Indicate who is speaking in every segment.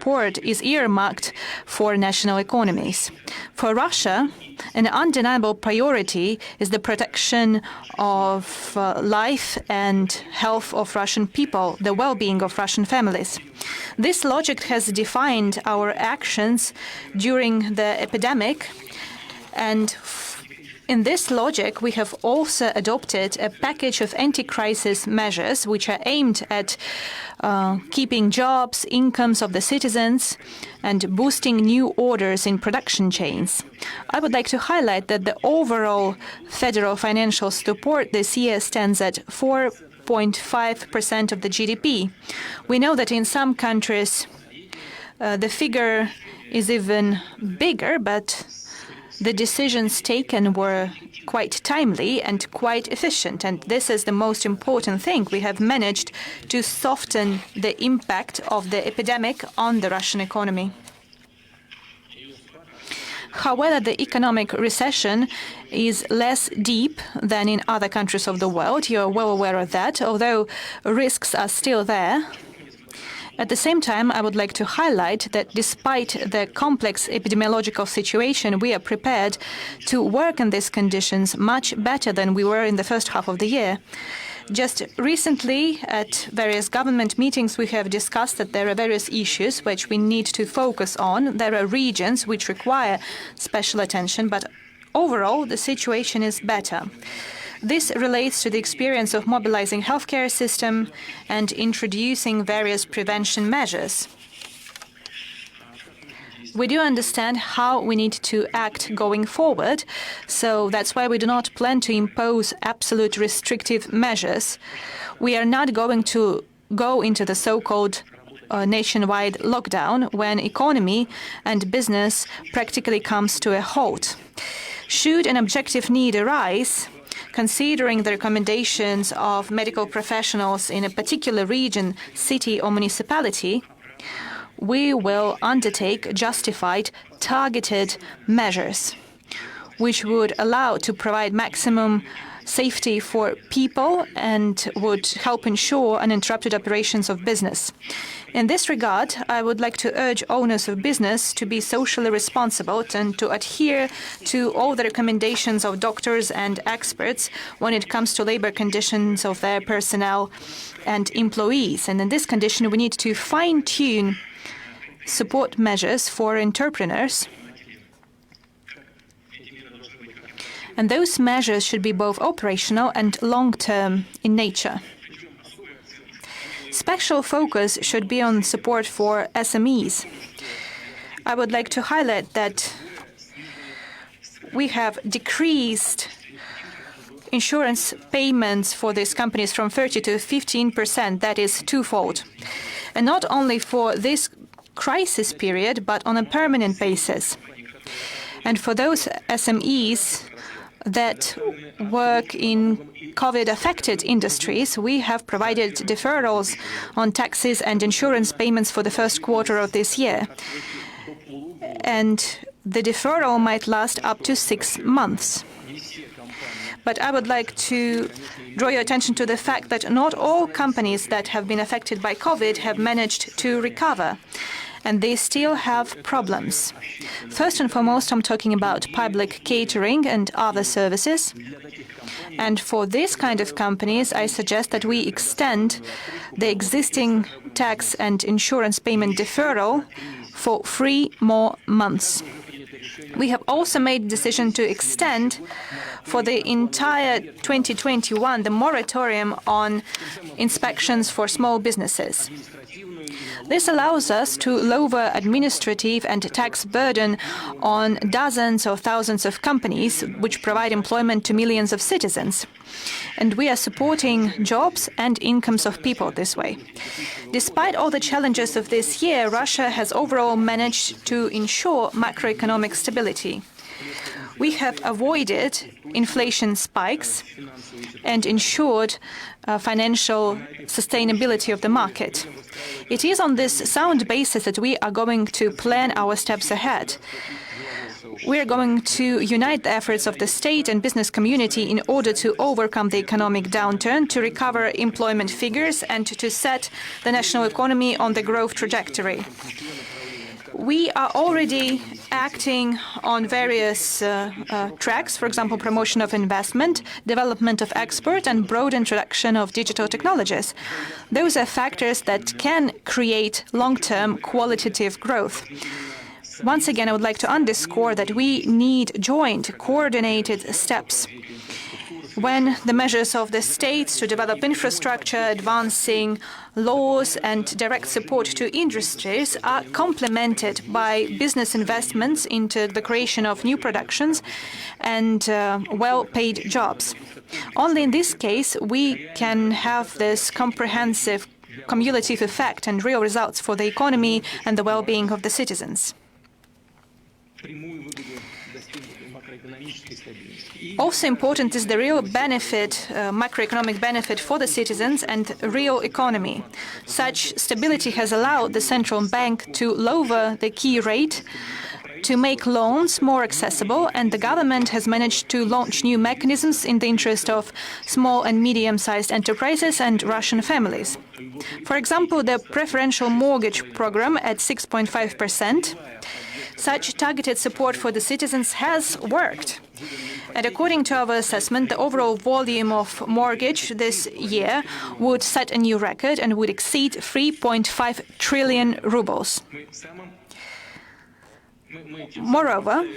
Speaker 1: support is earmarked for national economies. For Russia, an undeniable priority is the protection of life and health of Russian people, the well-being of Russian families. This logic has defined our actions during the epidemic, and in this logic, we have also adopted a package of anti-crisis measures which are aimed at keeping jobs, incomes of the citizens, and boosting new orders in production chains. I would like to highlight that the overall federal financial support this year stands at 4.5% of the GDP. We know that in some countries the figure is even bigger, but the decisions taken were quite timely and quite efficient, and this is the most important thing. We have managed to soften the impact of the epidemic on the Russian economy. However, the economic recession is less deep than in other countries of the world. You are well aware of that, although risks are still there. At the same time, I would like to highlight that despite the complex epidemiological situation, we are prepared to work in these conditions much better than we were in the first half of the year. Just recently, at various government meetings, we have discussed that there are various issues which we need to focus on. There are regions which require special attention, but overall, the situation is better. This relates to the experience of mobilizing healthcare system and introducing various prevention measures. We do understand how we need to act going forward, so that's why we do not plan to impose absolute restrictive measures. We are not going to go into the so-called nationwide lockdown when economy and business practically comes to a halt. Should an objective need arise, considering the recommendations of medical professionals in a particular region, city or municipality, we will undertake justified, targeted measures, which would allow to provide maximum safety for people and would help ensure uninterrupted operations of business. In this regard, I would like to urge owners of business to be socially responsible and to adhere to all the recommendations of doctors and experts when it comes to labor conditions of their personnel and employees. And in this condition, we need to fine-tune support measures for entrepreneurs. And those measures should be both operational and long-term in nature. Special focus should be on support for SMEs. I would like to highlight that we have decreased insurance payments for these companies from 30 to 15%. That is twofold. And not only for this crisis period, but on a permanent basis. And for those SMEs that work in COVID-affected industries, we have provided deferrals on taxes and insurance payments for the first quarter of this year. And the deferral might last up to 6 months. But I would like to draw your attention to the fact that not all companies that have been affected by COVID have managed to recover, and they still have problems. First and foremost, I'm talking about public catering and other services. And for this kind of companies, I suggest that we extend the existing tax and insurance payment deferral for 3 more months. We have also made the decision to extend for the entire 2021 the moratorium on inspections for small businesses. This allows us to lower administrative and tax burden on dozens or thousands of companies which provide employment to millions of citizens. And we are supporting jobs and incomes of people this way. Despite all the challenges of this year, Russia has overall managed to ensure macroeconomic stability. We have avoided inflation spikes and ensured financial sustainability of the market. It is on this sound basis that we are going to plan our steps ahead. We are going to unite the efforts of the state and business community in order to overcome the economic downturn, to recover employment figures, and to set the national economy on the growth trajectory. We are already acting on various tracks, for example, promotion of investment, development of export, and broad introduction of digital technologies. Those are factors that can create long-term qualitative growth. Once again, I would like to underscore that we need joint, coordinated steps. When the measures of the states to develop infrastructure, advancing laws, and direct support to industries are complemented by business investments into the creation of new productions and well-paid jobs. Only in this case we can have this comprehensive cumulative effect and real results for the economy and the well-being of the citizens. Also important is the real benefit, macroeconomic benefit for the citizens and real economy. Such stability has allowed the central bank to lower the key rate, to make loans more accessible, and the government has managed to launch new mechanisms in the interest of small and medium-sized enterprises and Russian families. For example, the preferential mortgage program at 6.5%. Such targeted support for the citizens has worked. And according to our assessment, the overall volume of mortgage this year would set a new record and would exceed 3.5 trillion rubles. Moreover,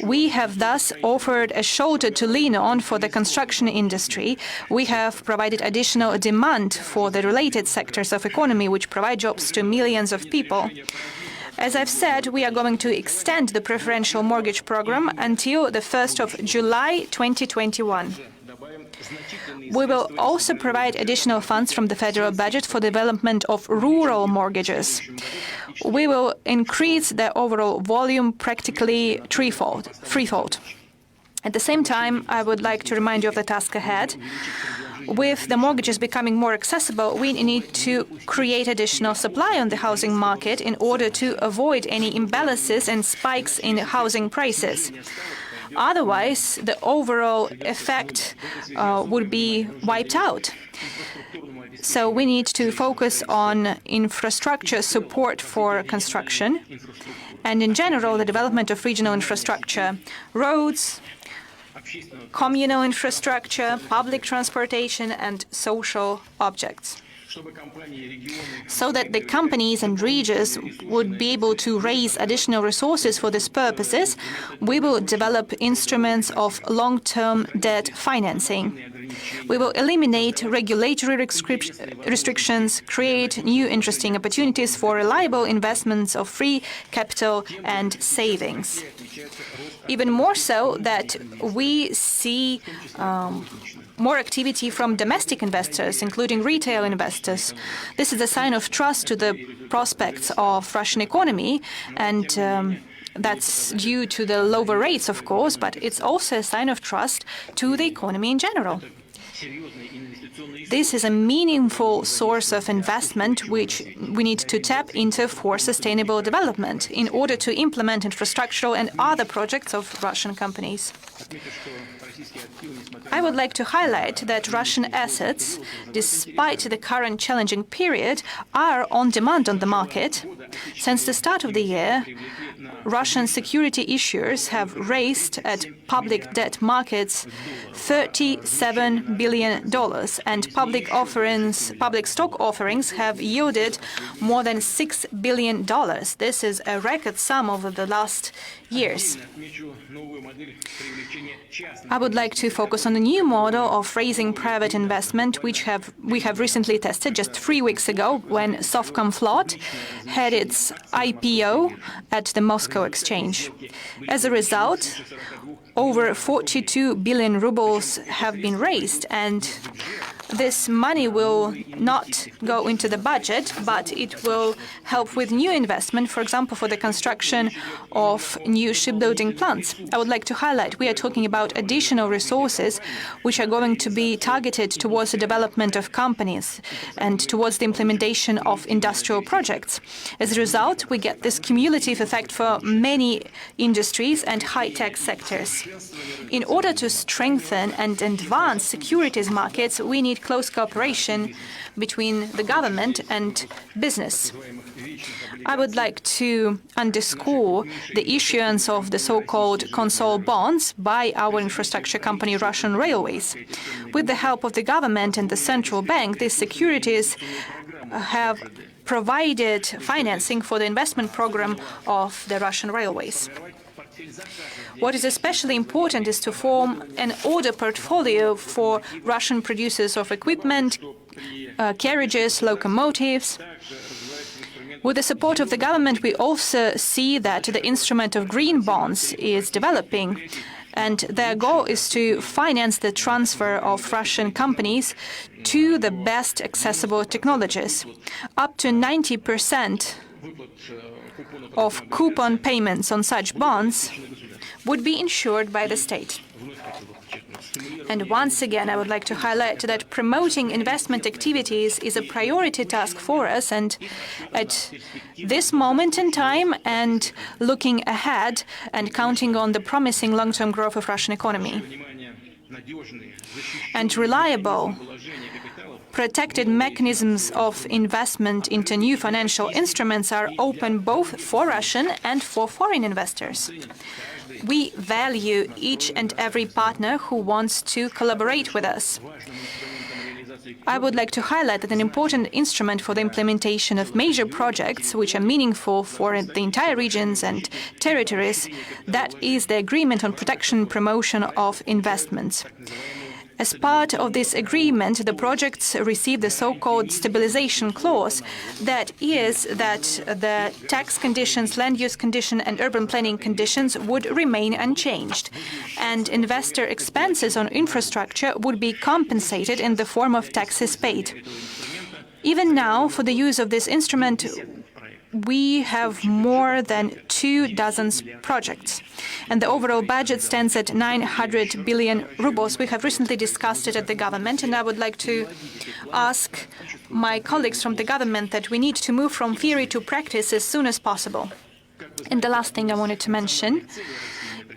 Speaker 1: we have thus offered a shoulder to lean on for the construction industry. We have provided additional demand for the related sectors of economy, which provide jobs to millions of people. As I've said, we are going to extend the preferential mortgage program until the 1st of July 2021. We will also provide additional funds from the federal budget for development of rural mortgages. We will increase the overall volume practically threefold. At the same time, I would like to remind you of the task ahead. With the mortgages becoming more accessible, we need to create additional supply on the housing market in order to avoid any imbalances and spikes in housing prices. Otherwise, the overall effect would be wiped out. So we need to focus on infrastructure support for construction and, in general, the development of regional infrastructure, roads, communal infrastructure, public transportation, and social objects, so that the companies and regions would be able to raise additional resources for these purposes. We will develop instruments of long-term debt financing. We will eliminate regulatory restrictions, create new interesting opportunities for reliable investments of free capital and savings. Even more so that we see more activity from domestic investors, including retail investors. This is a sign of trust to the prospects of Russian economy, and that's due to the lower rates, of course, but it's also a sign of trust to the economy in general. This is a meaningful source of investment which we need to tap into for sustainable development in order to implement infrastructural and other projects of Russian companies. I would like to highlight that Russian assets, despite the current challenging period, are on demand on the market. Since the start of the year, Russian security issuers have raised at public debt markets $37 billion, and public stock offerings have yielded more than $6 billion. This is a record sum over the last years. I would like to focus on a new model of raising private investment, which we have recently tested just 3 weeks ago when Sovcomflot had its IPO at the Moscow exchange. As a result, over 42 billion rubles have been raised, and this money will not go into the budget, but it will help with new investment, for example, for the construction of new shipbuilding plants. I would like to highlight we are talking about additional resources which are going to be targeted towards the development of companies and towards the implementation of industrial projects. As a result, we get this cumulative effect for many industries and high-tech sectors. In order to strengthen and advance securities markets, we need close cooperation between the government and business. I would like to underscore the issuance of the so-called console bonds by our infrastructure company Russian Railways. With the help of the government and the central bank, these securities have provided financing for the investment program of the Russian Railways. What is especially important is to form an order portfolio for Russian producers of equipment, carriages, locomotives. With the support of the government, we also see that the instrument of green bonds is developing, and their goal is to finance the transfer of Russian companies to the best accessible technologies. Up to 90% of coupon payments on such bonds would be insured by the state. And once again, I would like to highlight that promoting investment activities is a priority task for us, and at this moment in time and looking ahead and counting on the promising long-term growth of Russian economy. And reliable, protected mechanisms of investment into new financial instruments are open both for Russian and for foreign investors. We value each and every partner who wants to collaborate with us. I would like to highlight that an important instrument for the implementation of major projects, which are meaningful for the entire regions and territories, that is the Agreement on Protection and Promotion of Investments. As part of this agreement, the projects receive the so-called stabilization clause. That is that the tax conditions, land use condition, and urban planning conditions would remain unchanged, and investor expenses on infrastructure would be compensated in the form of taxes paid. Even now, for the use of this instrument, we have more than 24 projects, and the overall budget stands at 900 billion rubles. We have recently discussed it at the government, and I would like to ask my colleagues from the government that we need to move from theory to practice as soon as possible. And the last thing I wanted to mention,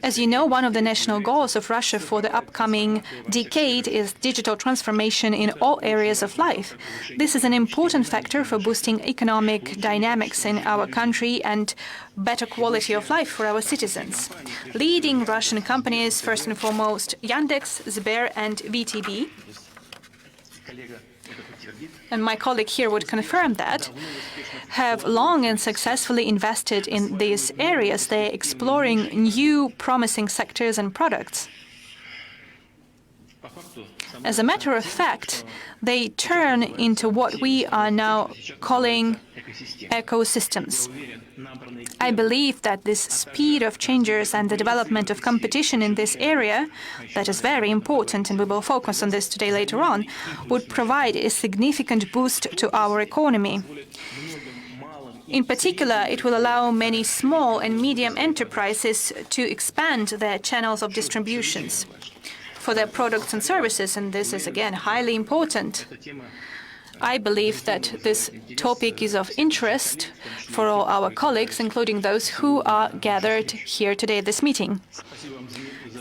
Speaker 1: as you know, one of the national goals of Russia for the upcoming decade is digital transformation in all areas of life. This is an important factor for boosting economic dynamics in our country and better quality of life for our citizens. Leading Russian companies, first and foremost, Yandex, Sber, and VTB, and my colleague here would confirm that, have long and successfully invested in these areas. They're exploring new promising sectors and products. As a matter of fact, they turn into what we are now calling ecosystems. I believe that this speed of changes and the development of competition in this area, that is very important, and we will focus on this today later on, would provide a significant boost to our economy. In particular, it will allow many small and medium enterprises to expand their channels of distributions for their products and services, and this is, again, highly important. I believe that this topic is of interest for all our colleagues, including those who are gathered here today at this meeting.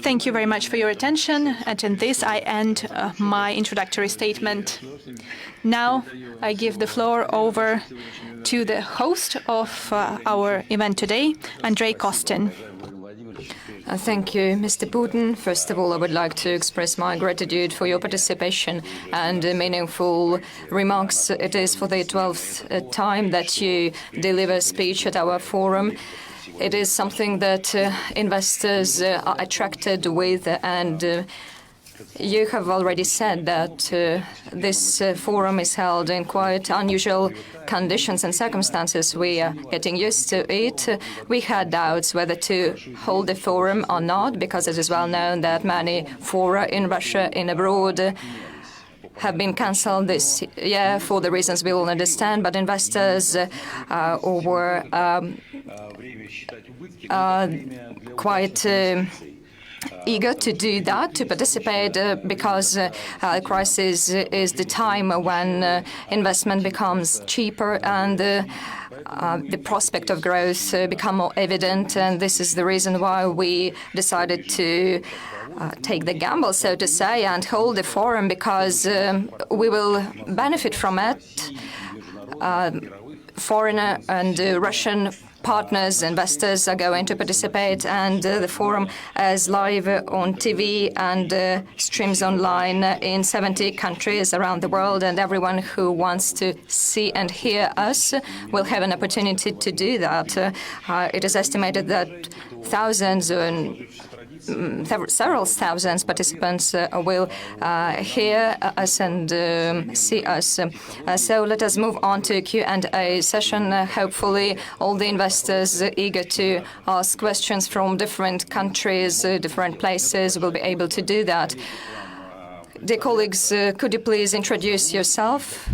Speaker 1: Thank you very much for your attention, and in this I end my introductory statement. Now I give the floor over to the host of our event today, Andrei Kostin.
Speaker 2: Thank you, Mr. Putin. First of all, I would like to express my gratitude for your participation and meaningful remarks. It is for the 12th time that you deliver a speech at our forum. It is something that investors are attracted with, and you have already said that this forum is held in quite unusual conditions and circumstances. We are getting used to it. We had doubts whether to hold the forum or not, because it is well known that many fora in Russia and abroad have been cancelled this year for the reasons we all understand, but investors were quite eager to do that, to participate, because crisis is the time when investment becomes cheaper and the prospect of growth become more evident. And this is the reason why we decided to take the gamble, so to say, and hold the forum, because we will benefit from it. Foreigner and Russian partners, investors are going to participate, and the forum is live on TV and streams online in 70 countries around the world, and everyone who wants to see and hear us will have an opportunity to do that. It is estimated that thousands and several thousands participants will hear us and see us. So let us move on to Q&A session. Hopefully all the investors eager to ask questions from different countries, different places will be able to do that. Dear colleagues, could you please introduce yourself?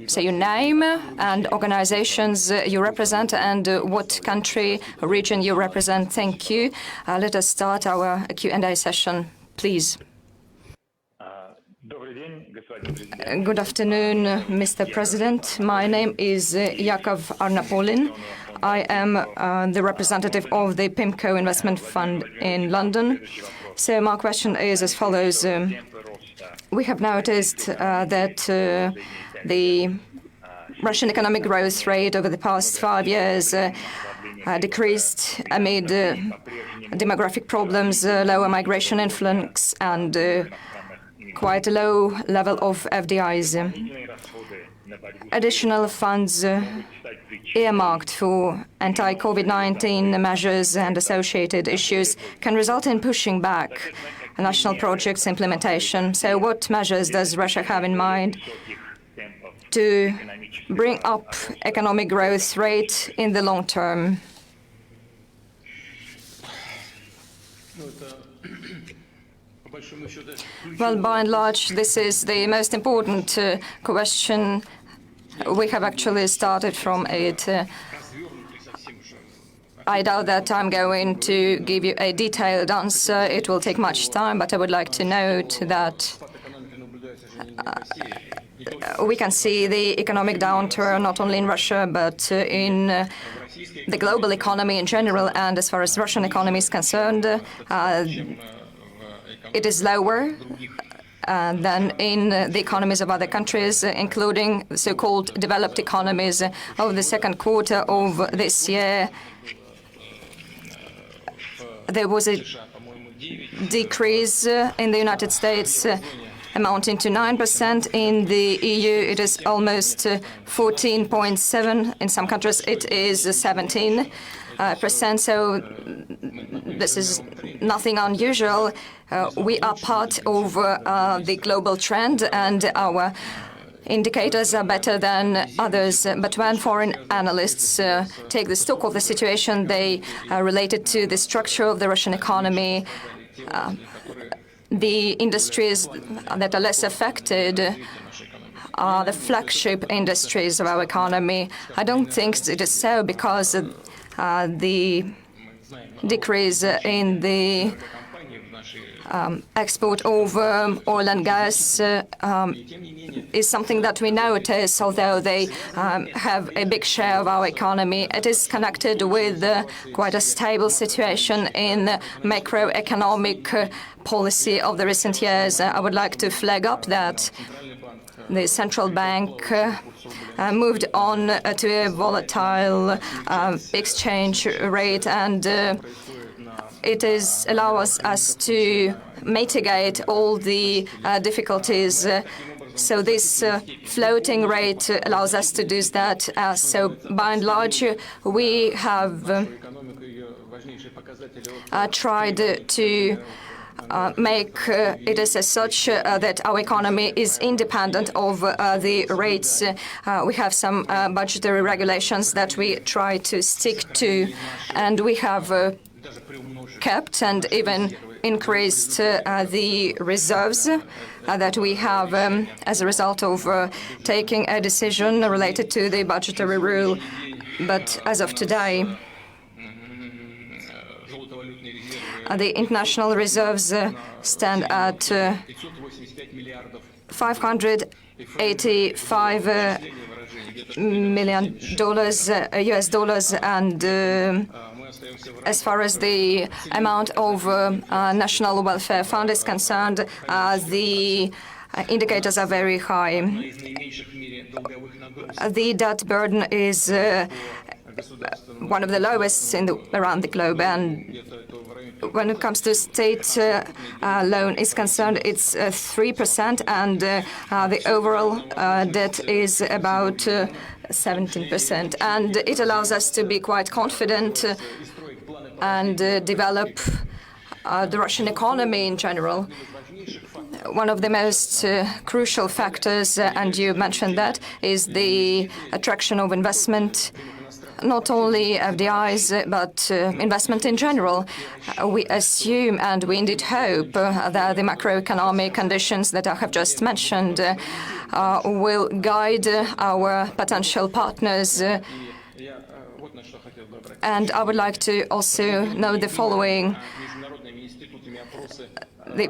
Speaker 2: Say your name and organizations you represent and what country or region you represent. Thank you. Let us start our Q&A session, please. Good afternoon, Mr. President. My name is Yakov Arnapolin. I am the representative of the PIMCO Investment Fund in London. So my question is as follows. We have noticed that the Russian economic growth rate over the past 5 years decreased amid demographic problems, lower migration influx, and quite a low level of FDIs. Additional funds earmarked for anti-COVID-19 measures and associated issues can result in pushing back national projects implementation. So what measures does Russia have in mind to bring up economic growth rate in the long term? Well, by and large, this is the most important question. We have actually started from it. I doubt that I'm going to give you a detailed answer. It will take much time, but I would like to note that we can see the economic downturn not only in Russia, but in the global economy in general. And as far as Russian economy is concerned, it is lower than in the economies of other countries, including so-called developed economies. Over the second quarter of this year, there was a decrease in the United States amounting to 9%. In the EU, it is almost 14.7%. In some countries, it is 17%. So this is nothing unusual. We are part of the global trend, and our indicators are better than others. But when foreign analysts take the stock of the situation, they relate it to the structure of the Russian economy. The industries that are less affected are the flagship industries of our economy. I don't think it is so, because the decrease in the export of oil and gas is something that we notice, although they have a big share of our economy. It is connected with quite a stable situation in macroeconomic policy of the recent years. I would like to flag up that the central bank moved on to a volatile exchange rate, and it allows us to mitigate all the difficulties. So this floating rate allows us to do that. So by and large, we have tried to make it as such that our economy is independent of the rates. We have some budgetary regulations that we try to stick to, and we have kept and even increased the reserves that we have as a result of taking a decision related to the budgetary rule. But as of today, the international reserves stand at $585 million US dollars, and as far as the amount of National Welfare Fund is concerned, the indicators are very high. The debt burden is one of the lowest around the globe, and when it comes to state loan is concerned, it's 3%, and the overall debt is about 17%. And it allows us to be quite confident and develop the Russian economy in general. One of the most crucial factors, and you mentioned that, is the attraction of investment, not only FDIs, but investment in general. We assume and we indeed hope that the macroeconomic conditions that I have just mentioned will guide our potential partners. And I would like to also note the following. The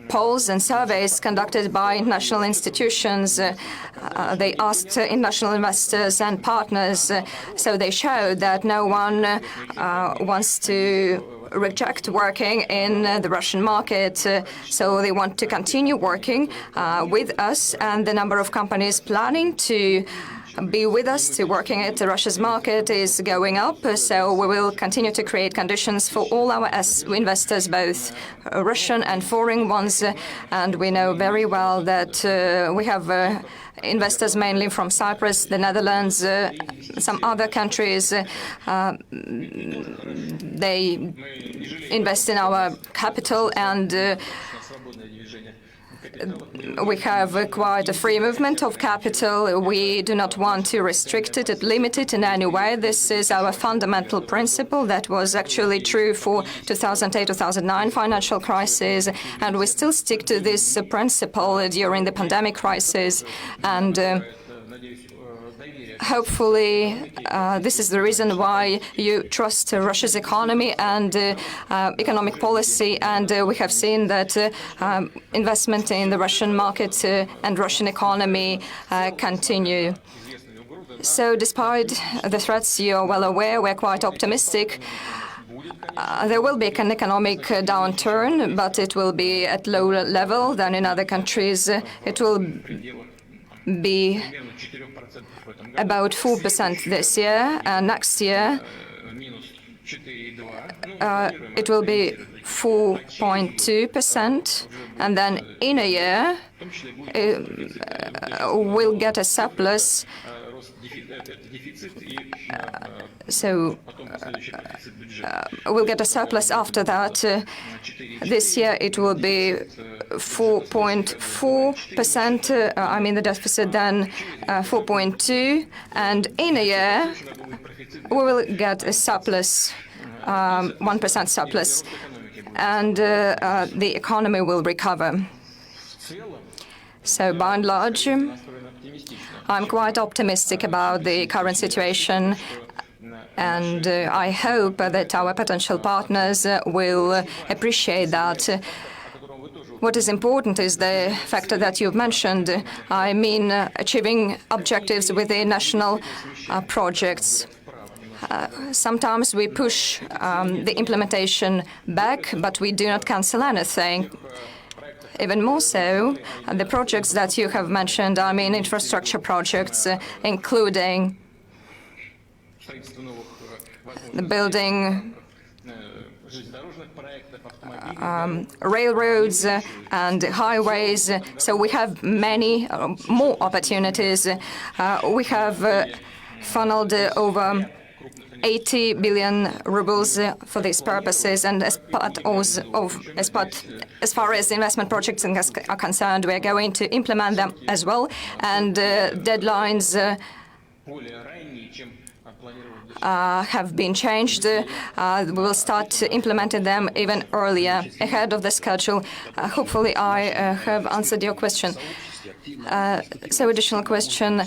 Speaker 2: polls and surveys conducted by international institutions, they asked international investors and partners, so they showed that no one wants to reject working in the Russian market, so they want to continue working with us, and the number of companies planning to be with us to working at Russia's market is going up, so we will continue to create conditions for all our investors, both Russian and foreign ones, and we know very well that we have investors mainly from Cyprus, the Netherlands, some other countries. They invest in our capital, and we have quite a free movement of capital. We do not want to restrict it, limit it in any way. This is our fundamental principle. That was actually true for 2008-2009 financial crisis, and we still stick to this principle during the pandemic crisis. And hopefully, this is the reason why you trust Russia's economy and economic policy, and we have seen that investment in the Russian market and Russian economy continue. So despite the threats, you are well aware, we're quite optimistic. There will be an economic downturn, but it will be at lower level than in other countries. It will be about 4% this year, and next year it will be 4.2%, and then in a year we'll get a surplus. So we'll get a surplus after that. This year it will be 4.4%, I mean the deficit, then 4.2%, and in a year we will get a surplus, 1% surplus, and the economy will recover. So by and large, I'm quite optimistic about the current situation, and I hope that our potential partners will appreciate that. What is important is the factor that you've mentioned, I mean achieving objectives within national projects. Sometimes we push the implementation back, but we do not cancel anything. Even more so, the projects that you have mentioned, I mean infrastructure projects, including the building railroads and highways. So we have many more opportunities. We have funneled over 80 billion rubles for these purposes, and as far as investment projects are concerned, we are going to implement them as well, and deadlines have been changed. We will start implementing them even earlier, ahead of the schedule. Hopefully, I have answered your question. So, additional question.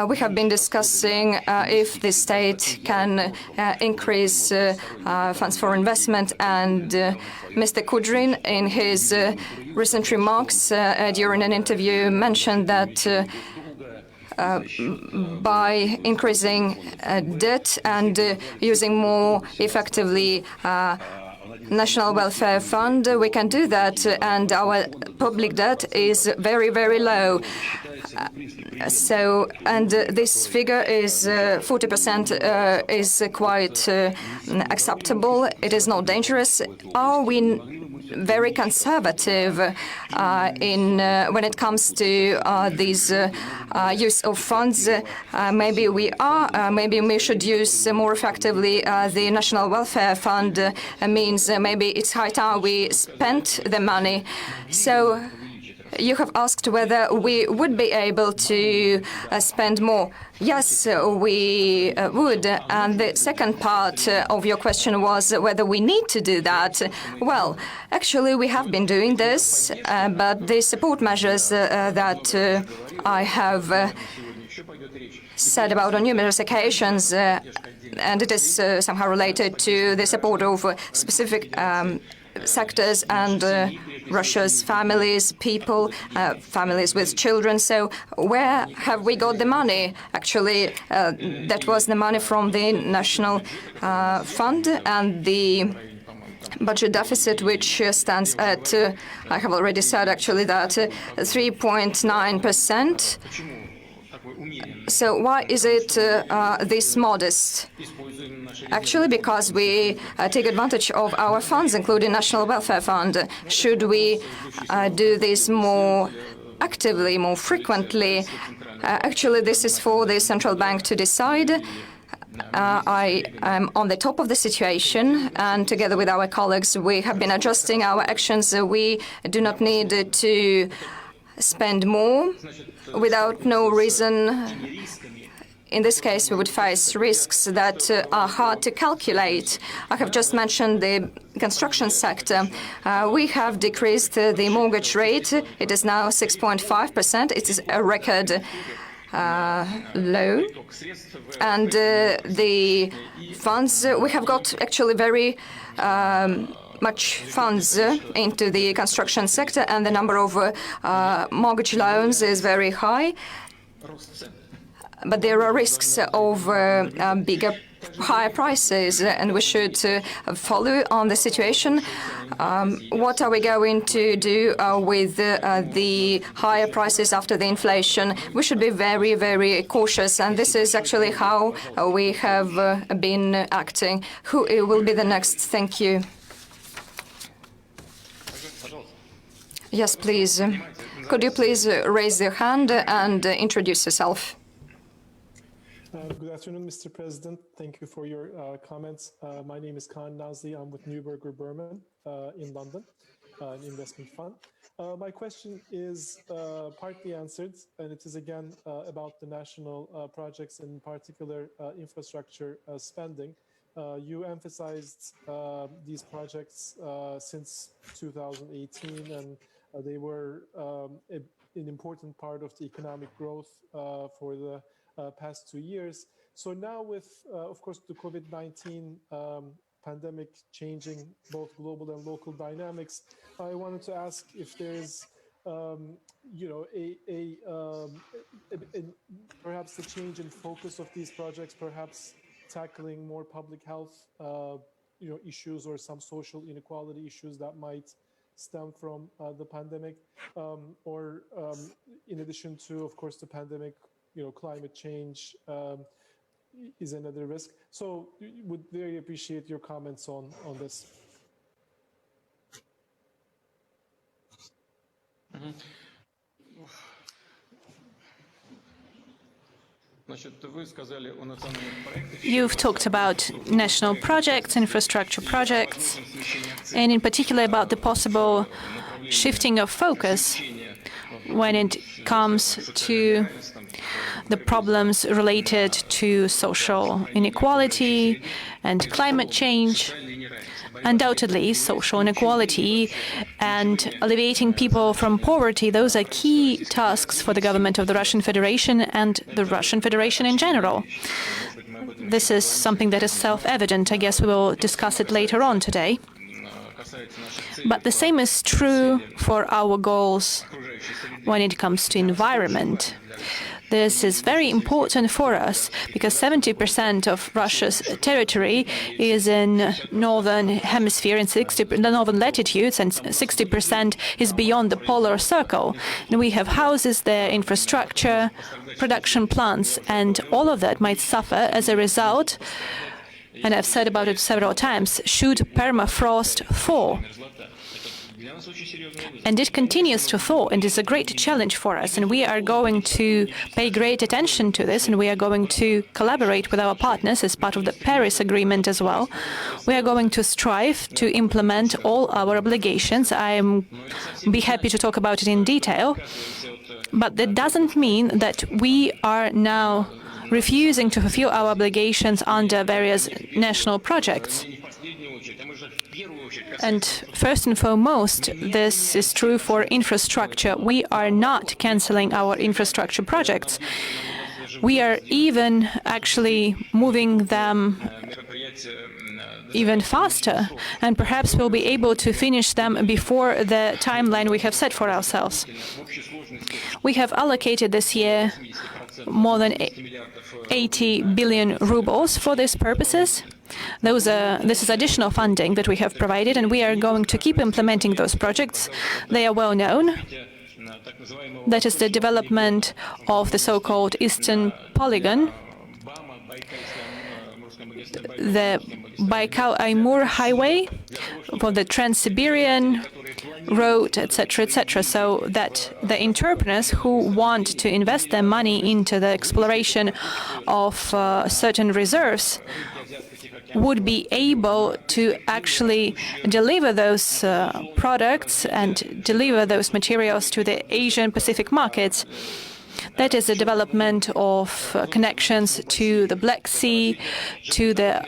Speaker 2: We have been discussing if the state can increase funds for investment, and Mr. Kudrin, in his recent remarks during an interview, mentioned that by increasing debt and using more effectively National Welfare Fund, we can do that, and our public debt is very, very low. And this figure is 40% is quite acceptable. It is not dangerous. Are we very conservative when it comes to these use of funds? Maybe we are. Maybe we should use more effectively the National Welfare Fund. Means maybe it's high time we spent the money. So you have asked whether we would be able to spend more. Yes, we would. And the second part of your question was whether we need to do that. Well, actually, we have been doing this, but the support measures that I have said about on numerous occasions, and it is somehow related to the support of specific sectors and Russia's families, people, families with children. So where have we got the money? Actually, that was the money from the National Fund, and the budget deficit, which stands at, I have already said actually that 3.9%. So why is it this modest? Actually, because we take advantage of our funds, including National Welfare Fund. Should we do this more actively, more frequently? Actually, this is for the central bank to decide. I am on the top of the situation, and together with our colleagues, we have been adjusting our actions. We do not need to spend more without no reason. In this case, we would face risks that are hard to calculate. I have just mentioned the construction sector. We have decreased the mortgage rate. It is now 6.5%. It is a record low. And the funds, we have got actually very much funds into the construction sector, and the number of mortgage loans is very high. But there are risks of higher prices, and we should follow on the situation. What are we going to do with the higher prices after the inflation? We should be very, very cautious, and this is actually how we have been acting. Who will be the next? Thank you. Yes, please. Could you please raise your hand and introduce yourself?
Speaker 3: Good afternoon, Mr. President. Thank you for your comments. My name is Kaan Nazli. I'm with Neuberger Berman in London, an investment fund. My question is partly answered, and it is again about the national projects, in particular infrastructure spending. You emphasized these projects since 2018, and they were an important part of the economic growth for the past 2 years. So now with, of course, the COVID-19 pandemic changing both global and local dynamics, I wanted to ask if there's, perhaps the change in focus of these projects, perhaps tackling more public health, issues or some social inequality issues that might stem from the pandemic, or in addition to, of course, the pandemic, climate change is another risk. So would very appreciate your comments on this.
Speaker 1: You've talked about national projects, infrastructure projects, and in particular about the possible shifting of focus when it comes to the problems related to social inequality and climate change. Undoubtedly, social inequality and alleviating people from poverty, those are key tasks for the government of the Russian Federation and the Russian Federation in general. This is something that is self-evident. I guess we will discuss it later on today. But the same is true for our goals when it comes to environment. This is very important for us because 70% of Russia's territory is in northern hemisphere and the northern latitudes, and 60% is beyond the polar circle. And we have houses there, infrastructure, production plants, and all of that might suffer as a result, and I've said about it several times, should permafrost thaw. And it continues to thaw, and it's a great challenge for us. And we are going to pay great attention to this, and we are going to collaborate with our partners as part of the Paris Agreement as well. We are going to strive to implement all our obligations. I'm be happy to talk about it in detail. But that doesn't mean that we are now refusing to fulfill our obligations under various national projects. And first and foremost, this is true for infrastructure. We are not canceling our infrastructure projects. We are even actually moving them even faster, and perhaps we'll be able to finish them before the timeline we have set for ourselves. We have allocated this year more than 80 billion rubles for these purposes. This is additional funding that we have provided, and we are going to keep implementing those projects. They are well known. That is the development of the so-called Eastern Polygon, the Baikal-Amur Highway, for the Trans-Siberian Road, etc., etc., so that the entrepreneurs who want to invest their money into the exploration of certain reserves would be able to actually deliver those products and deliver those materials to the Asian Pacific markets. That is the development of connections to the Black Sea, to the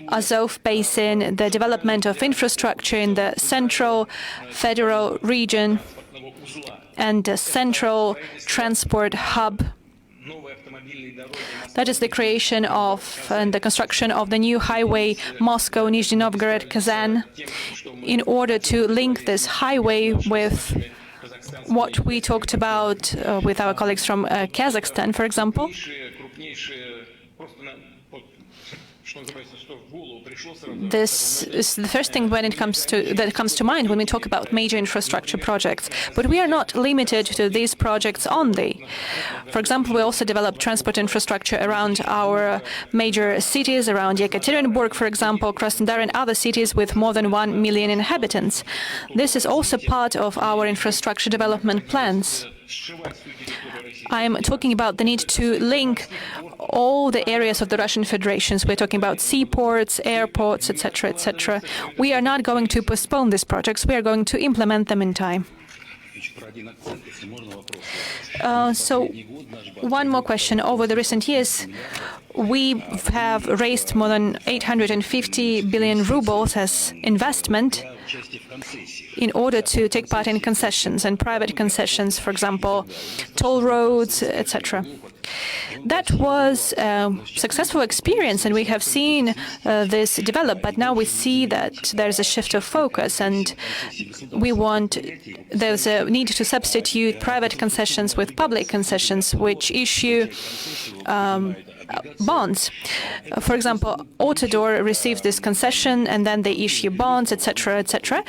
Speaker 1: Azov Basin, the development of infrastructure in the Central Federal Region, and the Central Transport Hub. That is the creation of and the construction of the new highway Moscow-Nizhny Novgorod-Kazan, in order to link this highway with what we talked about with our colleagues from Kazakhstan, for example. This is the first thing that comes to mind when we talk about major infrastructure projects. But we are not limited to these projects only. For example, we also develop transport infrastructure around our major cities, around Yekaterinburg, for example, Krasnodar, and other cities with more than 1 million inhabitants. This is also part of our infrastructure development plans. I am talking about the need to link all the areas of the Russian Federation. We're talking about seaports, airports, etc., etc. We are not going to postpone these projects. We are going to implement them in time. So, one more question. Over the recent years, we have raised more than 850 billion rubles as investment in order to take part in concessions and private concessions, for example, toll roads, etc. That was a successful experience, and we have seen this develop, but now we see that there's a shift of focus, and there's a need to substitute private concessions with public concessions, which issue bonds. For example, Autodor receives this concession and then they issue bonds, etc., etc.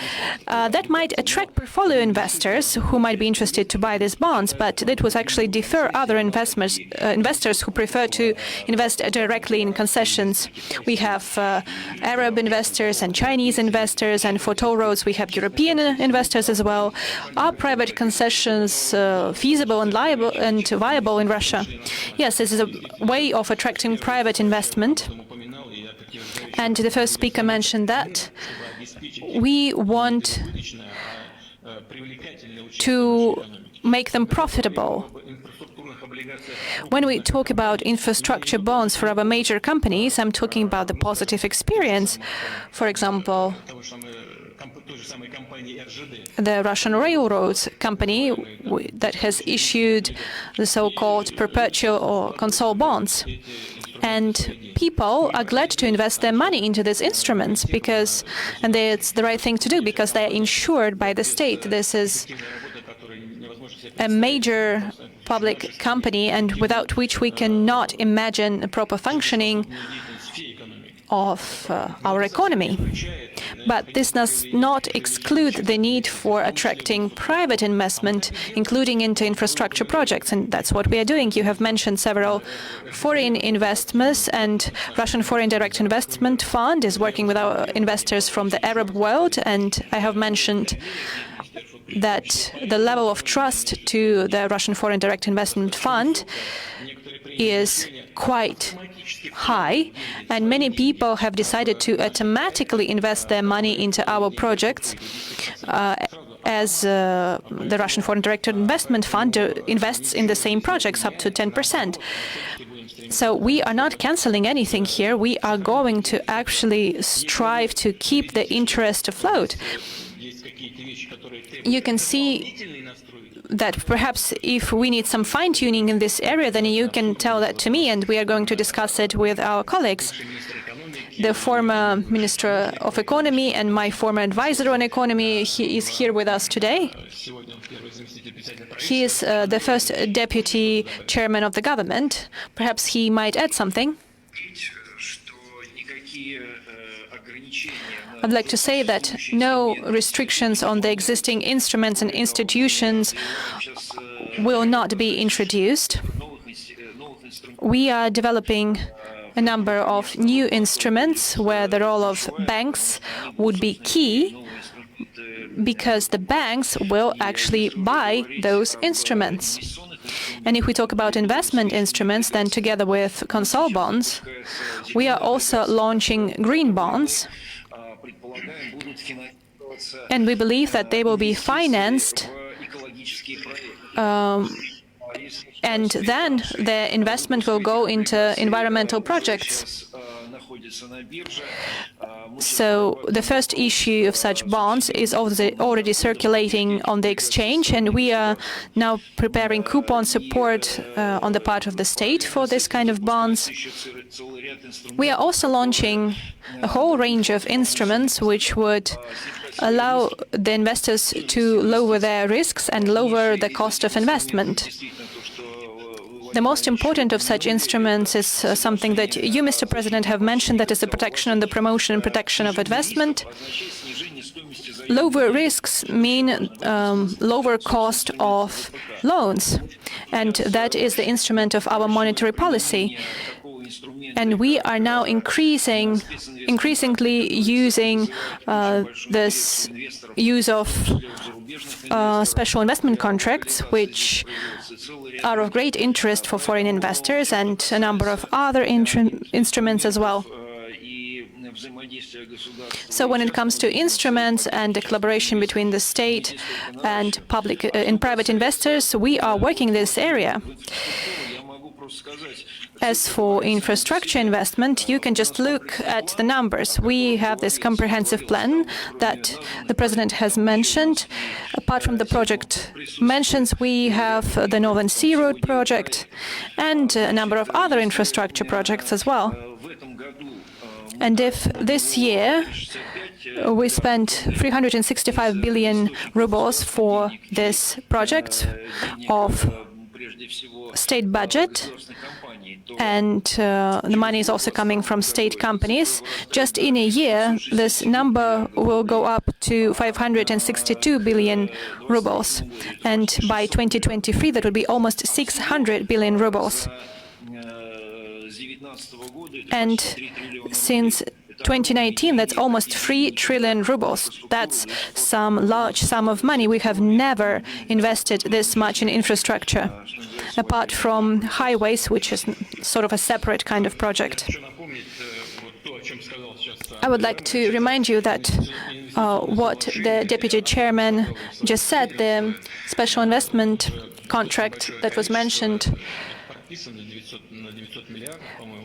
Speaker 1: That might attract portfolio investors who might be interested to buy these bonds, but it would actually defer other investors who prefer to invest directly in concessions. We have Arab investors and Chinese investors, and for toll roads we have European investors as well. Are private concessions feasible and viable in Russia? Yes, this is a way of attracting private investment, and the first speaker mentioned that. We want to make them profitable. When we talk about infrastructure bonds for our major companies, I'm talking about the positive experience. For example, the Russian Railroads company that has issued the so-called perpetual or console bonds. And people are glad to invest their money into these instruments and it's the right thing to do because they're insured by the state. This is a major public company and without which we cannot imagine a proper functioning of our economy. But this does not exclude the need for attracting private investment, including into infrastructure projects, and that's what we are doing. You have mentioned several foreign investments, and Russian Foreign Direct Investment Fund is working with our investors from the Arab world, and I have mentioned that the level of trust to the Russian Foreign Direct Investment Fund is quite high, and many people have decided to automatically invest their money into our projects as the Russian Foreign Direct Investment Fund invests in the same projects up to 10%. So we are not canceling anything here. We are going to actually strive to keep the interest afloat. You can see that perhaps if we need some fine-tuning in this area, then you can tell that to me, and we are going to discuss it with our colleagues. The former Minister of Economy and my former advisor on economy, he is here with us today. He is the first deputy chairman of the government. Perhaps he might add something. I'd like to say that no restrictions on the existing instruments and institutions will not be introduced. We are developing a number of new instruments where the role of banks would be key, because the banks will actually buy those instruments. And if we talk about investment instruments, then together with console bonds, we are also launching green bonds. And we believe that they will be financed, and then the investment will go into environmental projects. So the first issue of such bonds is already circulating on the exchange, and we are now preparing coupon support on the part of the state for this kind of bonds. We are also launching a whole range of instruments which would allow the investors to lower their risks and lower the cost of investment. The most important of such instruments is something that you, Mr. President, have mentioned, that is the protection and the promotion and protection of investment. Lower risks mean lower cost of loans, and that is the instrument of our monetary policy. And we are now increasingly using this use of special investment contracts, which are of great interest for foreign investors, and a number of other instruments as well. So when it comes to instruments and the collaboration between the state and public and private investors, we are working in this area. As for infrastructure investment, you can just look at the numbers. We have this comprehensive plan that the President has mentioned. Apart from the project mentions, we have the Northern Sea Road project and a number of other infrastructure projects as well. And if this year we spent 365 billion rubles for this project of state budget, and the money is also coming from state companies, just in a year this number will go up to 562 billion rubles, and by 2023 that will be almost 600 billion rubles. And since 2019, that's almost 3 trillion rubles. That's some large sum of money. We have never invested this much in infrastructure, apart from highways, which is sort of a separate kind of project. I would like to remind you that what the Deputy Chairman just said, the special investment contract that was mentioned,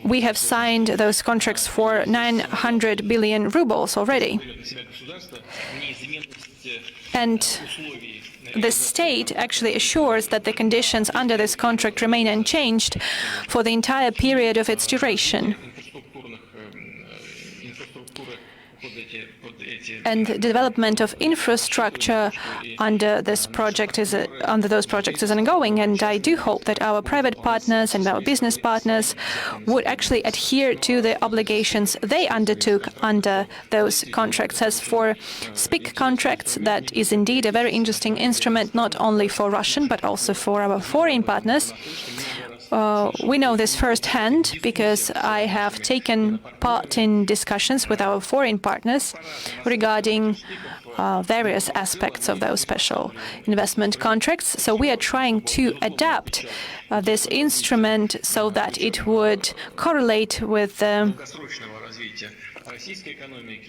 Speaker 1: We have signed those contracts for 900 billion rubles already. And the state actually assures that the conditions under this contract remain unchanged for the entire period of its duration. And the development of infrastructure under those projects is ongoing. And I do hope that our private partners and our business partners would actually adhere to the obligations they undertook under those contracts. As for SPIC contracts, that is indeed a very interesting instrument, not only for Russian but also for our foreign partners. We know this firsthand because I have taken part in discussions with our foreign partners regarding various aspects of those special investment contracts. So we are trying to adapt this instrument so that it would correlate with the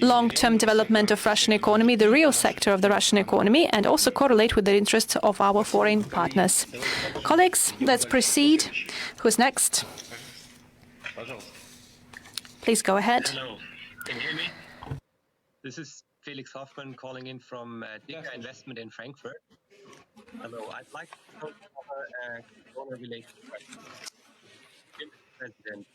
Speaker 1: long-term development of Russian economy, the real sector of the Russian economy, and also correlate with the interests of our foreign partners. Colleagues, let's proceed. Who's next? Please go ahead.
Speaker 4: Hello, can you hear me? This is Felix Hoffman calling in from Dicker Investment in Frankfurt. Hello, I'd like to talk about corona-related questions. President,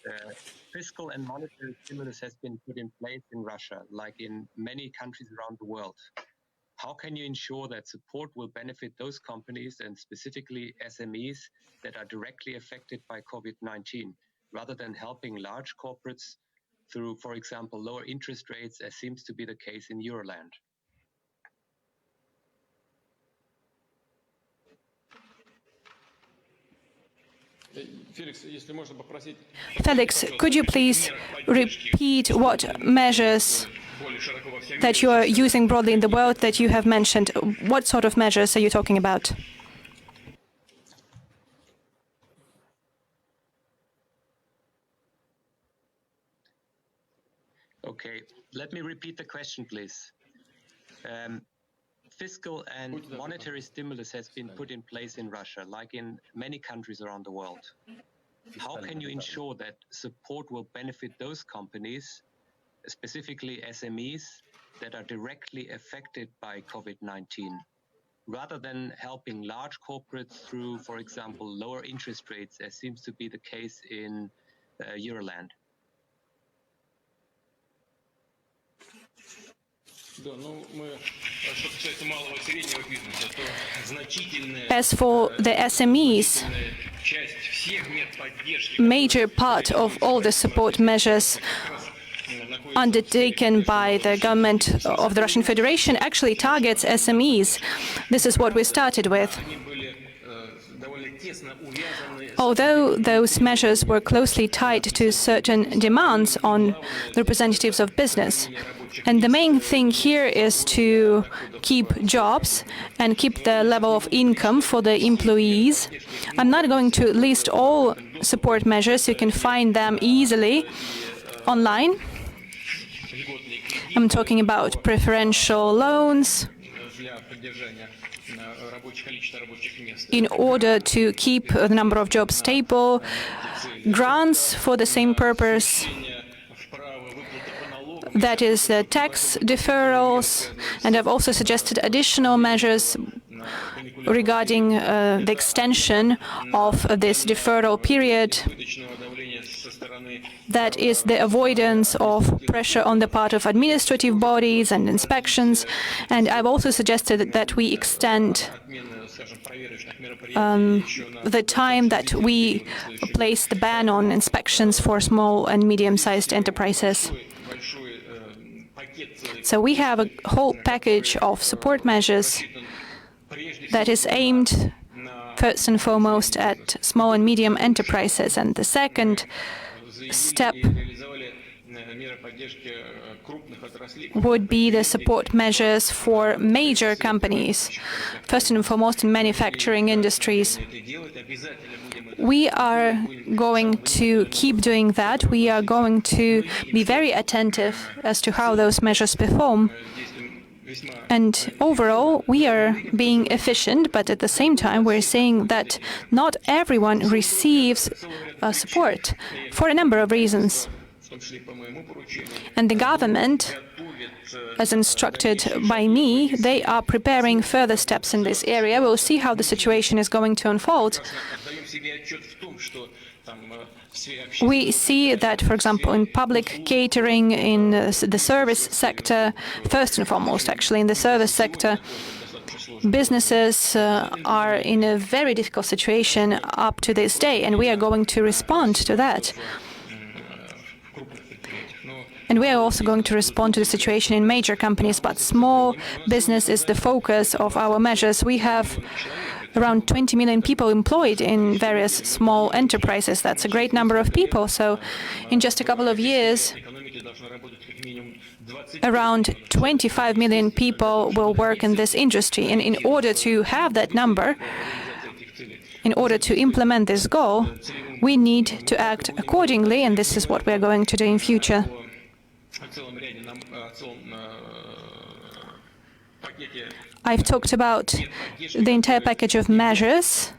Speaker 4: fiscal and monetary stimulus has been put in place in Russia, like in many countries around the world. How can you ensure that support will benefit those companies and specifically SMEs that are directly affected by COVID-19, rather than helping large corporates through, for example, lower interest rates, as seems to be the case in Euroland?
Speaker 1: Felix, could you please repeat what measures that you are using broadly in the world that you have mentioned? What sort of measures are you talking about?
Speaker 4: Okay, let me repeat the question, please. Fiscal and monetary stimulus has been put in place in Russia, like in many countries around the world. How can you ensure that support will benefit those companies, specifically SMEs, that are directly affected by COVID-19, rather than helping large corporates through, for example, lower interest rates, as seems to be the case in Euroland?
Speaker 1: As for the SMEs, major part of all the support measures undertaken by the government of the Russian Federation actually targets SMEs. This is what we started with. Although those measures were closely tied to certain demands on the representatives of business. And the main thing here is to keep jobs and keep the level of income for the employees. I'm not going to list all support measures. You can find them easily online. I'm talking about preferential loans in order to keep the number of jobs stable, grants for the same purpose, that is the tax deferrals, and I've also suggested additional measures regarding the extension of this deferral period. That is the avoidance of pressure on the part of administrative bodies and inspections. And I've also suggested that we extend the time that we place the ban on inspections for small and medium-sized enterprises. So we have a whole package of support measures that is aimed first and foremost at small and medium enterprises. And the second step would be the support measures for major companies, first and foremost in manufacturing industries. We are going to keep doing that. We are going to be very attentive as to how those measures perform. And overall, we are being efficient, but at the same time, we're saying that not everyone receives support for a number of reasons. And the government, as instructed by me, they are preparing further steps in this area. We'll see how the situation is going to unfold. We see that, for example, in public catering, in the service sector, first and foremost, actually, in the service sector, businesses are in a very difficult situation up to this day, and we are going to respond to that. And we are also going to respond to the situation in major companies, but small business is the focus of our measures. We have around 20 million people employed in various small enterprises. That's a great number of people. So in just a couple of years, around 25 million people will work in this industry. And in order to have that number, in order to implement this goal, we need to act accordingly, and this is what we are going to do in future. I've talked about the entire package of measures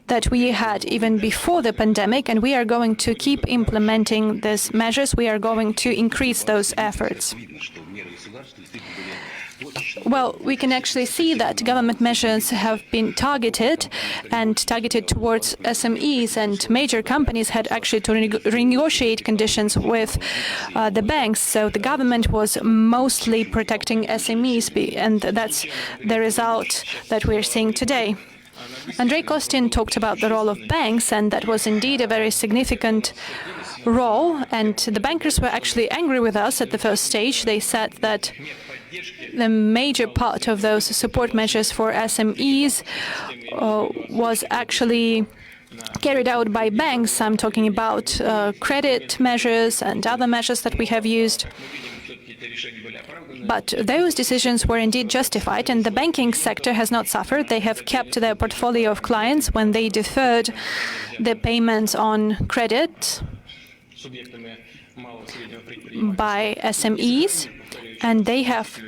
Speaker 1: that we had even before the pandemic, and we are going to keep implementing these measures. We are going to increase those efforts. Well, we can actually see that government measures have been targeted towards SMEs, and major companies had actually to renegotiate conditions with the banks. So the government was mostly protecting SMEs, and that's the result that we're seeing today. Andrei Kostin talked about the role of banks, and that was indeed a very significant role. And the bankers were actually angry with us at the first stage. They said that the major part of those support measures for SMEs was actually carried out by banks. I'm talking about credit measures and other measures that we have used. But those decisions were indeed justified, and the banking sector has not suffered. They have kept their portfolio of clients when they deferred the payments on credit by SMEs, and they have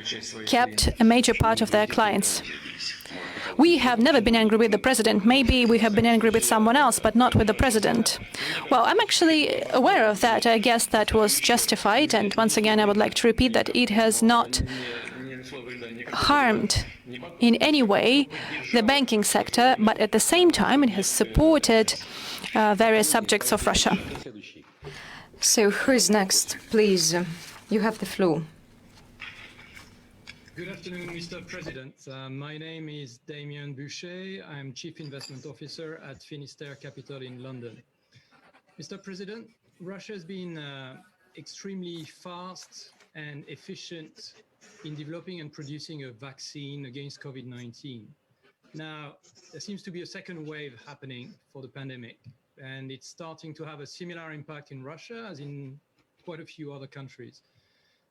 Speaker 1: kept a major part of their clients. We have never been angry with the president. Maybe we have been angry with someone else, but not with the president. Well, I'm actually aware of that. I guess that was justified. And once again, I would like to repeat that it has not harmed in any way the banking sector, but at the same time, it has supported various subjects of Russia.
Speaker 2: So who is next? Please, you have the floor.
Speaker 5: Good afternoon, Mr. President. My name is Damien Boucher. I'm Chief Investment Officer at Finisterre Capital in London. Mr. President, Russia has been extremely fast and efficient in developing and producing a vaccine against COVID-19. Now, there seems to be a second wave happening for the pandemic, and it's starting to have a similar impact in Russia as in quite a few other countries.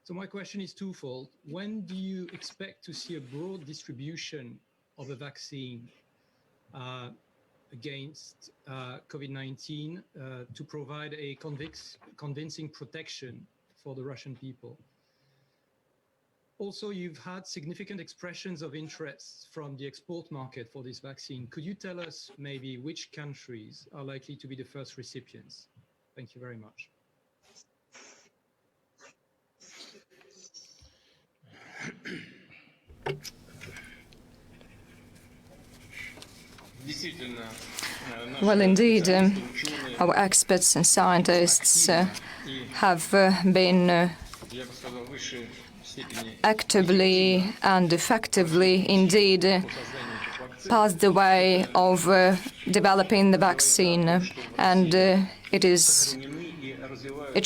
Speaker 5: So my question is twofold. When do you expect to see a broad distribution of a vaccine against COVID-19 to provide a convincing protection for the Russian people? Also, you've had significant expressions of interest from the export market for this vaccine. Could you tell us maybe which countries are likely to be the first recipients? Thank you very much.
Speaker 2: Well, indeed, our experts and scientists have been actively and effectively, indeed, paved the way of developing the vaccine, and it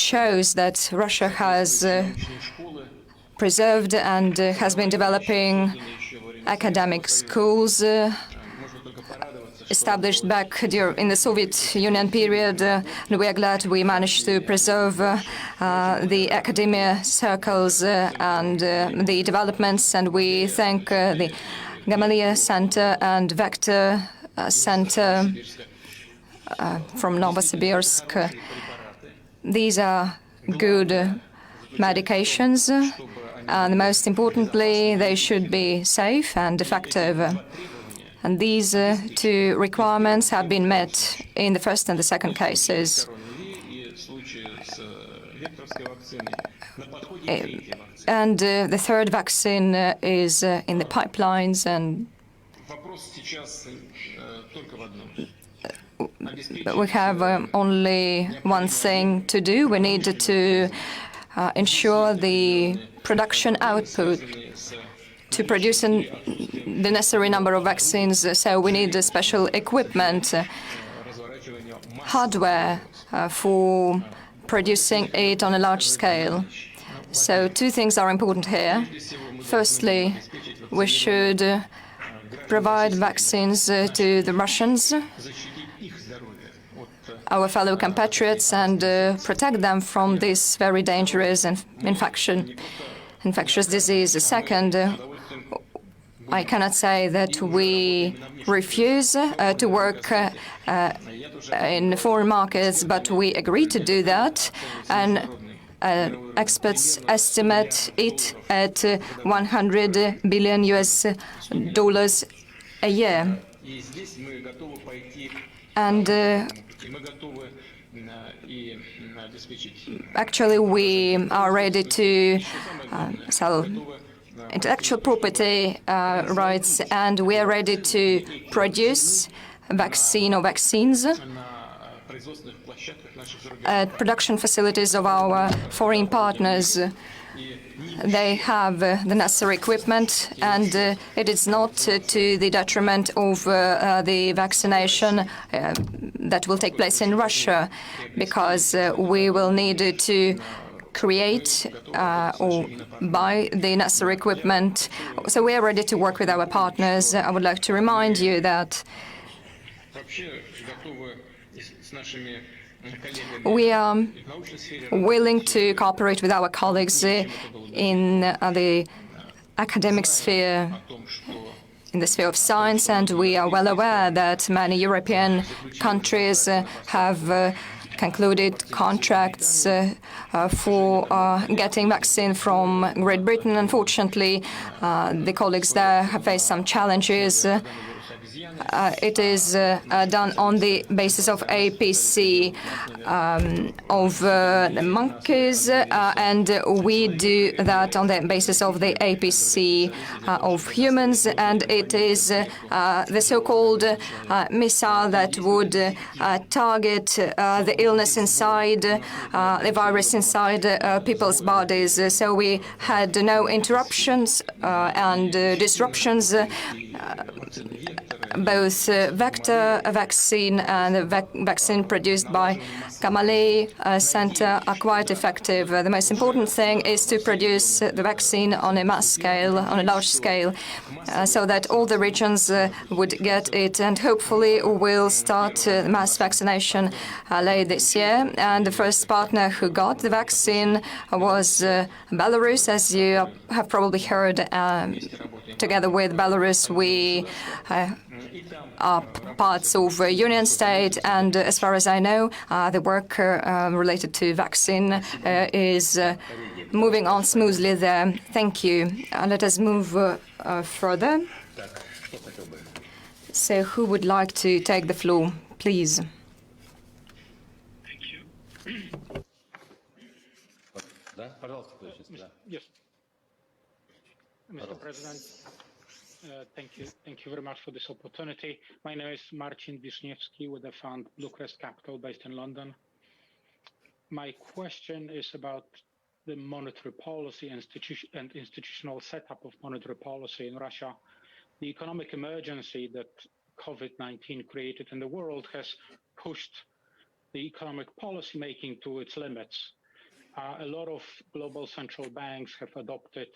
Speaker 2: shows that Russia has preserved and has been developing academic schools established back in the Soviet Union period, and we are glad we managed to preserve the academia circles and the developments, and we thank the Gamaleya Center and Vector Center from Novosibirsk. These are good medications And most importantly, they should be safe and effective. And these two requirements have been met in the first and the second cases. And the third vaccine is in the pipelines, and we have only one thing to do. We need to ensure the production output to produce the necessary number of vaccines. So we need special equipment, hardware for producing it on a large scale. So two things are important here. Firstly, we should provide vaccines to the Russians, our fellow compatriots, and protect them from this very dangerous infectious disease. Second, I cannot say that we refuse to work in foreign markets, but we agree to do that. And experts estimate it at $100 billion a year. And actually, we are ready to sell intellectual property rights, and we are ready to produce vaccine or vaccines at production facilities of our foreign partners. They have the necessary equipment, and it is not to the detriment of the vaccination that will take place in Russia, because we will need to create or buy the necessary equipment. So we are ready to work with our partners. I would like to remind you that we are willing to cooperate with our colleagues in the academic sphere, in the sphere of science, and we are well aware that many European countries have concluded contracts for getting vaccine from Great Britain. Unfortunately, the colleagues there have faced some challenges. It is done on the basis of APC of the monkeys, and we do that on the basis of the APC of humans, and it is the so-called missile that would target the illness inside, the virus inside people's bodies. So we had no interruptions and disruptions. Both vector vaccine and the vaccine produced by Gamaleya Center are quite effective. The most important thing is to produce the vaccine on a mass scale, on a large scale, so that all the regions would get it. And hopefully we'll start mass vaccination late this year. And the first partner who got the vaccine was Belarus, as you have probably heard. Together with Belarus, we are parts of a union state, and as far as I know, the work related to vaccine is moving on smoothly there. Thank you. Let us move further. So who would like to take the floor, please?
Speaker 6: Thank you. Yes. Mr. President, thank you very much for this opportunity. My name is Marcin Wiśniewski with the fund Bluecrest Capital based in London. My question is about the monetary policy and institutional setup of monetary policy in Russia. The economic emergency that COVID-19 created in the world has pushed the economic policy making to its limits. A lot of global central banks have adopted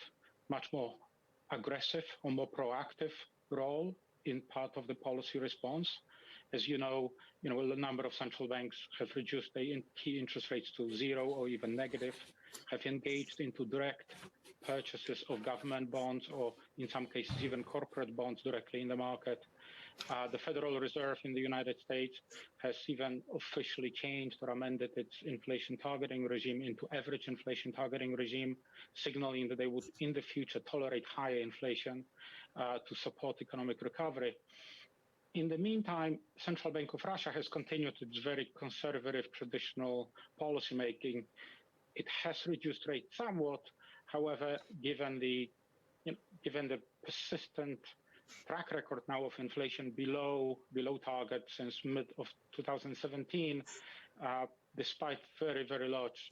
Speaker 6: much more aggressive or more proactive role in part of the policy response. As you know, a number of central banks have reduced their key interest rates to zero or even negative, have engaged into direct purchases of government bonds, or in some cases even corporate bonds directly in the market. The Federal Reserve in the United States has even officially changed or amended its inflation targeting regime into average inflation targeting regime, signaling that they would in the future tolerate higher inflation to support economic recovery. In the meantime, Central Bank of Russia has continued its very conservative traditional policymaking. It has reduced rates somewhat. However, given the persistent track record now of inflation below target since mid of 2017, despite very large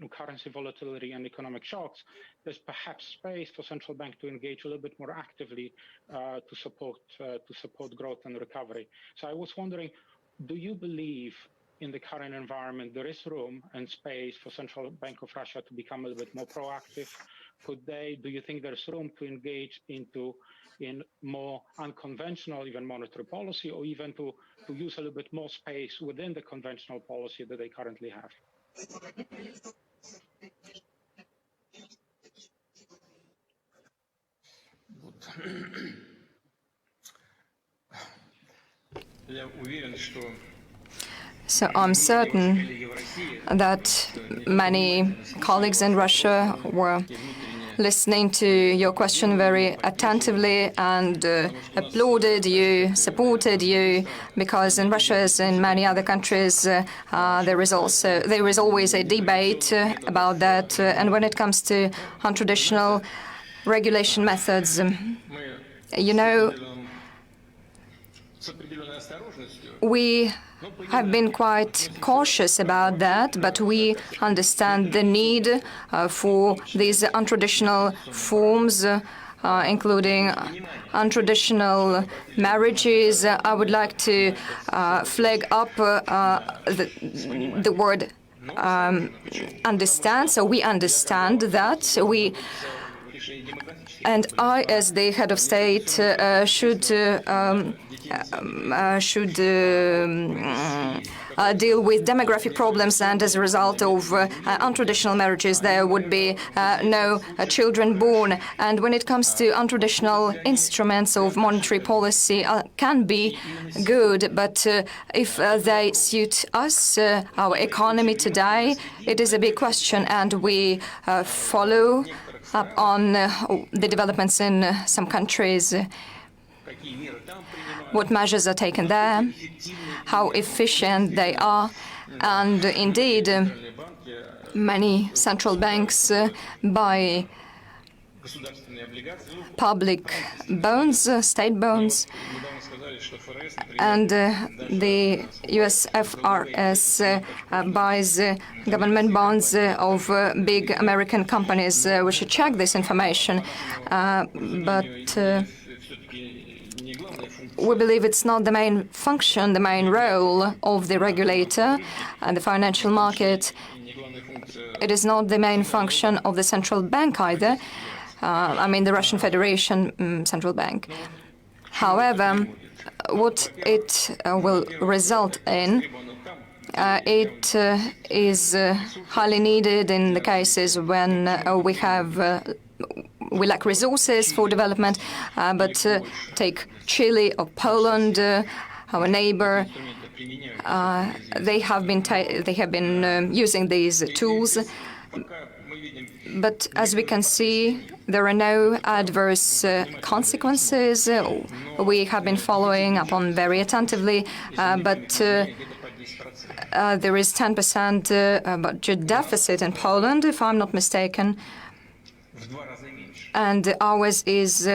Speaker 6: currency volatility and economic shocks, there's perhaps space for central bank to engage a little bit more actively to support growth and recovery. So I was wondering, do you believe in the current environment there is room and space for Central Bank of Russia to become a little bit more proactive? Do you think there's room to engage in more unconventional, even monetary policy, or even to use a little bit more space within the conventional policy that they currently have?
Speaker 2: So I'm certain that many colleagues in Russia were listening to your question very attentively and applauded you, supported you, because in Russia, as in many other countries, there is always a debate about that. And when it comes to untraditional regulation methods, you know, we have been quite cautious about that, but we understand the need for these untraditional forms, including untraditional marriages. I would like to flag up the word understand. So we understand that. And I, as the head of state, should deal with demographic problems, and as a result of untraditional marriages, there would be no children born. And when it comes to untraditional instruments of monetary policy, can be good, but if they suit us, our economy today, it is a big question, and we follow up on the developments in some countries, what measures are taken there, how efficient they are. And indeed, many central banks buy public bonds, state bonds, and the US FRS buys government bonds of big American companies. We should check this information, but we believe it's not the main function, the main role of the regulator and the financial market. It is not the main function of the central bank either. I mean, the Russian Federation Central Bank. However, what it will result in, it is highly needed in the cases when we lack resources for development. But take Chile or Poland, our neighbor. They have been using these tools. But as we can see, there are no adverse consequences. We have been following up on very attentively, but there is 10% budget deficit in Poland, if I'm not mistaken, and ours is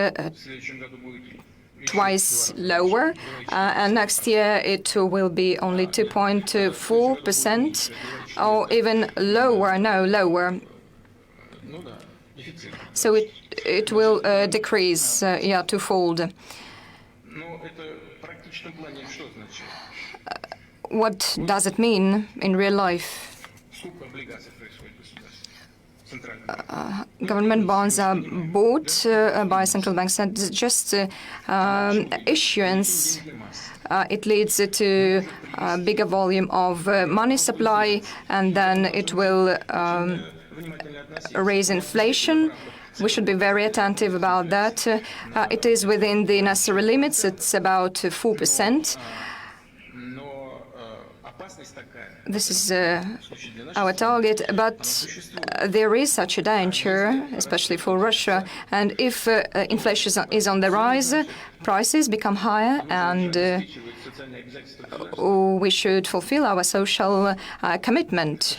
Speaker 2: twice lower, and next year it will be only 2.4%, or even lower, no, lower. So it will decrease, twofold. What does it mean in real life? Government bonds are bought by central banks, and just issuance. It leads to a bigger volume of money supply, and then it will raise inflation. we should be very attentive about that. It is within the necessary limits. It's about 4%. This is our target, but there is such a danger, especially for Russia. And if inflation is on the rise, prices become higher, and we should fulfill our social commitment.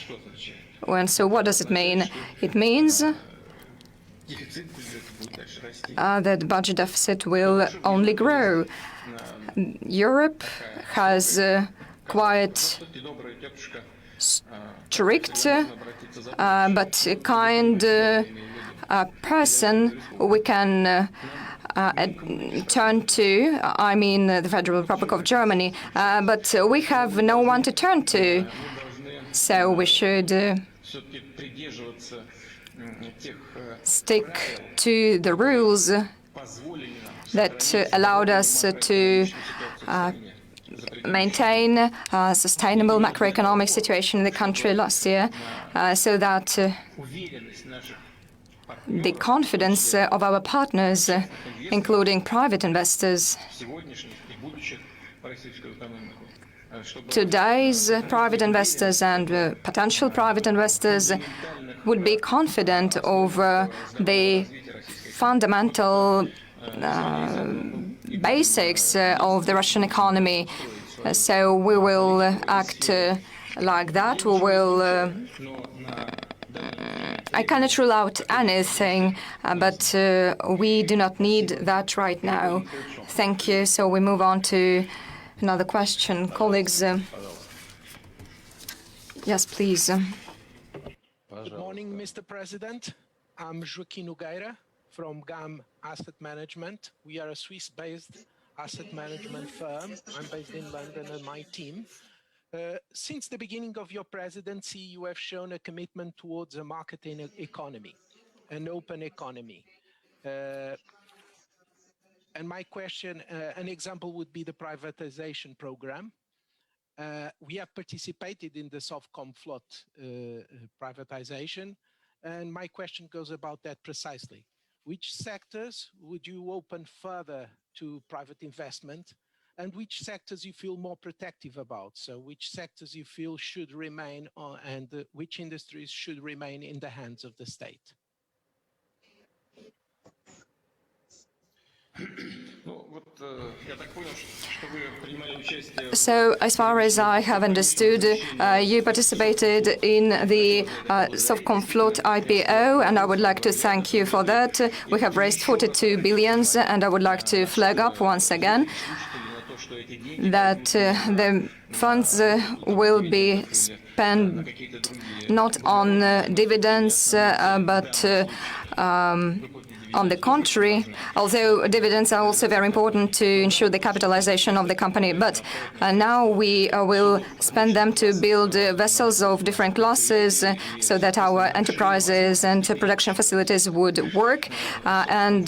Speaker 2: And so what does it mean? It means that the budget deficit will only grow. Europe has quite strict but kind person we can turn to, I mean the Federal Republic of Germany, but we have no one to turn to. So we should stick to the rules that allowed us to maintain a sustainable macroeconomic situation in the country last year, so that the confidence of our partners, including private investors, today's private investors and potential private investors would be confident over the fundamental basics of the Russian economy. So we will act like that. We will. I cannot rule out anything, but we do not need that right now. Thank you. So we move on to another question. Colleagues, yes, please.
Speaker 7: Good morning, Mr. President. I'm Joaquim Nogueira from GAM Asset Management. We are a Swiss-based asset management firm. I'm based in London, and my team. Since the beginning of your presidency, you have shown a commitment towards a market economy, an open economy. And my question, an example would be the privatization program. We have participated in the Softcom float privatization, and my question goes about that precisely. Which sectors would you open further to private investment, and which sectors you feel more protective about? So which sectors you feel should remain and which industries should remain in the hands of the state?
Speaker 2: So, as far as I have understood, you participated in the Softcom float IPO, and I would like to thank you for that. We have raised 42 billion, and I would like to flag up once again that the funds will be spent not on dividends, but on the contrary, although dividends are also very important to ensure the capitalization of the company. But now we will spend them to build vessels of different classes so that our enterprises and production facilities would work. And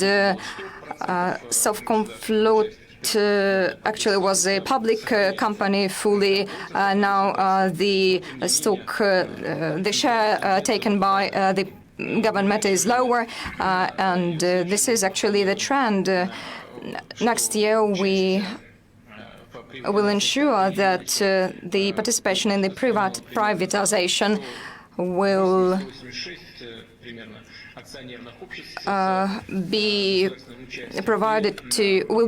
Speaker 2: Softcom float actually was a public company fully. Now the stock, the share taken by the government is lower, and this is actually the trend. Next year we will ensure that the participation in the privatization will be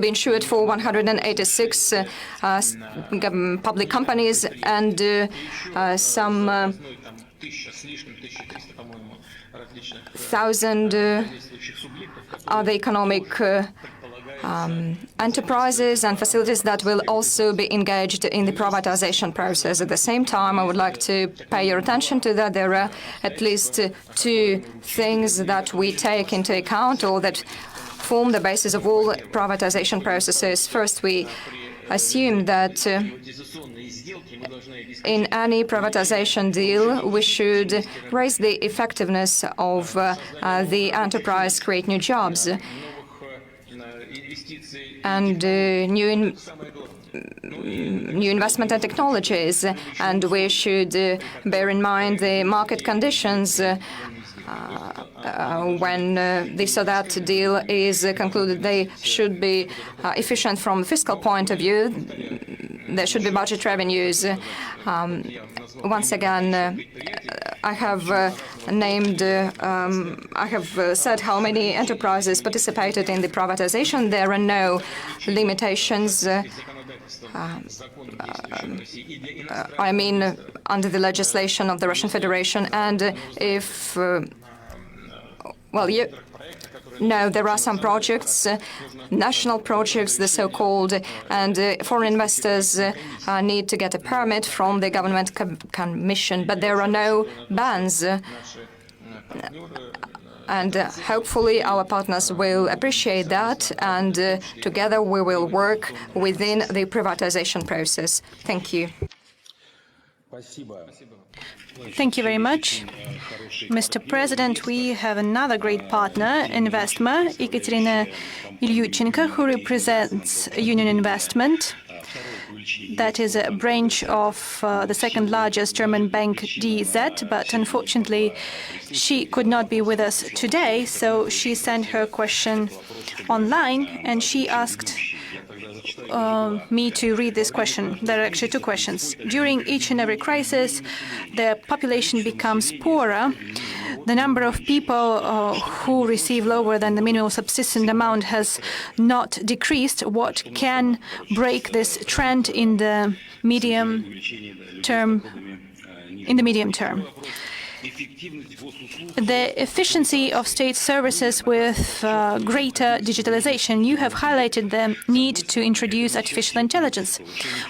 Speaker 2: insured for 186 public companies and some 1,000 other economic enterprises and facilities that will also be engaged in the privatization process. At the same time, I would like to pay your attention to that. There are at least two things that we take into account or that form the basis of all privatization processes. First, we assume that in any privatization deal, we should raise the effectiveness of the enterprise, create new jobs and new investment and technologies. And we should bear in mind the market conditions when this or that deal is concluded, they should be efficient from a fiscal point of view. There should be budget revenues. Once again, I have said how many enterprises participated in the privatization. There are no limitations. I mean, under the legislation of the Russian Federation, and if no, there are some projects, national projects, the so-called, and foreign investors need to get a permit from the government commission, but there are no bans. And hopefully our partners will appreciate that, and together we will work within the privatization process. Thank you.
Speaker 1: Thank you very much. Mr. President, we have another great partner, Investma, Ekaterina Ilyuchenko, who represents Union Investment. That is a branch of the second largest German bank, DZ, but unfortunately she could not be with us today, so she sent her question online, and she asked me to read this question. There are actually two questions. During each and every crisis, the population becomes poorer. The number of people who receive lower than the minimum subsistence amount has not decreased. What can break this trend in the medium term? The efficiency of state services with greater digitalization. You have highlighted the need to introduce artificial intelligence.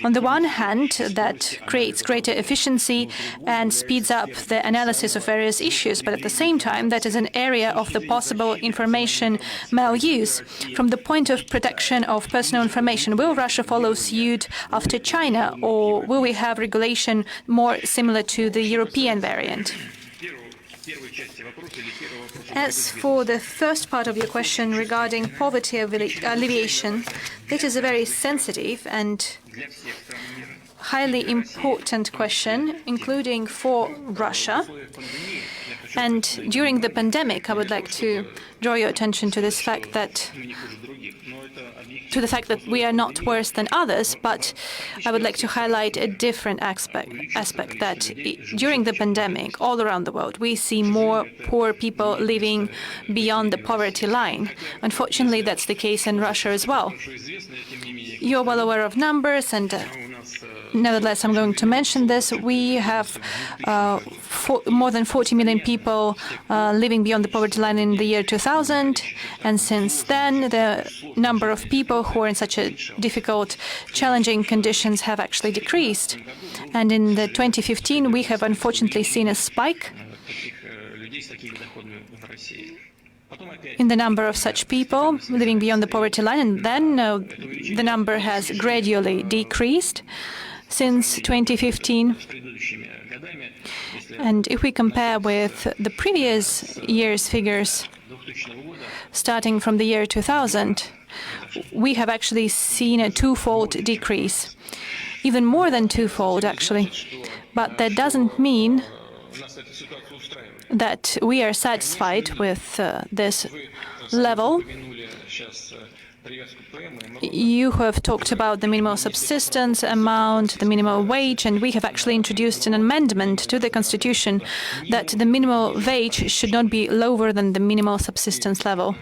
Speaker 1: On the one hand, that creates greater efficiency and speeds up the analysis of various issues, but at the same time, that is an area of the possible information maluse. From the point of protection of personal information, will Russia follow suit after China, or will we have regulation more similar to the European variant? As for the first part of your question regarding poverty alleviation, it is a very sensitive and highly important question, including for Russia. And during the pandemic, I would like to draw your attention to this fact that we are not worse than others, but I would like to highlight a different aspect that during the pandemic, all around the world, we see more poor people living beyond the poverty line. Unfortunately, that's the case in Russia as well. You're well aware of numbers, and nevertheless, I'm going to mention this. We have more than 40 million people living beyond the poverty line in the year 2000, and since then, the number of people who are in such a difficult, challenging conditions have actually decreased. And in the 2015, we have unfortunately seen a spike in the number of such people living beyond the poverty line, and then the number has gradually decreased since 2015. And if we compare with the previous year's figures, starting from the year 2000, we have actually seen a twofold decrease, even more than twofold, actually. But that doesn't mean that we are satisfied with this level. You have talked about the minimum subsistence amount, the minimum wage, and we have actually introduced an amendment to the Constitution that the minimum wage should not be lower than the minimum subsistence level.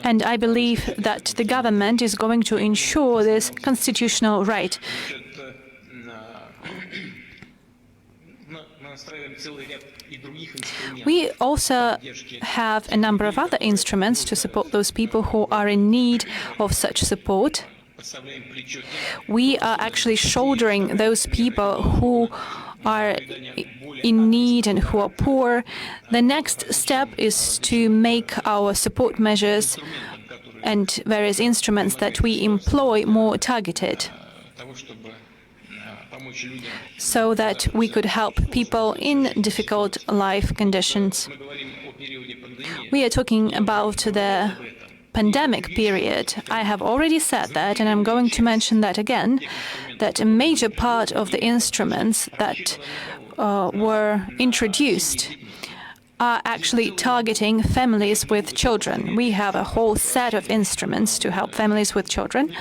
Speaker 1: And I believe that the government is going to ensure this constitutional right. We also have a number of other instruments to support those people who are in need of such support. We are actually shouldering those people who are in need and who are poor. The next step is to make our support measures and various instruments that we employ more targeted, so that we could help people in difficult life conditions. We are talking about the pandemic period. I have already said that, and I'm going to mention that again, that a major part of the instruments that were introduced are actually targeting families with children. We have a whole set of instruments to help families with children.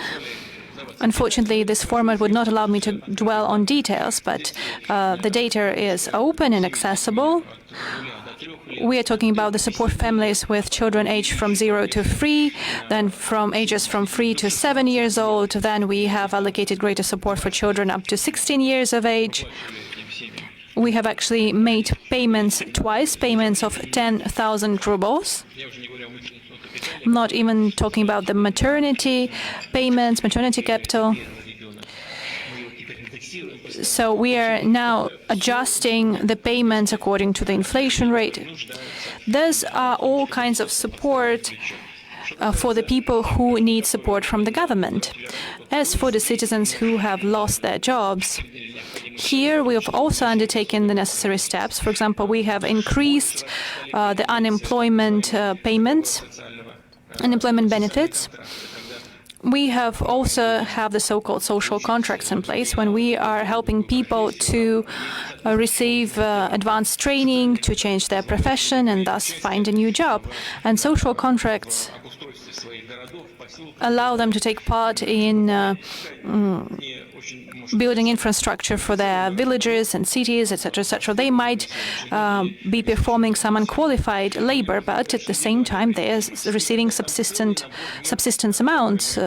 Speaker 1: Unfortunately, this format would not allow me to dwell on details, but the data is open and accessible. We are talking about the support families with children aged from 0 to 3, then from ages from 3 to 7 years old. Then we have allocated greater support for children up to 16 years of age. We have actually made payments twice, payments of 10,000 rubles. I'm not even talking about the maternity payments, maternity capital. So we are now adjusting the payments according to the inflation rate. Those are all kinds of support for the people who need support from the government. As for the citizens who have lost their jobs, here we have also undertaken the necessary steps. For example, we have increased the unemployment payments, unemployment benefits. We have also have the so-called social contracts in place when we are helping people to receive advanced training, to change their profession and thus find a new job. And social contracts allow them to take part in building infrastructure for their villages and cities, etc., etc. They might be performing some unqualified labor, but at the same time they are receiving subsistence amounts.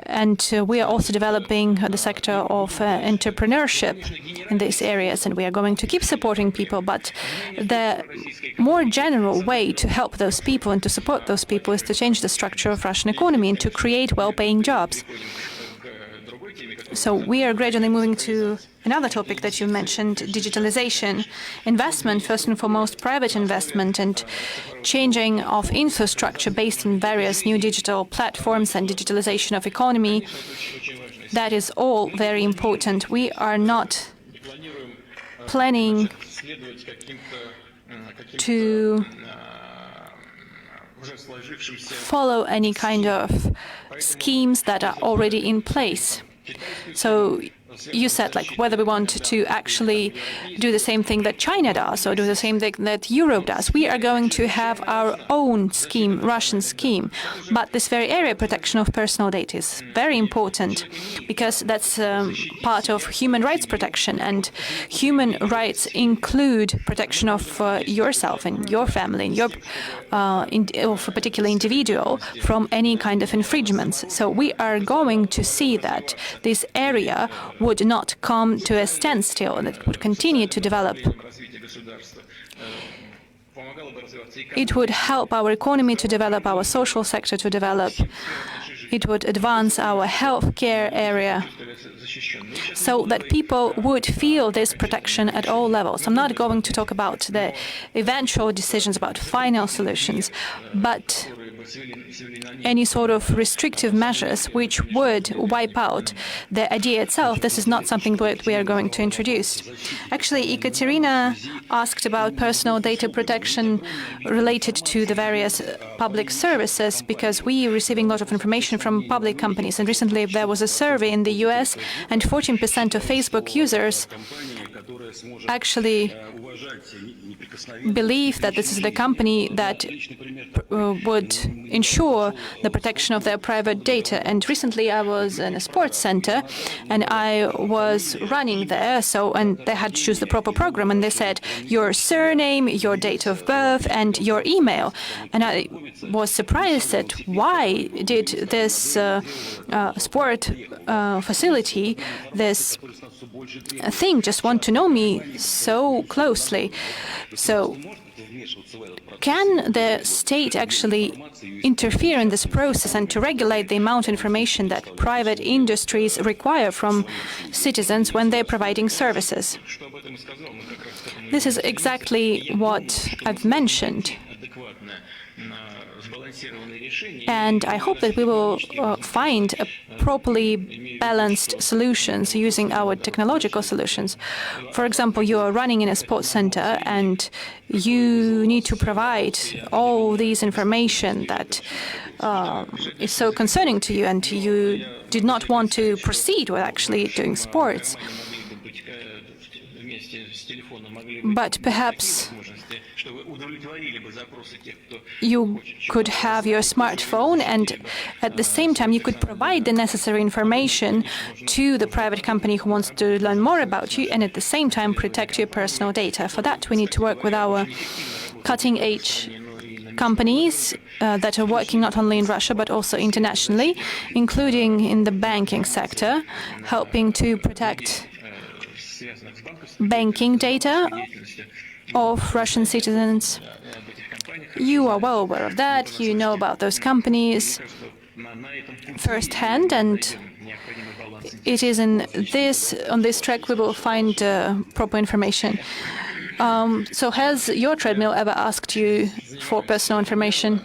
Speaker 1: And we are also developing the sector of entrepreneurship in these areas, and we are going to keep supporting people. But the more general way to help those people and to support those people is to change the structure of Russian economy and to create well-paying jobs. So we are gradually moving to another topic that you mentioned, digitalization. Investment, first and foremost, private investment and changing of infrastructure based on various new digital platforms and digitalization of economy. That is all very important. We are not planning to follow any kind of schemes that are already in place. So you said, like, whether we want to actually do the same thing that China does or do the same thing that Europe does. We are going to have our own scheme, Russian scheme. But this very area, protection of personal data, is very important because that's part of human rights protection. And human rights include protection of yourself and your family and your of a particular individual from any kind of infringements. So we are going to see that this area would not come to a standstill, and it would continue to develop. It would help our economy to develop, our social sector to develop. It would advance our healthcare area so that people would feel this protection at all levels. I'm not going to talk about the eventual decisions about final solutions, but any sort of restrictive measures which would wipe out the idea itself, this is not something that we are going to introduce. Actually, Ekaterina asked about personal data protection related to the various public services, because we are receiving a lot of information from public companies. And recently there was a survey in the US, and 14% of Facebook users actually believe that this is the company that would ensure the protection of their private data. And recently I was in a sports center and I was running there, and they had to choose the proper program, and they said your surname, your date of birth and your email. And I was surprised at why did this sport facility, this thing, just want to know me so closely. So can the state actually interfere in this process and to regulate the amount of information that private industries require from citizens when they're providing services? This is exactly what I've mentioned. And I hope that we will find a properly balanced solutions using our technological solutions. For example, you are running in a sports center and you need to provide all these information that is so concerning to you, and you did not want to proceed with actually doing sports. but perhaps you could have your smartphone, and at the same time you could provide the necessary information to the private company who wants to learn more about you, and at the same time protect your personal data. For that, we need to work with our cutting-edge companies that are working not only in Russia but also internationally, including in the banking sector, helping to protect banking data of Russian citizens. You are well aware of that. You know about those companies firsthand, and it is on this track we will find proper information. So has your treadmill ever asked you for personal information?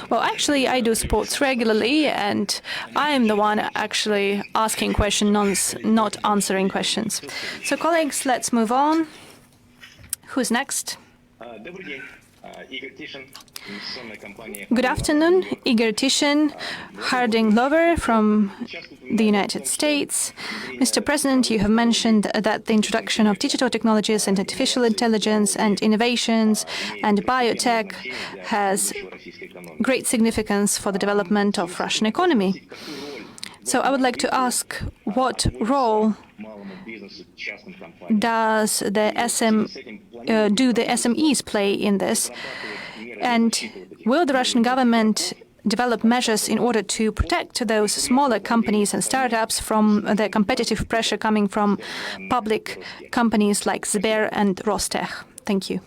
Speaker 1: Well, actually, I do sports regularly, and I am the one actually asking questions, not answering questions. So, colleagues, let's move on. Who's next? Good afternoon, Igor Tishin, Harding Lover from the United States. Mr. President, you have mentioned that the introduction of digital technologies and artificial intelligence and innovations and biotech has great significance for the development of Russian economy. So I would like to ask, what role does the SMEs play in this? And will the Russian government develop measures in order to protect those smaller companies and startups from the competitive pressure coming from public companies like Sber and Rostech? Thank you.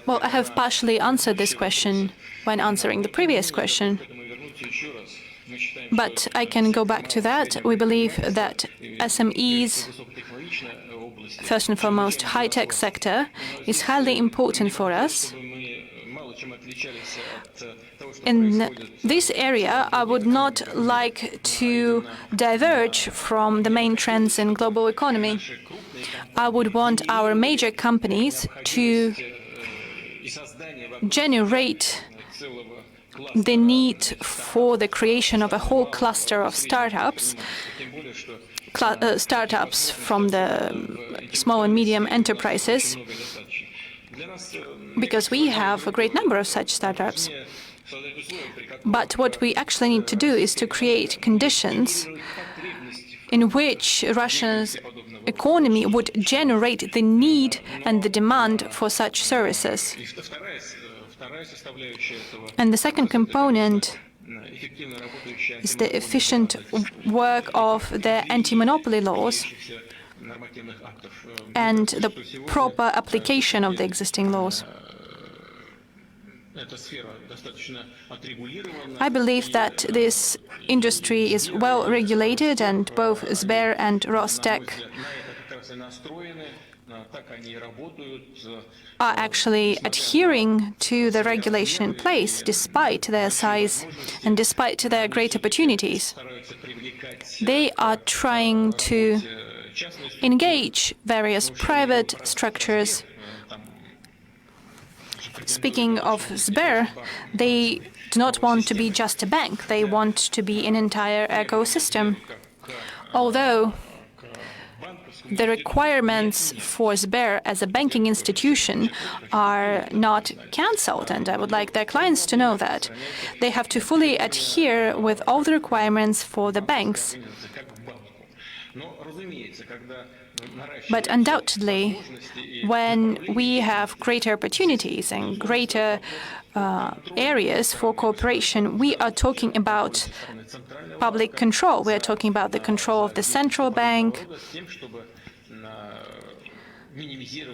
Speaker 1: Well, I have partially answered this question when answering the previous question, but I can go back to that. We believe that SMEs, first and foremost, high-tech sector, is highly important for us. In this area, I would not like to diverge from the main trends in global economy. I would want our major companies to generate the need for the creation of a whole cluster of startups, startups from the small and medium enterprises, because we have a great number of such startups. But what we actually need to do is to create conditions in which Russia's economy would generate the need and the demand for such services. And the second component is the efficient work of the anti-monopoly laws and the proper application of the existing laws. I believe that this industry is well regulated, and both Sber and Rostech are actually adhering to the regulation in place, despite their size and despite their great opportunities. They are trying to engage various private structures. Speaking of Sber, they do not want to be just a bank. They want to be an entire ecosystem. Although the requirements for Sber as a banking institution are not cancelled, and I would like their clients to know that. They have to fully adhere with all the requirements for the banks. But undoubtedly, when we have greater opportunities and greater areas for cooperation, we are talking about public control. We are talking about the control of the central bank,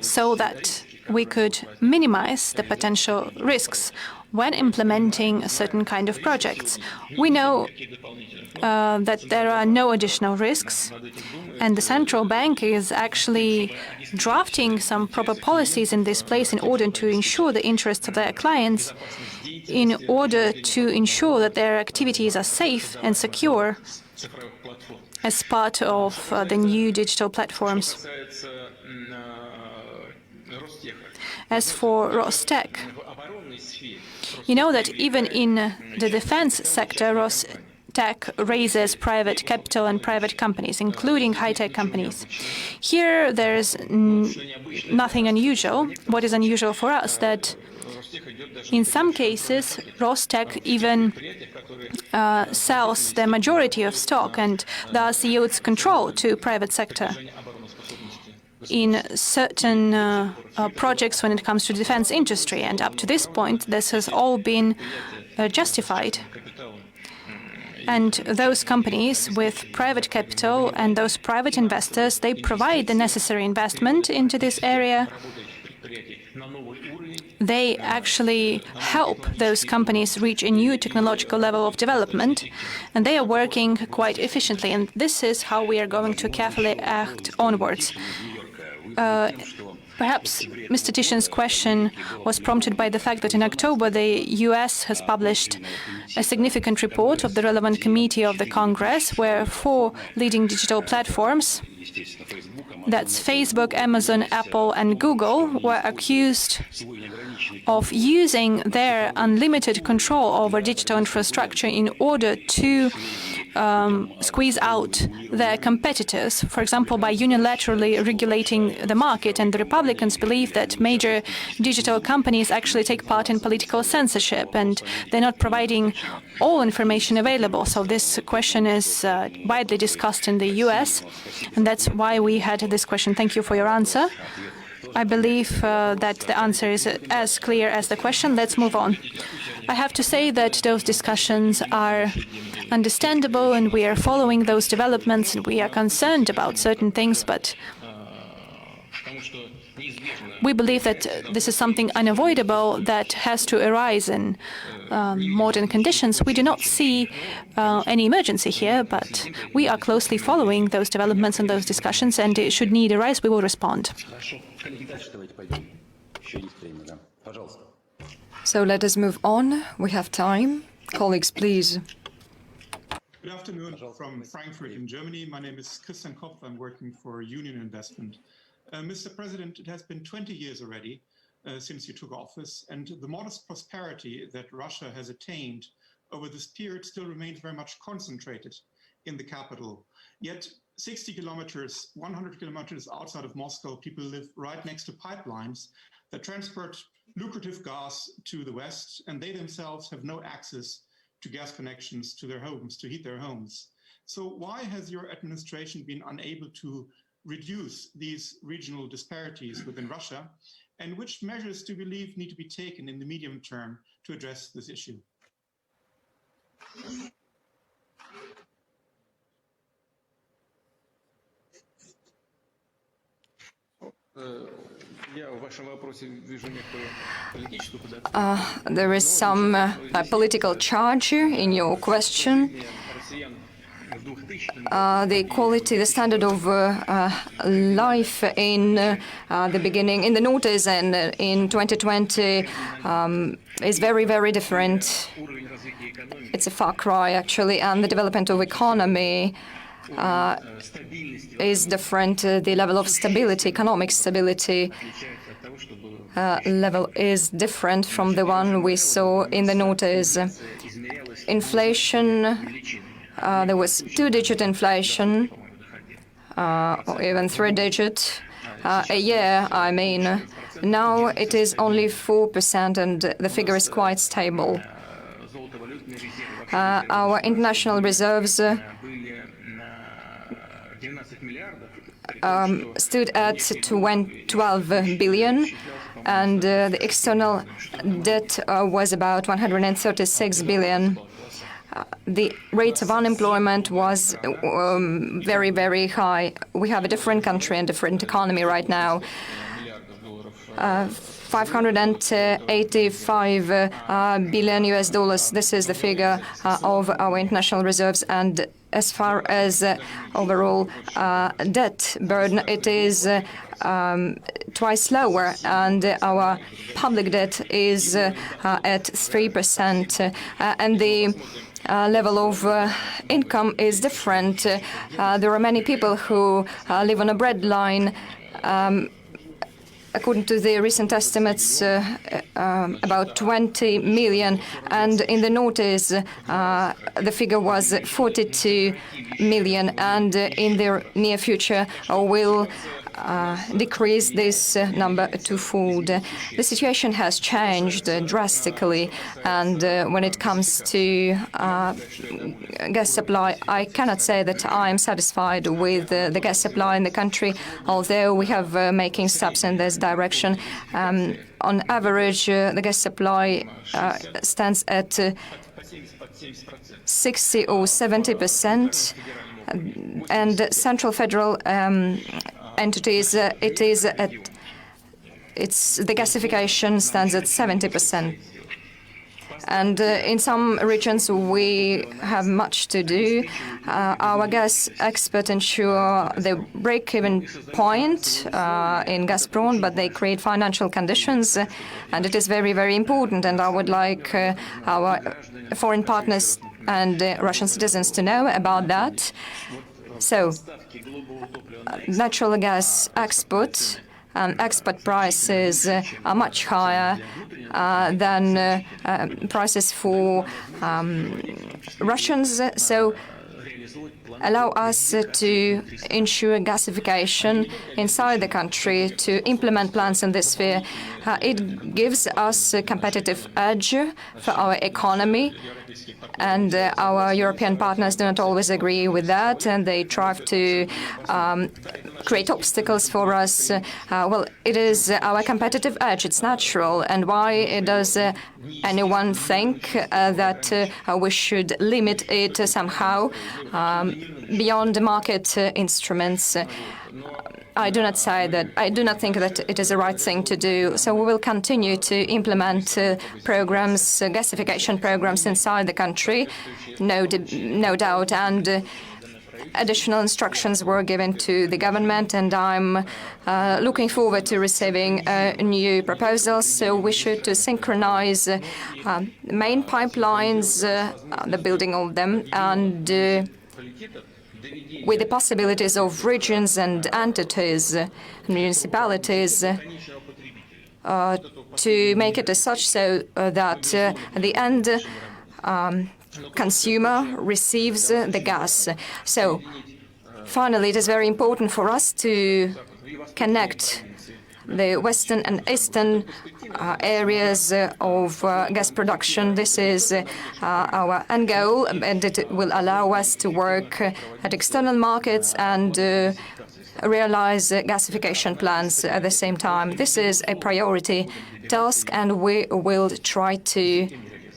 Speaker 1: so that we could minimize the potential risks when implementing a certain kind of projects. We know that there are no additional risks, and the central bank is actually drafting some proper policies in this place in order to ensure the interests of their clients, in order to ensure that their activities are safe and secure as part of the new digital platforms. As for Rostech, you know that even in the defense sector, Rostech Rostec raises private capital and private companies, including high-tech companies. Here, there's nothing unusual. What is unusual for us that in some cases, Rostec even sells the majority of stock and thus yields control to private sector in certain projects when it comes to defense industry. And up to this point, this has all been justified. And those companies with private capital and those private investors, they provide the necessary investment into this area. They actually help those companies reach a new technological level of development, and they are working quite efficiently. And this is how we are going to carefully act onwards. Perhaps Mr. Tishin's question was prompted by the fact that in October the US has published a significant report of the relevant committee of the Congress where 4 leading digital platforms, that's Facebook, Amazon, Apple, and Google, were accused of using their unlimited control over digital infrastructure in order to squeeze out their competitors, for example, by unilaterally regulating the market. And the Republicans believe that major digital companies actually take part in political censorship, and they're not providing all information available. So this question is widely discussed in the US, and that's why we had this question. Thank you for your answer. I believe that the answer is as clear as the question. Let's move on. I have to say that those discussions are understandable, and we are following those developments, and we are concerned about certain things, but we believe that this is something unavoidable that has to arise in modern conditions. We do not see any emergency here, but we are closely following those developments and those discussions, and should need arise, we will respond.
Speaker 2: So let us move on. We have time. Colleagues, please.
Speaker 8: Good afternoon from Frankfurt in Germany. My name is Christian Kopf. I'm working for Union Investment. Mr. President, it has been 20 years already since you took office, and the modest prosperity that Russia has attained over this period still remains very much concentrated in the capital. Yet 60 kilometers, 100 kilometers outside of Moscow, people live right next to pipelines that transport lucrative gas to the West, and they themselves have no access to gas connections to their homes, to heat their homes. So why has your administration been unable to reduce these regional disparities within Russia? And which measures do you believe need to be taken in the medium term to address this issue?
Speaker 2: There is some political charge in your question. The quality, the standard of life in the beginning, in the noughties and in 2020 is very, very different. It's a far cry, actually, and the development of economy is different. The level of stability, economic stability level is different from the one we saw in the noughties. Inflation, there was 2-digit inflation, or even 3-digit a year, I mean. Now it is only 4%, and the figure is quite stable. Our international reserves stood at 12 billion, and the external debt was about 136 billion. The rate of unemployment was very, very high. We have a different country and different economy right now. 585 billion US dollars. This is the figure of our international reserves. And as far as overall debt burden, it is twice lower, and our public debt is at 3%, and the level of income is different. There are many people who live on a breadline. according to the recent estimates, about 20 million, and in the notice the figure was 42 million, and in the near future will decrease this number twofold. The situation has changed drastically, and when it comes to gas supply, I cannot say that I am satisfied with the gas supply in the country, although we have making steps in this direction. On average, the gas supply stands at 60 or 70%, and central federal entities, the gasification stands at 70%. And in some regions we have much to do. Our gas experts ensure the break-even point in Gazprom, but they create financial conditions, and it is very, very important. And I would like our foreign partners and Russian citizens to know about that. So, natural gas export prices are much higher than prices for Russians. So, allow us to ensure gasification inside the country, to implement plans in this sphere. It gives us a competitive edge for our economy, and our European partners do not always agree with that, and they try to create obstacles for us. Well, it is our competitive edge, it's natural, and why does anyone think that we should limit it somehow beyond the market instruments? I do not think that it is the right thing to do. So we will continue to implement programs, gasification programs inside the country, no doubt, and additional instructions were given to the government, and I'm looking forward to receiving new proposals. So we should synchronize main pipelines, the building of them, and with the possibilities of regions and entities, municipalities, to make it as such so that the end consumer receives the gas. So, finally, it is very important for us to connect the western and eastern areas of gas production. This is our end goal, and it will allow us to work at external markets and realize gasification plans at the same time. This is a priority task, and we will try to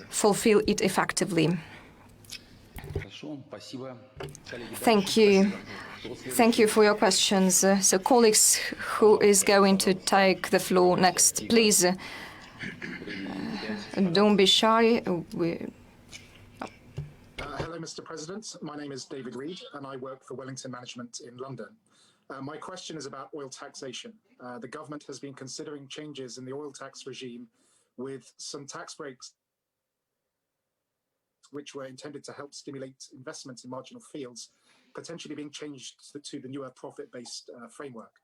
Speaker 2: fulfill it effectively. Thank you. Thank you for your questions. So, colleagues, who is going to take the floor next? Please, don't be shy.
Speaker 9: Hello, Mr. President. My name is David Reed, and I work for Wellington Management in London. My question is about oil taxation. The government has been considering changes in the oil tax regime, with some tax breaks which were intended to help stimulate investment in marginal fields potentially being changed to the newer profit-based framework.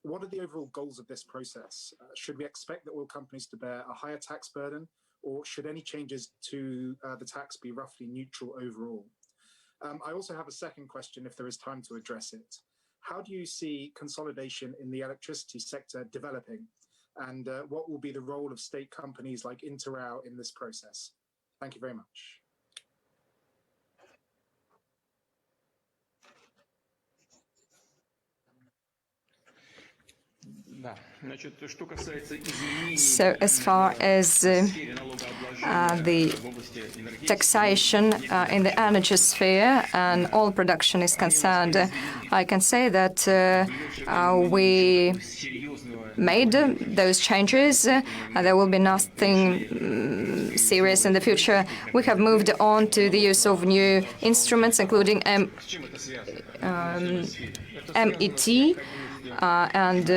Speaker 9: What are the overall goals of this process? Should we expect that oil companies to bear a higher tax burden, or should any changes to the tax be roughly neutral overall? I also have a second question, if there is time to address it. How do you see consolidation in the electricity sector developing, and what will be the role of state companies like INNews in this process? Thank you very much.
Speaker 2: So, as far as the taxation in the energy sphere and oil production is concerned, I can say that we made those changes. There will be nothing serious in the future. We have moved on to the use of new instruments, including MET and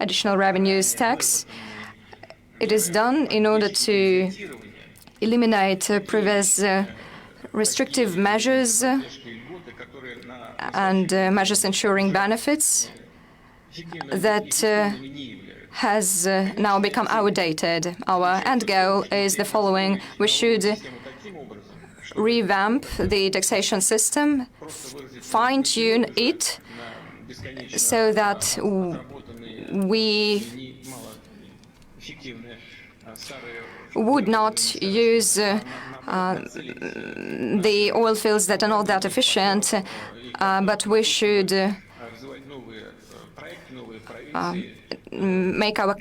Speaker 2: additional revenues tax. It is done in order to eliminate previous restrictive measures and measures ensuring benefits. that has now become outdated. Our end goal is the following. We should revamp the taxation system, fine-tune it, so that we would not use the oil fields that are not that efficient, but we should make our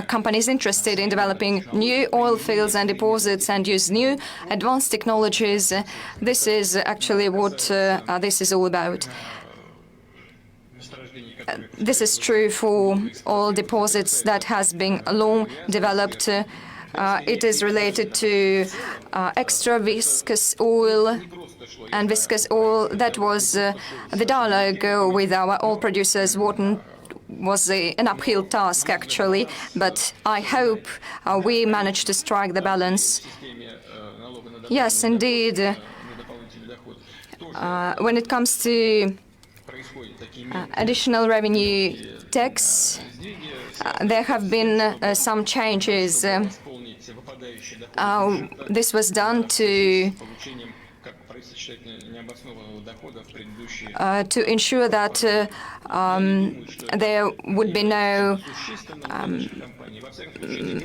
Speaker 2: companies interested in developing new oil fields and deposits and use new advanced technologies. This is actually what this is all about. This is true for all deposits that has been long developed. It is related to extra viscous oil and viscous oil. That was the dialogue with our oil producers. Was an uphill task, actually, but I hope we managed to strike the balance. Yes, indeed. When it comes to additional revenue tax, there have been some changes. This was done to ensure that there would be no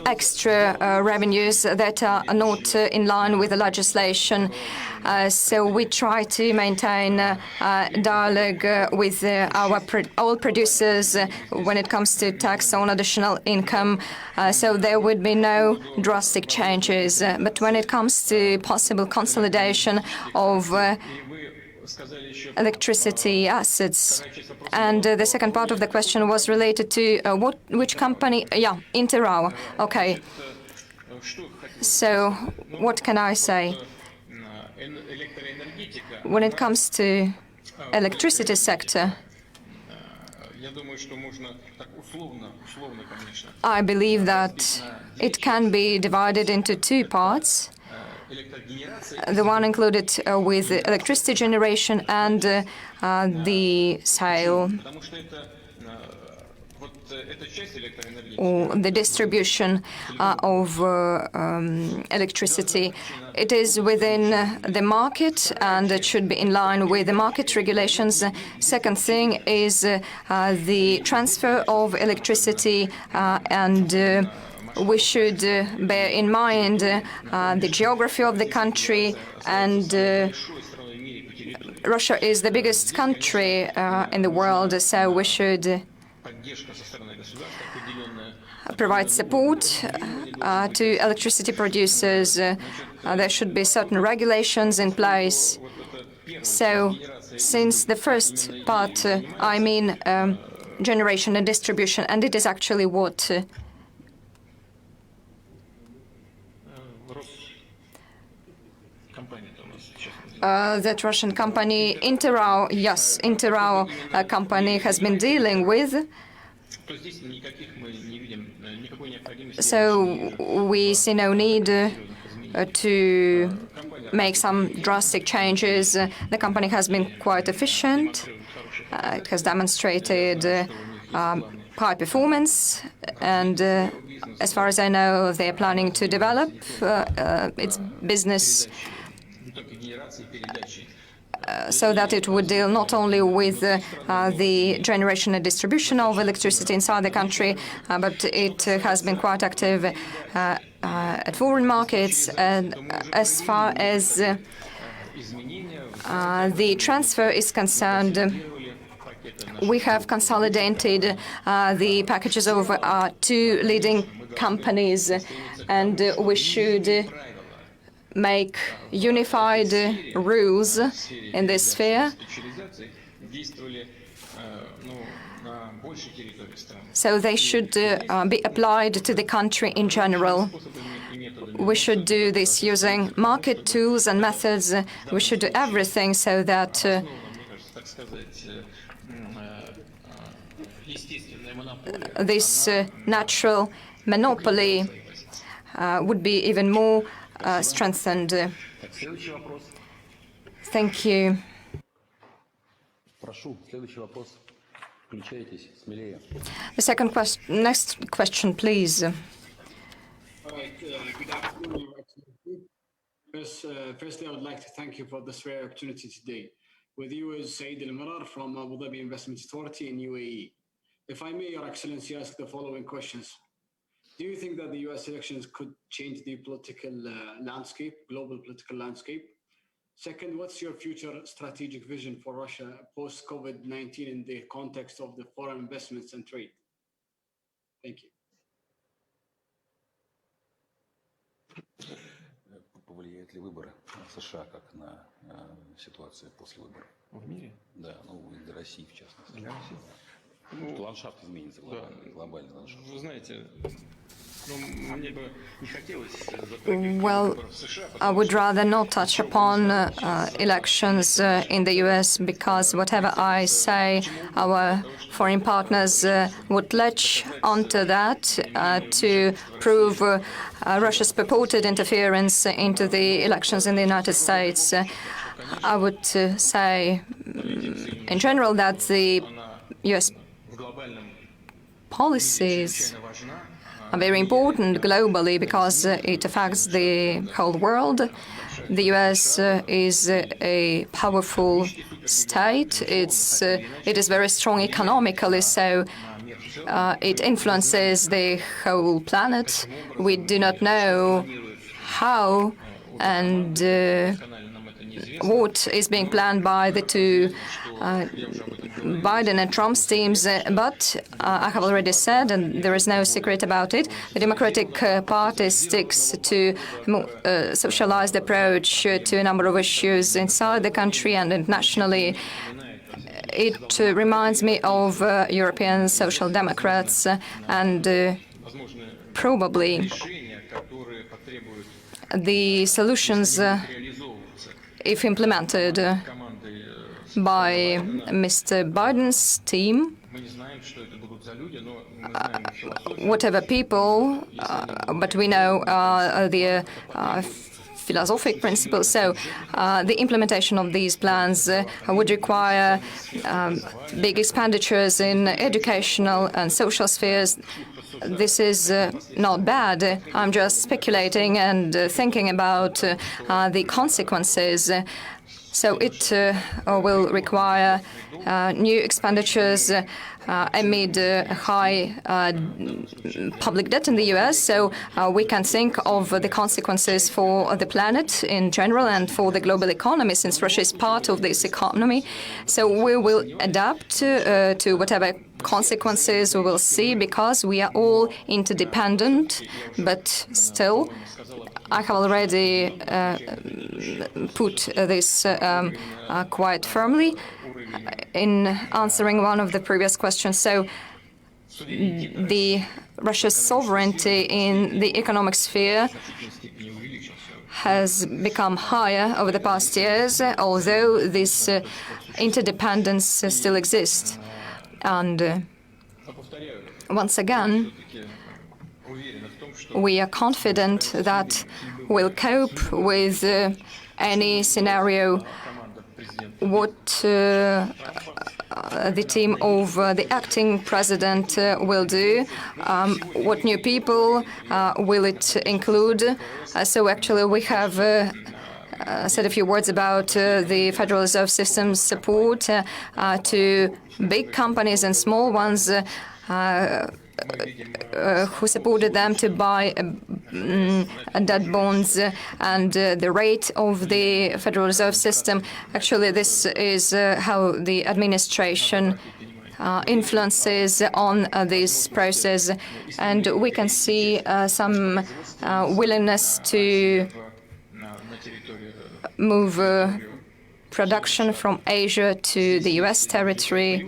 Speaker 2: extra revenues that are not in line with the legislation. So we try to maintain dialogue with our oil producers when it comes to tax on additional income, so there would be no drastic changes. But when it comes to possible consolidation of electricity assets, and the second part of the question was related to which company? Yeah, INNews. Okay. So what can I say? When it comes to electricity sector, I believe that it can be divided into two parts. The one included with electricity generation and the sale or the distribution of electricity. It is within the market and it should be in line with the market regulations. Second thing is the transfer of electricity and we should bear in mind the geography of the country, and Russia is the biggest country in the world, so we should provide support to electricity producers. There should be certain regulations in place. So, since the first part, I mean generation and distribution, and it is actually what that Russian company, INNews, yes, INNews company has been dealing with. So we see no need to make some drastic changes. The company has been quite efficient. It has demonstrated high performance, and as far as I know, they are planning to develop its business so that it would deal not only with the generation and distribution of electricity inside the country, but it has been quite active at foreign markets. And as far as the transfer is concerned, we have consolidated the packages of our two leading companies, and we should make unified rules in this sphere, so they should be applied to the country in general. We should do this using market tools and methods. We should do everything so that this natural monopoly would be even more strengthened. Thank you. The second question, next question, please.
Speaker 10: All right. Good afternoon, Your Excellency. Firstly, I would like to thank you for this rare opportunity today. With you is Saeed Al-Mirar from Abu Dhabi Investment Authority in UAE. If I may, Your Excellency, ask the following questions. Do you think that the US elections could change the political landscape, global political landscape? Second, what's your future strategic vision for Russia post-COVID-19 in the context of the foreign investments and trade? Thank you.
Speaker 11: Повлияют ли выборы в США как на ситуацию после выборов? В мире? Да, ну и для России в частности. Для России. Что ландшафт изменится, глобальный ландшафт. Вы знаете, мне бы не хотелось затрагивать выборы в США.
Speaker 2: I would rather not touch upon elections in the US because whatever I say, our foreign partners would latch onto that to prove Russia's purported interference into the elections in the United States. I would say, in general, that the US policies are very important globally because it affects the whole world. The US is a powerful state. It is very strong economically, so it influences the whole planet. We do not know how and what is being planned by the two Biden and Trump's teams, but I have already said, and there is no secret about it, the Democratic Party sticks to a more socialized approach to a number of issues inside the country and internationally. It reminds me of European Social Democrats and probably the solutions, if implemented by Mr. Biden's team, whatever people, but we know the philosophic principles. So the implementation of these plans would require big expenditures in educational and social spheres. This is not bad. I'm just speculating and thinking about the consequences. So it will require new expenditures amid high public debt in the US. So we can think of the consequences for the planet in general and for the global economy, since Russia is part of this economy. So we will adapt to whatever consequences we will see because we are all interdependent, but still I have already put this quite firmly in answering one of the previous questions. So Russia's sovereignty in the economic sphere has become higher over the past years, although this interdependence still exists. And once again, we are confident that we'll cope with any scenario. What the team of the acting president will do, what new people will it include. So actually we have said a few words about the Federal Reserve System's support to big companies and small ones who supported them to buy debt bonds and the rate of the Federal Reserve System. Actually, this is how the administration influences on this process. And we can see some willingness to move production from Asia to the US territory.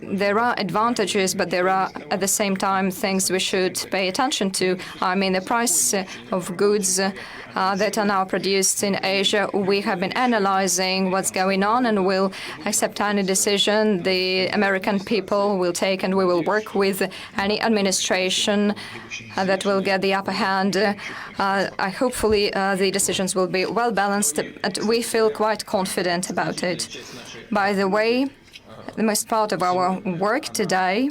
Speaker 2: There are advantages, but there are at the same time things we should pay attention to. I mean, the price of goods that are now produced in Asia, we have been analyzing what's going on and will accept any decision the American people will take, and we will work with any administration that will get the upper hand. Hopefully the decisions will be well balanced, and we feel quite confident about it. By the way, the most part of our work today.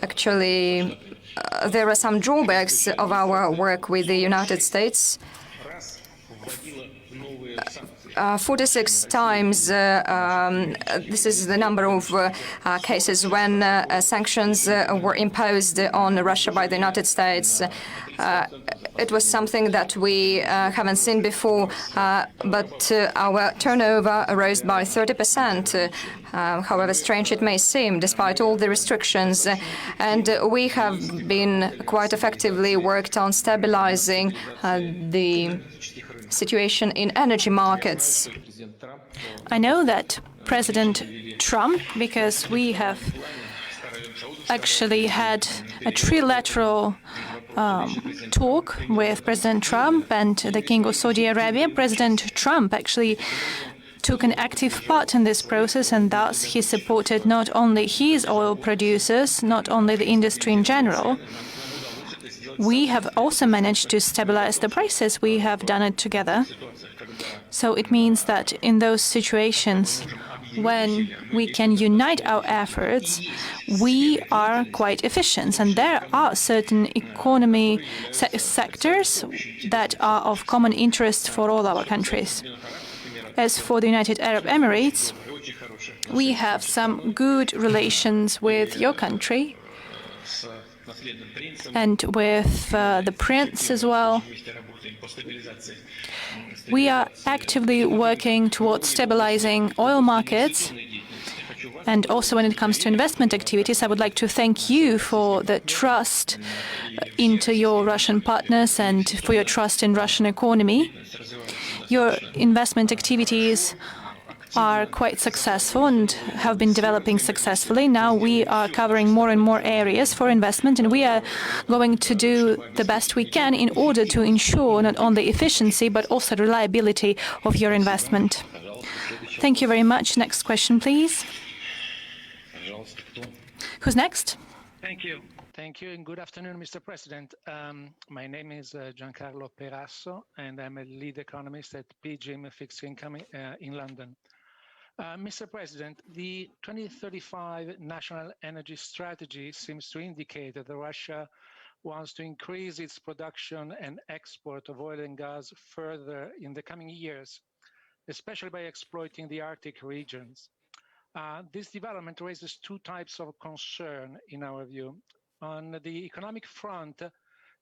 Speaker 2: Actually, there are some drawbacks of our work with the United States. 46 times, this is the number of cases when sanctions were imposed on Russia by the United States. It was something that we haven't seen before, but our turnover rose by 30%, however strange it may seem, despite all the restrictions. And we have been quite effectively worked on stabilizing the situation in energy markets.
Speaker 1: I know that President Trump, because we have actually had a trilateral talk with President Trump and the King of Saudi Arabia. President Trump actually took an active part in this process, and thus he supported not only his oil producers, not only the industry in general. We have also managed to stabilize the prices. We have done it together. So it means that in those situations when we can unite our efforts, we are quite efficient. And there are certain economy sectors that are of common interest for all our countries. As for the United Arab Emirates, we have some good relations with your country and with the Prince as well. We are actively working towards stabilizing oil markets. And also when it comes to investment activities, I would like to thank you for the trust into your Russian partners and for your trust in Russian economy. Your investment activities are quite successful and have been developing successfully. Now we are covering more and more areas for investment, and we are going to do the best we can in order to ensure not only efficiency but also reliability of your investment. Thank you very much. Next question, please. Who's next?
Speaker 6: Thank you. Thank you, and good afternoon, Mr. President. My name is Giancarlo Perasso, and I'm a lead economist at PGIM Fixed Income in London. Mr. President, the 2035 National Energy Strategy seems to indicate that Russia wants to increase its production and export of oil and gas further in the coming years, especially by exploiting the Arctic regions. This development raises two types of concern, in our view. On the economic front,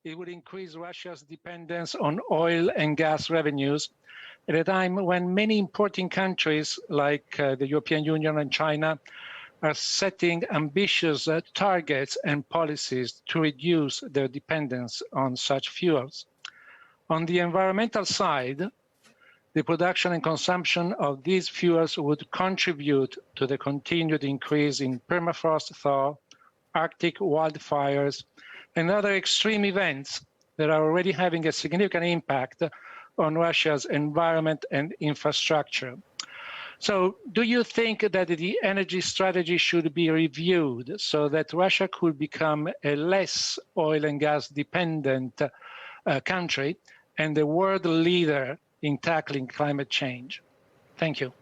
Speaker 6: it would increase Russia's dependence on oil and gas revenues at a time when many importing countries like the European Union and China are setting ambitious targets and policies to reduce their dependence on such fuels. On the environmental side, the production and consumption of these fuels would contribute to the continued increase in permafrost thaw, Arctic wildfires, and other extreme events that are already having a significant impact on Russia's environment and infrastructure. So do you think that the energy strategy should be reviewed so that Russia could become a less oil and gas dependent country and a world leader in tackling climate change? Thank you.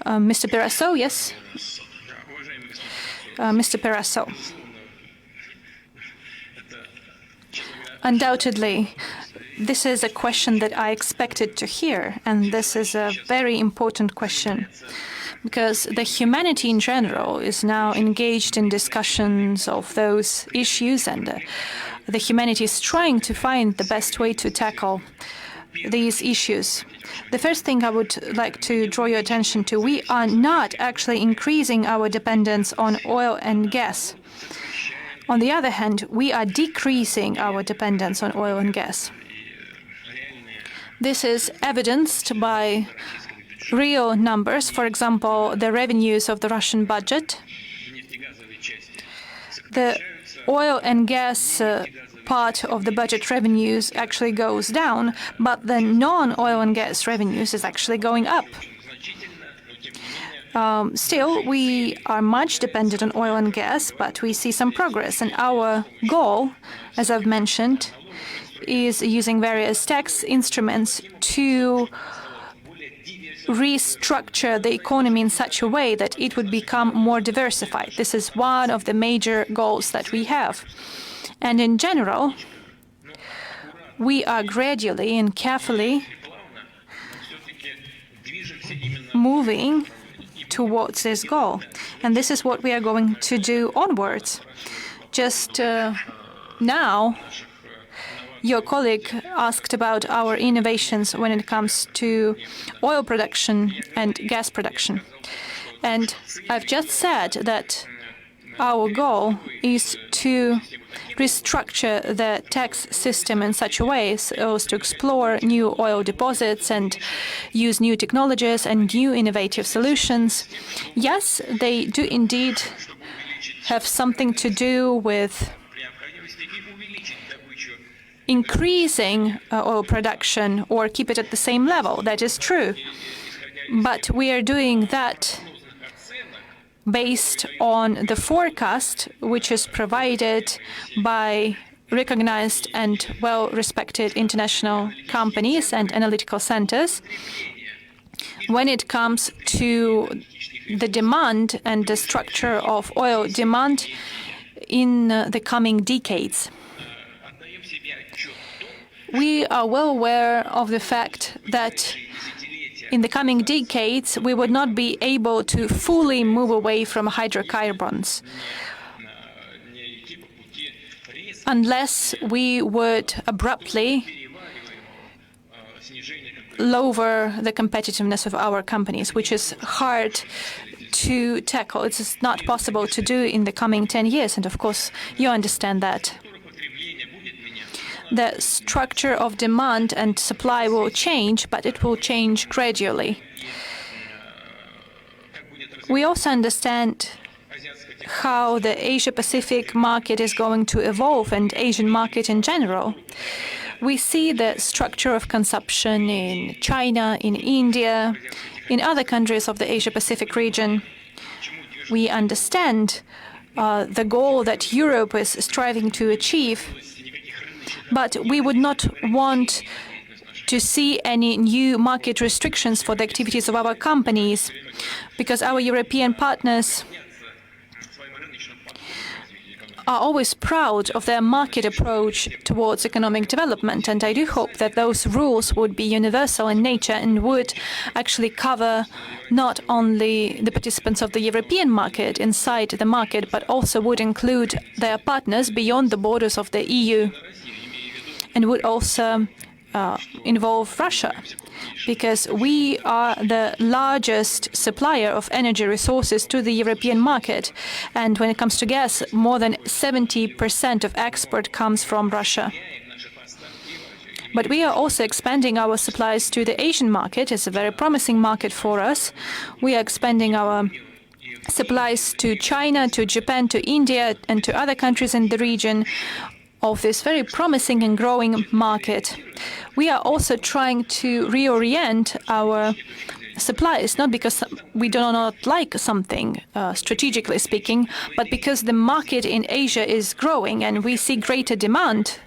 Speaker 1: Mr. Perasso, yes. Mr. Perasso. Undoubtedly, this is a question that I expected to hear, and this is a very important question, because the humanity in general is now engaged in discussions of those issues, and the humanity is trying to find the best way to tackle these issues. The first thing I would like to draw your attention to, we are not actually increasing our dependence on oil and gas. On the other hand, we are decreasing our dependence on oil and gas. This is evidenced by real numbers. For example, the revenues of the Russian budget. The oil and gas part of the budget revenues actually goes down, but the non-oil and gas revenues is actually going up. Still, we are much dependent on oil and gas, but we see some progress. And our goal, as I've mentioned, is using various tax instruments to restructure the economy in such a way that it would become more diversified. This is one of the major goals that we have. And in general, we are gradually and carefully moving towards this goal. And this is what we are going to do onwards. Just now, your colleague asked about our innovations when it comes to oil production and gas production. And I've just said that our goal is to restructure the tax system in such a way as to explore new oil deposits and use new technologies and new innovative solutions. Yes, they do indeed have something to do with increasing oil production or keep it at the same level. That is true. But we are doing that based on the forecast which is provided by recognized and well-respected international companies and analytical centers when it comes to the demand and the structure of oil demand in the coming decades. We are well aware of the fact that in the coming decades, we would not be able to fully move away from hydrocarbons unless we would abruptly lower the competitiveness of our companies, which is hard to tackle. It's not possible to do in the coming 10 years, and of course, you understand that. The structure of demand and supply will change, but it will change gradually. We also understand how the Asia-Pacific market is going to evolve and Asian market in general. We see the structure of consumption in China, in India, in other countries of the Asia-Pacific region. We understand the goal that Europe is striving to achieve. But we would not want to see any new market restrictions for the activities of our companies, because our European partners are always proud of their market approach towards economic development. And I do hope that those rules would be universal in nature and would actually cover not only the participants of the European market inside the market, but also would include their partners beyond the borders of the EU. And would also involve Russia, because we are the largest supplier of energy resources to the European market. And when it comes to gas, more than 70% of export comes from Russia. But we are also expanding our supplies to the Asian market. It's a very promising market for us. We are expanding our supplies to China, to Japan, to India, and to other countries in the region of this very promising and growing market. We are also trying to reorient our supplies, not because we do not like something, strategically speaking, but because the market in Asia is growing and we see greater demand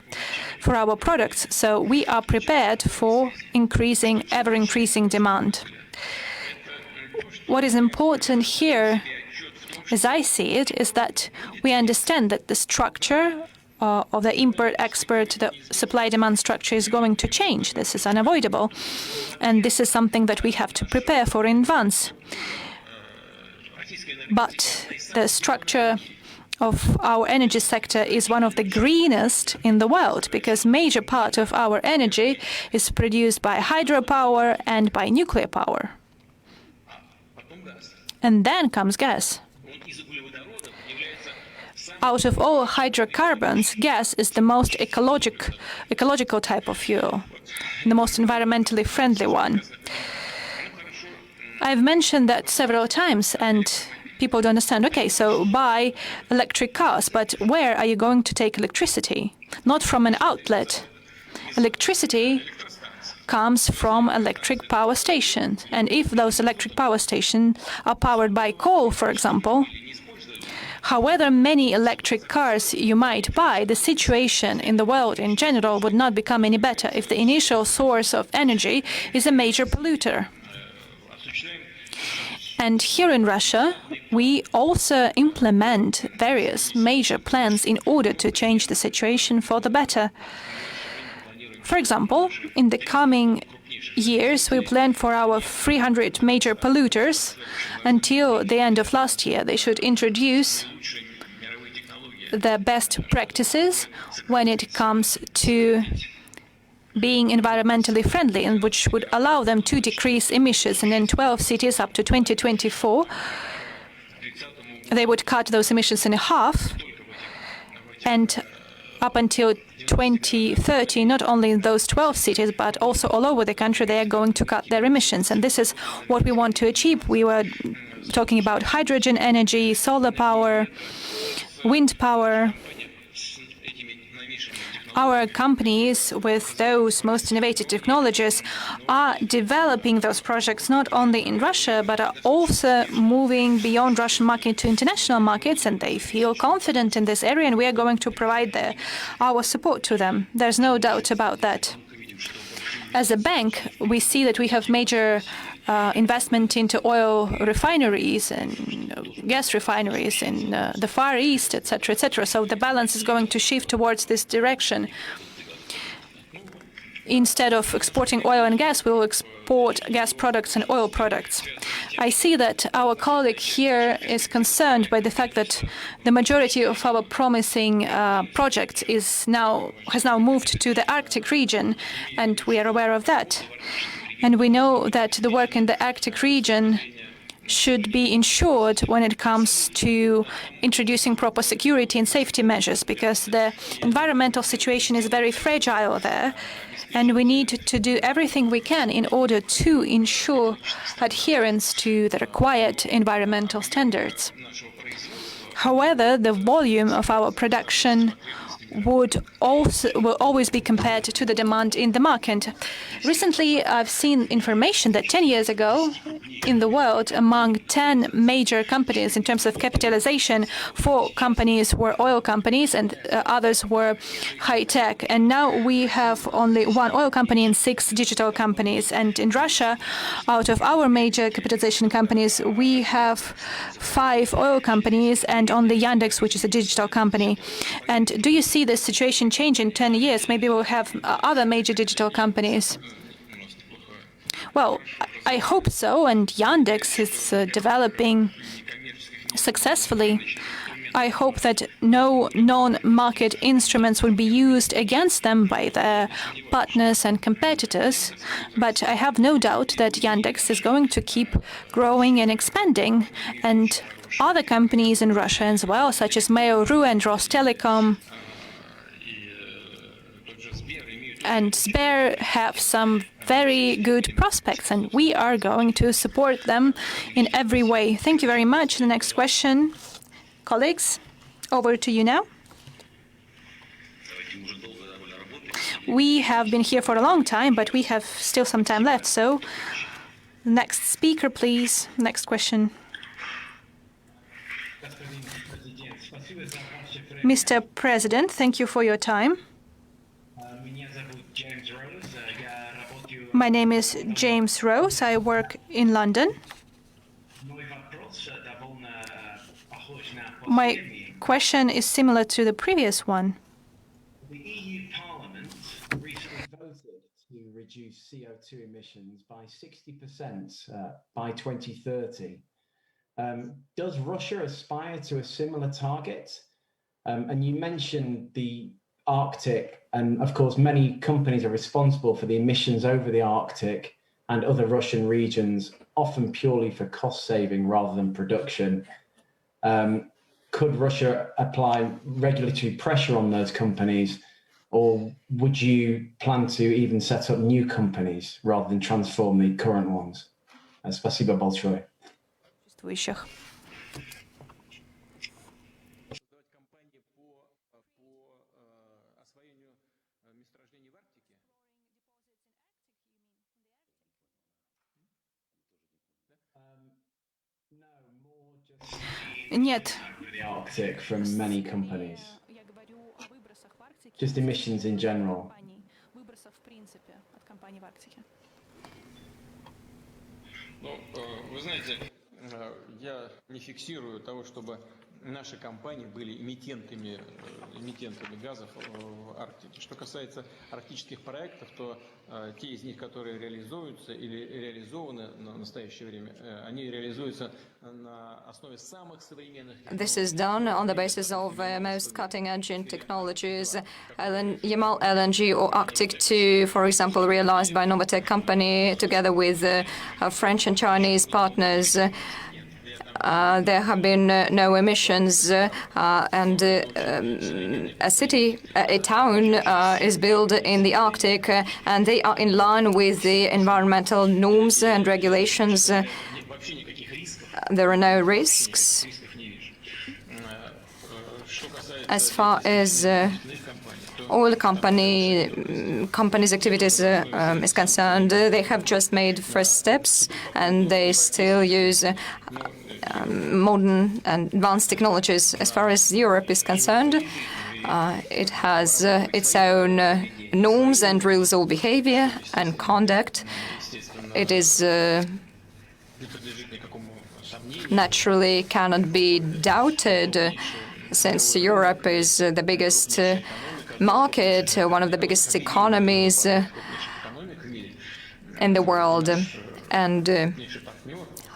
Speaker 1: for our products. So we are prepared for ever-increasing demand. What is important here, as I see it, is that we understand that the structure of the import-export, the supply-demand structure is going to change. This is unavoidable. And this is something that we have to prepare for in advance. But the structure of our energy sector is one of the greenest in the world, because major part of our energy is produced by hydropower and by nuclear power. And then comes gas. Out of all hydrocarbons, gas is the most ecological type of fuel, the most environmentally friendly one. I've mentioned that several times, and people don't understand. Okay, so buy electric cars, but where are you going to take electricity? Not from an outlet. Electricity comes from electric power stations. And if those electric power stations are powered by coal, for example, however many electric cars you might buy, the situation in the world in general would not become any better if the initial source of energy is a major polluter. And here in Russia, we also implement various major plans in order to change the situation for the better. For example, in the coming years, we plan for our 300 major polluters. Until the end of last year, they should introduce the best practices when it comes to being environmentally friendly, and which would allow them to decrease emissions. And in 12 cities up to 2024, they would cut those emissions in half. And up until 2030, not only in those 12 cities, but also all over the country, they are going to cut their emissions. And this is what we want to achieve. We were talking about hydrogen energy, solar power, wind power. Our companies with those most innovative technologies are developing those projects not only in Russia, but are also moving beyond Russian market to international markets, and they feel confident in this area, and we are going to provide our support to them. There's no doubt about that. As a bank, we see that we have major investment into oil refineries and gas refineries in the Far East, etc., etc. So the balance is going to shift towards this direction. Instead of exporting oil and gas, we will export gas products and oil products. I see that our colleague here is concerned by the fact that the majority of our promising project has now moved to the Arctic region, and we are aware of that. And we know that the work in the Arctic region should be ensured when it comes to introducing proper security and safety measures, because the environmental situation is very fragile there, and we need to do everything we can in order to ensure adherence to the required environmental standards. However, the volume of our production will always be compared to the demand in the market. Recently, I've seen information that 10 years ago in the world, among 10 major companies in terms of capitalization, 4 companies were oil companies and others were high-tech. And now we have only 1 oil company and 6 digital companies. And in Russia, out of our major capitalization companies, we have 5 oil companies and only Yandex, which is a digital company. And do you see this situation change in 10 years? Maybe we'll have other major digital companies. Well, I hope so, and Yandex is developing successfully. I hope that no non-market instruments will be used against them by their partners and competitors, but I have no doubt that Yandex is going to keep growing and expanding, and other companies in Russia as well, such as Mail.ru and Rostelecom and Sber, have some very good prospects, and we are going to support them in every way. Thank you very much. The next question, colleagues, over to you now. We have been here for a long time, but we have still some time left. So, next speaker, please. Next question. Mr. President, thank you for your time. My name is James Rose. I work in London. My question is similar to the previous one.
Speaker 12: The EU Parliament recently voted to reduce CO2 emissions by 60% by 2030. Does Russia aspire to a similar target? And you mentioned the Arctic, and of course many companies are responsible for the emissions over the Arctic and other Russian regions, often purely for cost saving rather than production. Could Russia apply regulatory pressure on those companies, or would you plan to even set up new companies rather than transform the current ones? Спасибо большое.
Speaker 1: Нет.
Speaker 12: The Arctic from many companies. Just emissions in general.
Speaker 13: Ну, вы знаете, я не фиксирую того, чтобы наши компании были эмитентами газов в Арктике. Что касается арктических проектов, то те из них, которые реализуются или реализованы на настоящее время, они реализуются на основе самых современных технологий.
Speaker 2: This is done on the basis of most cutting-edge technologies. Yamal LNG or Arctic 2, for example, realized by Novatek company together with French and Chinese partners. There have been no emissions, and a town is built in the Arctic, and they are in line with the environmental norms and regulations. There are no risks. As far as oil companies' activities is concerned, they have just made first steps, and they still use modern and advanced technologies. As far as Europe is concerned, it has its own norms and rules of behavior and conduct. It is naturally cannot be doubted, since Europe is the biggest market, one of the biggest economies in the world, and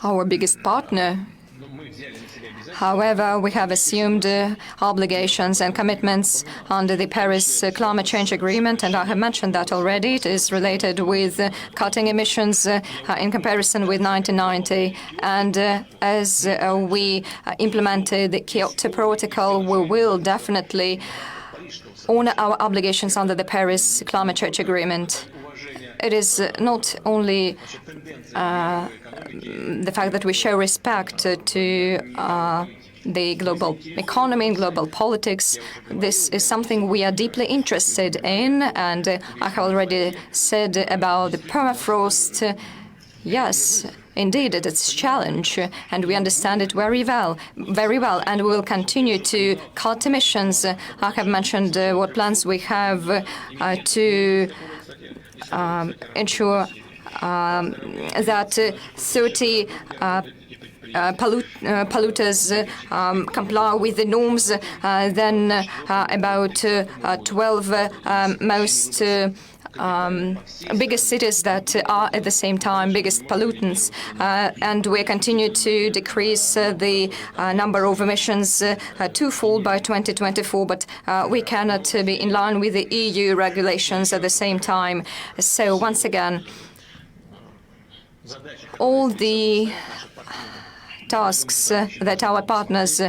Speaker 2: our biggest partner. However, we have assumed obligations and commitments under the Paris Climate Change Agreement, and I have mentioned that already. It is related with cutting emissions in comparison with 1990. And as we implemented the Kyoto Protocol, we will definitely honor our obligations under the Paris Climate Change Agreement. It is not only the fact that we show respect to the global economy and global politics. This is something we are deeply interested in, and I have already said about the permafrost. Yes, indeed, it's a challenge, and we understand it very well, and we will continue to cut emissions. I have mentioned what plans we have to ensure that 30 polluters comply with the norms, then about 12 most biggest cities that are at the same time biggest pollutants, and we continue to decrease the number of emissions twofold by 2024, but we cannot be in line with the EU regulations at the same time. So once again, all the tasks that our partners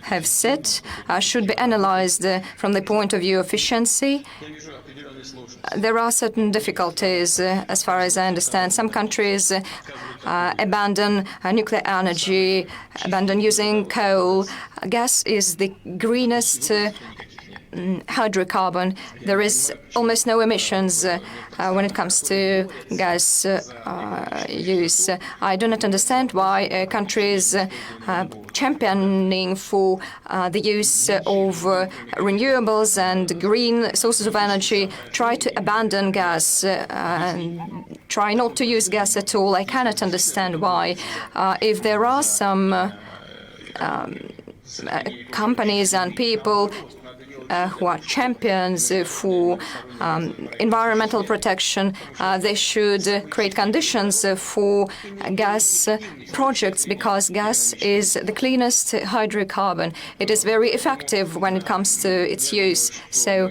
Speaker 2: have set should be analyzed from the point of view of efficiency. There are certain difficulties, as far as I understand. Some countries abandon nuclear energy, abandon using coal. Gas is the greenest hydrocarbon. There is almost no emissions when it comes to gas use. I do not understand why countries championing for the use of renewables and green sources of energy try to abandon gas and try not to use gas at all. I cannot understand why. If there are some companies and people who are champions for environmental protection, they should create conditions for gas projects, because gas is the cleanest hydrocarbon. It is very effective when it comes to its use. So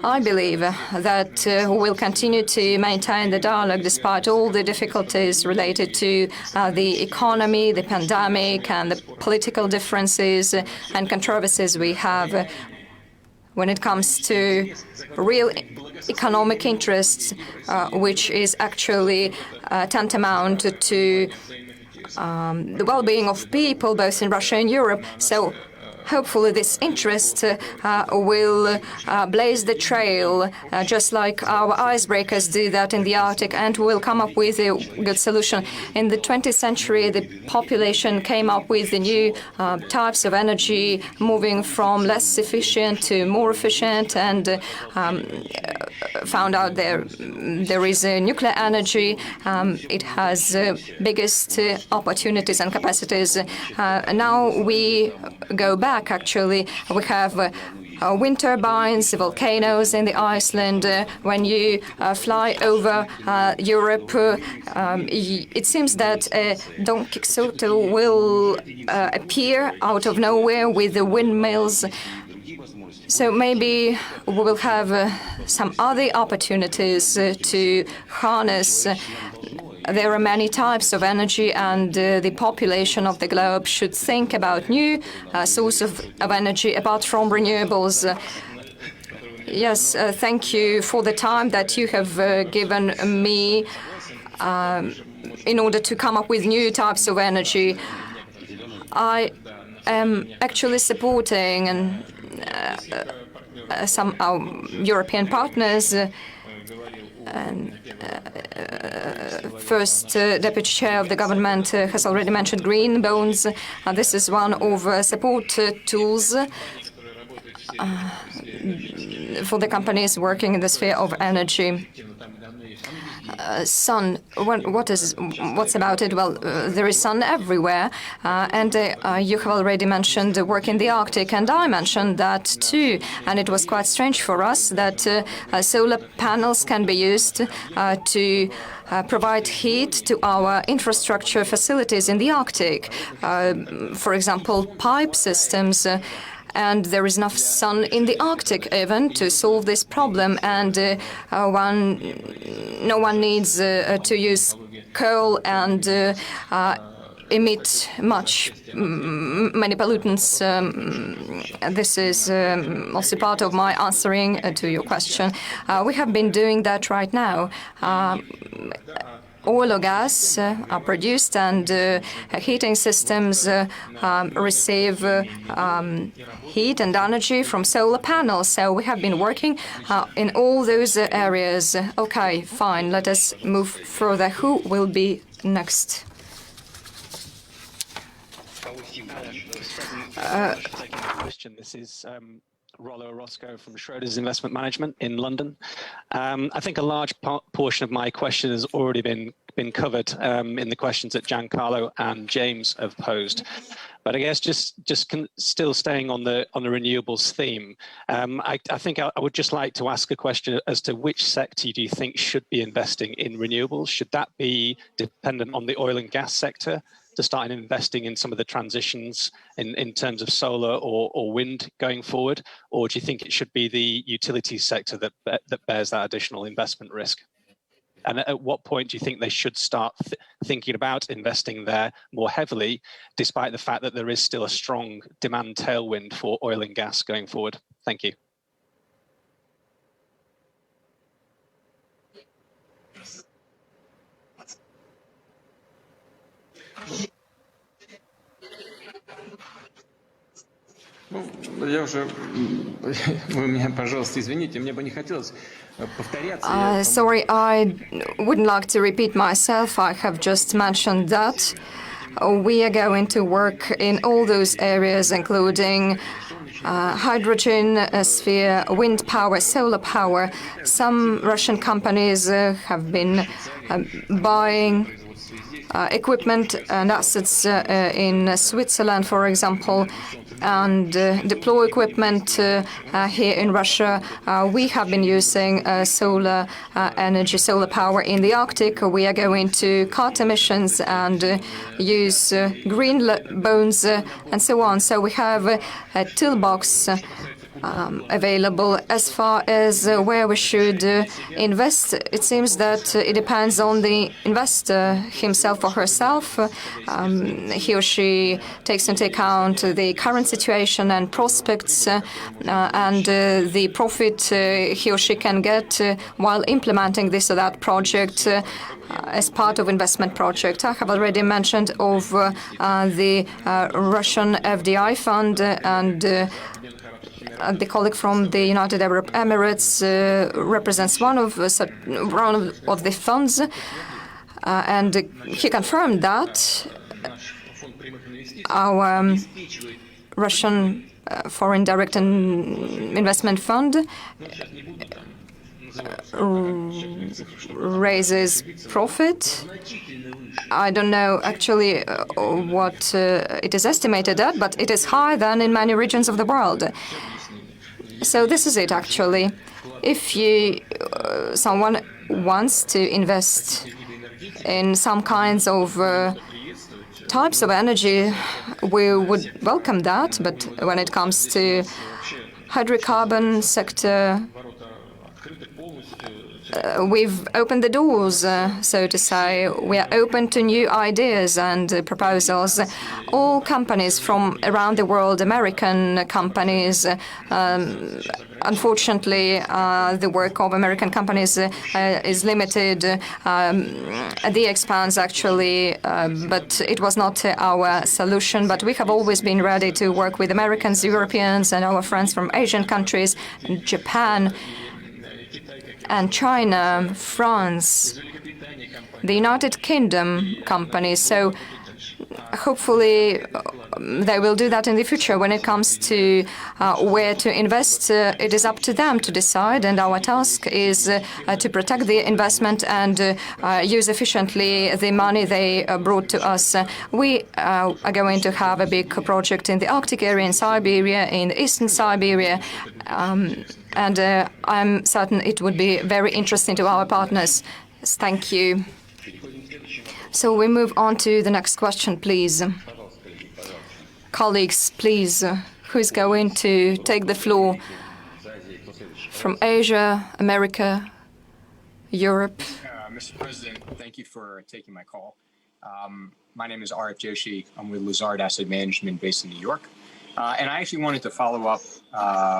Speaker 2: I believe that we will continue to maintain the dialogue despite all the difficulties related to the economy, the pandemic, and the political differences and controversies we have when it comes to real economic interests, which is actually tantamount to the well-being of people, both in Russia and Europe. So hopefully this interest will blaze the trail, just like our icebreakers do that in the Arctic, and will come up with a good solution. In the 20th century, the population came up with the new types of energy, moving from less efficient to more efficient, and found out there is nuclear energy. It has biggest opportunities and capacities. Now we go back, actually. We have wind turbines, volcanoes in the Iceland. When you fly over Europe, it seems that Don Quixote will appear out of nowhere with the windmills. So maybe we will have some other opportunities to harness. There are many types of energy, and the population of the globe should think about new sources of energy apart from renewables. Yes, thank you for the time that you have given me in order to come up with new types of energy. I am actually supporting some European partners. First Deputy Chair of the government has already mentioned green bonds. This is one of support tools for the companies working in the sphere of energy. Sun, what's about it? Well, there is sun everywhere, and you have already mentioned the work in the Arctic, and I mentioned that too. And it was quite strange for us that solar panels can be used to provide heat to our infrastructure facilities in the Arctic. For example, pipe systems. And there is enough sun in the Arctic even to solve this problem, and no one needs to use coal and emit many pollutants. This is also part of my answering to your question. We have been doing that right now. Oil or gas are produced, and heating systems receive heat and energy from solar panels. So we have been working in all those areas. Okay, fine. Let us move further. Who will be next?
Speaker 14: This is Rollo Orozco from Schroders Investment Management in London. I think a large portion of my question has already been covered in the questions that Giancarlo and James have posed. But I guess still staying on the renewables theme, I think I would just like to ask a question as to which sector do you think should be investing in renewables? Should that be dependent on the oil and gas sector to start investing in some of the transitions in terms of solar or wind going forward? Or do you think it should be the utilities sector that bears that additional investment risk? And at what point do you think they should start thinking about investing there more heavily, despite the fact that there is still a strong demand tailwind for oil and gas going forward? Thank you.
Speaker 13: Я уже, вы меня, пожалуйста, извините, мне бы не хотелось повторяться.
Speaker 2: Sorry, I wouldn't like to repeat myself. I have just mentioned that we are going to work in all those areas, including hydrogen sphere, wind power, solar power. Some Russian companies have been buying equipment and assets in Switzerland, for example, and deploy equipment here in Russia. We have been using solar energy, solar power in the Arctic. We are going to cut emissions and use green bonds and so on. So we have a toolbox available. As far as where we should invest, it seems that it depends on the investor himself or herself. He or she takes into account the current situation and prospects and the profit he or she can get while implementing this or that project as part of investment project. I have already mentioned of the Russian FDI fund and the colleague from the United Arab Emirates represents one of the funds, and he confirmed that our Russian foreign direct investment fund raises profit. I don't know actually what it is estimated at, but it is higher than in many regions of the world. So this is it actually. If someone wants to invest in some kinds of types of energy, we would welcome that. But when it comes to hydrocarbon sector, we've opened the doors, so to say. We are open to new ideas and proposals. All companies from around the world, American companies, unfortunately, the work of American companies is limited at the expanse, actually, but it was not our solution. But we have always been ready to work with Americans, Europeans, and our friends from Asian countries, Japan, and China, France, the United Kingdom companies. So hopefully they will do that in the future. When it comes to where to invest, it is up to them to decide, and our task is to protect the investment and use efficiently the money they brought to us. We are going to have a big project in the Arctic area, in Siberia, in eastern Siberia, and I'm certain it would be very interesting to our partners. Thank you. So we move on to the next question, please. Colleagues, please, who is going to take the floor from Asia, America, Europe?
Speaker 15: Mr. President, thank you for taking my call. My name is Arif Joshi. I'm with Lazard Asset Management based in New York. And I actually wanted to follow up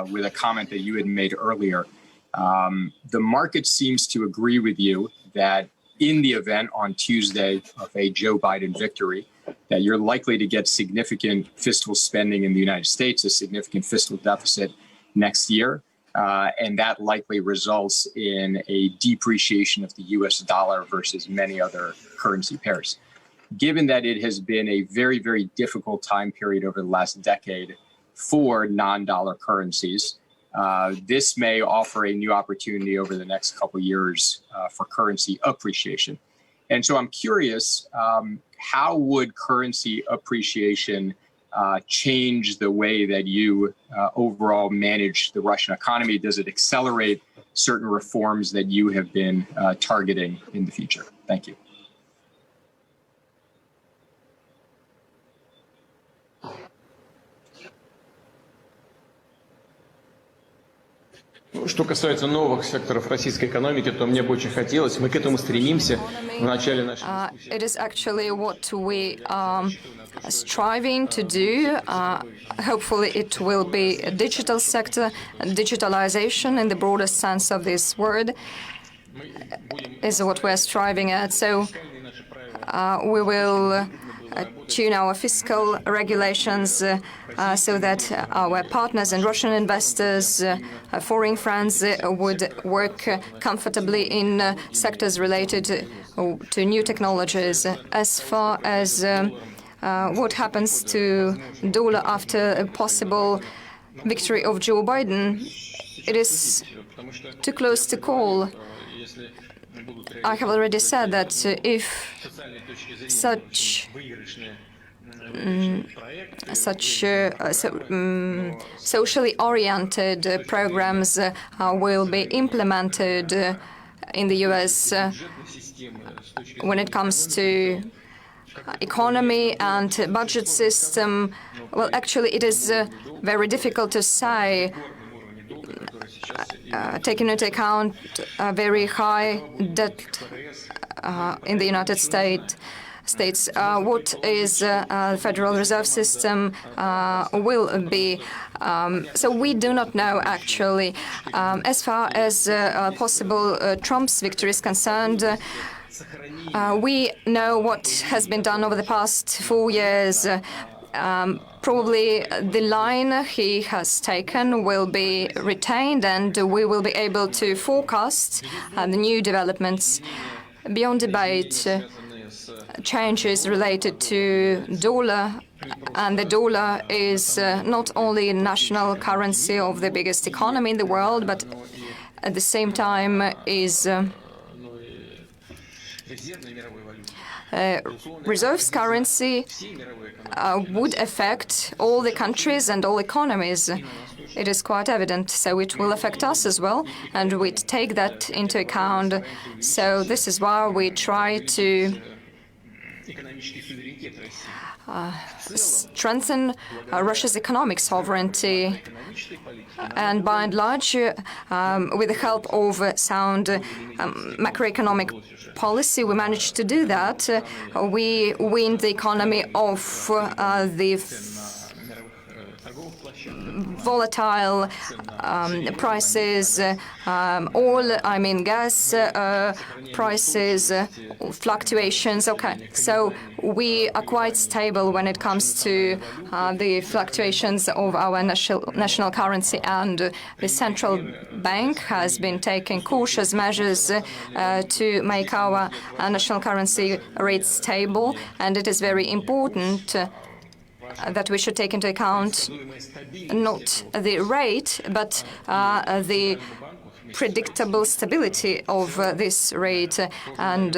Speaker 15: with a comment that you had made earlier. The market seems to agree with you that in the event on Tuesday of a Joe Biden victory, that you're likely to get significant fiscal spending in the United States, a significant fiscal deficit next year, and that likely results in a depreciation of the US dollar versus many other currency pairs. Given that it has been a very, very difficult time period over the last decade for non-dollar currencies, this may offer a new opportunity over the next couple of years for currency appreciation. And so I'm curious, how would currency appreciation change the way that you overall manage the Russian economy? Does it accelerate certain reforms that you have been targeting in the future? Thank you.
Speaker 13: Что касается новых секторов российской экономики, то мне бы очень хотелось, мы к этому стремимся в начале нашей дискуссии.
Speaker 2: It is actually what we are striving to do. Hopefully it will be a digital sector, digitalization in the broadest sense of this word is what we're striving at. So we will tune our fiscal regulations so that our partners and Russian investors, foreign friends, would work comfortably in sectors related to new technologies. As far as what happens to dollar after a possible victory of Joe Biden, it is too close to call. I have already said that if such socially oriented programs will be implemented in the US when it comes to economy and budget system, well, actually, it is very difficult to say taking into account a very high debt in the United States, what is the Federal Reserve System will be. So we do not know, actually. As far as possible Trump's victory is concerned, we know what has been done over the past 4 years. Probably the line he has taken will be retained, and we will be able to forecast the new developments. Beyond debate, changes related to dollar, and the dollar is not only national currency of the biggest economy in the world, but at the same time is reserves currency would affect all the countries and all economies. It is quite evident. So it will affect us as well, and we take that into account. So this is why we try to strengthen Russia's economic sovereignty. And by and large, with the help of sound macroeconomic policy, we managed to do that. We weaned the economy off the volatile prices, gas prices, fluctuations. Okay, so we are quite stable when it comes to the fluctuations of our national currency, and the central bank has been taking cautious measures to make our national currency rate stable, and it is very important that we should take into account not the rate, but the predictable stability of this rate. And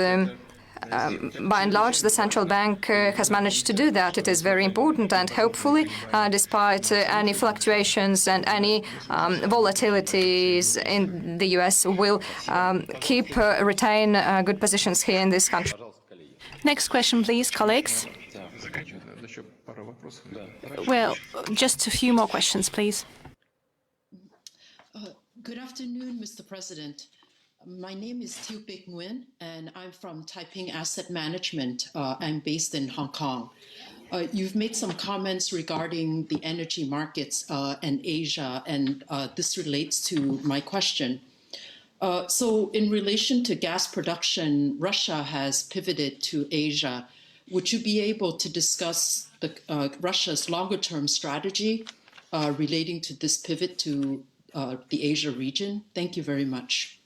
Speaker 2: by and large, the central bank has managed to do that. It is very important, and hopefully, despite any fluctuations and any volatilities in the U.S., will retain good positions here in this country.
Speaker 1: Next question, please, colleagues. Well, just a few more questions, please.
Speaker 16: Good afternoon, Mr. President. My name is Tiu Bik Nguyen, and I'm from Taiping Asset Management. I'm based in Hong Kong. You've made some comments regarding the energy markets and Asia, and this relates to my question. So in relation to gas production, Russia has pivoted to Asia. Would you be able to discuss Russia's longer-term strategy relating to this pivot to the Asia region? Thank you very much.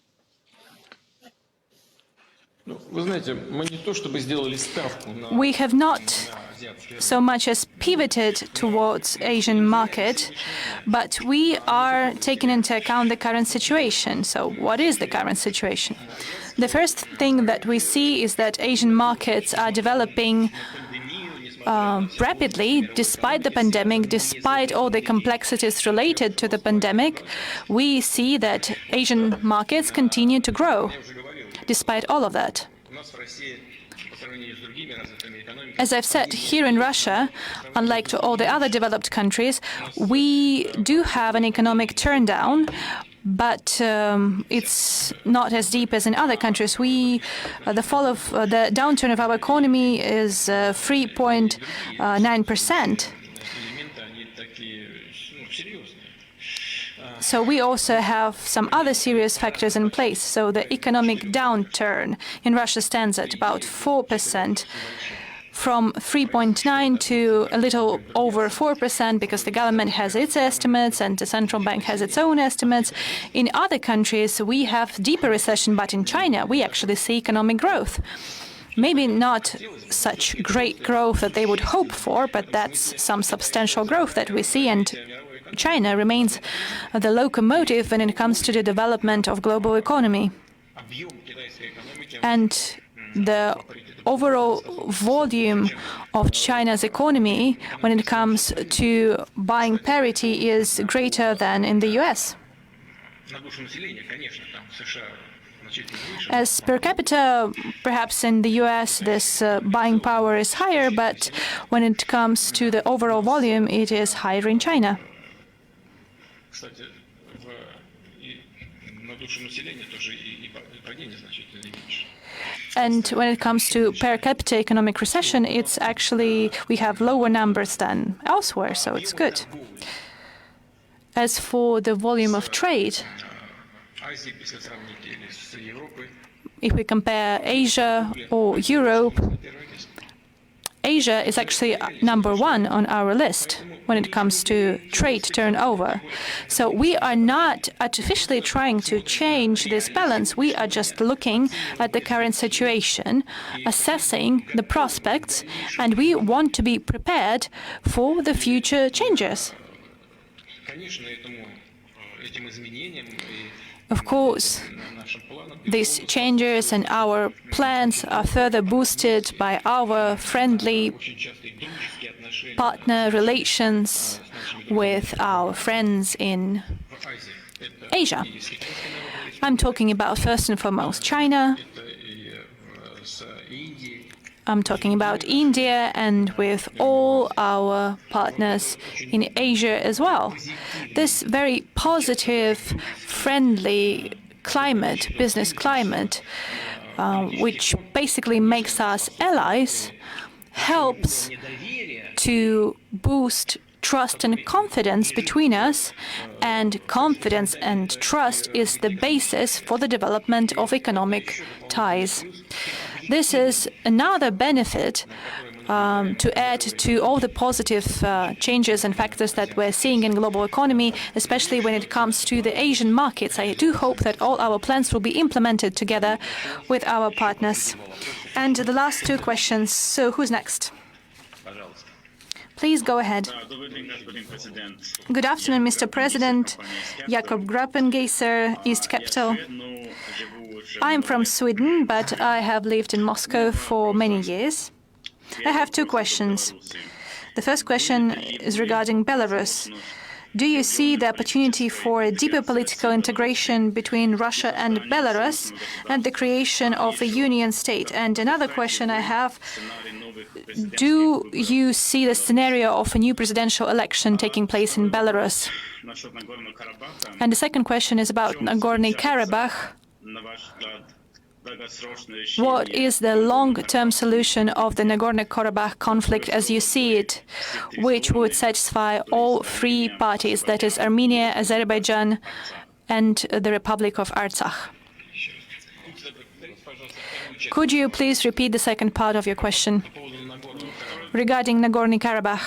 Speaker 1: We have not so much as pivoted towards Asian market, but we are taking into account the current situation. So what is the current situation? The first thing that we see is that Asian markets are developing rapidly, despite the pandemic, despite all the complexities related to the pandemic. We see that Asian markets continue to grow, despite all of that. As I've said, here in Russia, unlike to all the other developed countries, we do have an economic turndown, but it's not as deep as in other countries. The downturn of our economy is 3.9%. So we also have some other serious factors in place. So the economic downturn in Russia stands at about 4%. From 3.9 to a little over 4%, because the government has its estimates and the central bank has its own estimates. In other countries, we have deeper recession, but in China, we actually see economic growth. Maybe not such great growth that they would hope for, but that's some substantial growth that we see, and China remains the locomotive when it comes to the development of global economy. And the overall volume of China's economy when it comes to buying parity is greater than in the US. As per capita, perhaps in the US this buying power is higher, but when it comes to the overall volume, it is higher in China. And when it comes to per capita economic recession, it's actually, we have lower numbers than elsewhere, so it's good. As for the volume of trade, if we compare Asia or Europe, Asia is actually number one on our list when it comes to trade turnover. So we are not artificially trying to change this balance. We are just looking at the current situation, assessing the prospects, and we want to be prepared for the future changes. Of course, these changes and our plans are further boosted by our friendly partner relations with our friends in Asia. I'm talking about, first and foremost, China. I'm talking about India and with all our partners in Asia as well. This very positive, friendly climate, business climate, which basically makes us allies, helps to boost trust and confidence between us, and confidence and trust is the basis for the development of economic ties. This is another benefit to add to all the positive changes and factors that we're seeing in global economy, especially when it comes to the Asian markets. I do hope that all our plans will be implemented together with our partners. And the last two questions. So who's next? Please go ahead. Good afternoon, Mr. President. Jakob Grapengeser, East Capital. I'm from Sweden, but I have lived in Moscow for many years. I have two questions. The first question is regarding Belarus. Do you see the opportunity for a deeper political integration between Russia and Belarus and the creation of a union state? And another question I have, do you see the scenario of a new presidential election taking place in Belarus? And the second question is about Nagorno-Karabakh. What is the long-term solution of the Nagorno-Karabakh conflict as you see it, which would satisfy all three parties, that is Armenia, Azerbaijan, and the Republic of Artsakh? Could you please repeat the second part of your question regarding Nagorno-Karabakh?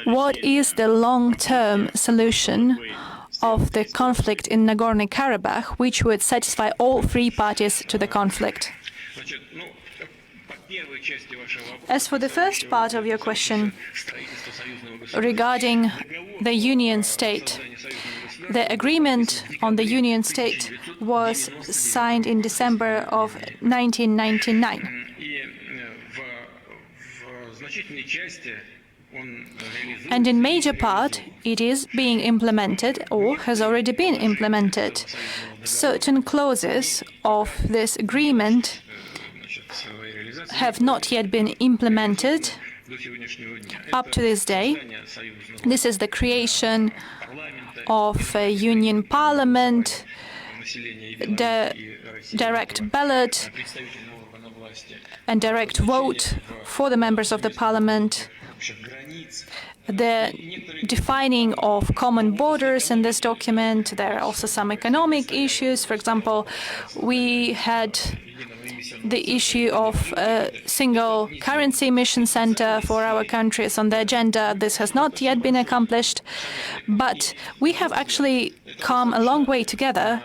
Speaker 1: What is the long-term solution of the conflict in Nagorno-Karabakh, which would satisfy all three parties to the conflict? As for the first part of your question regarding the Union State, the agreement on the Union State was signed in December of 1999. And in major part, it is being implemented or has already been implemented. Certain clauses of this agreement have not yet been implemented up to this day. This is the creation of a union parliament, the direct ballot and direct vote for the members of the parliament, the defining of common borders in this document. There are also some economic issues. For example, we had the issue of a single currency mission center for our countries on the agenda. This has not yet been accomplished, but we have actually come a long way together,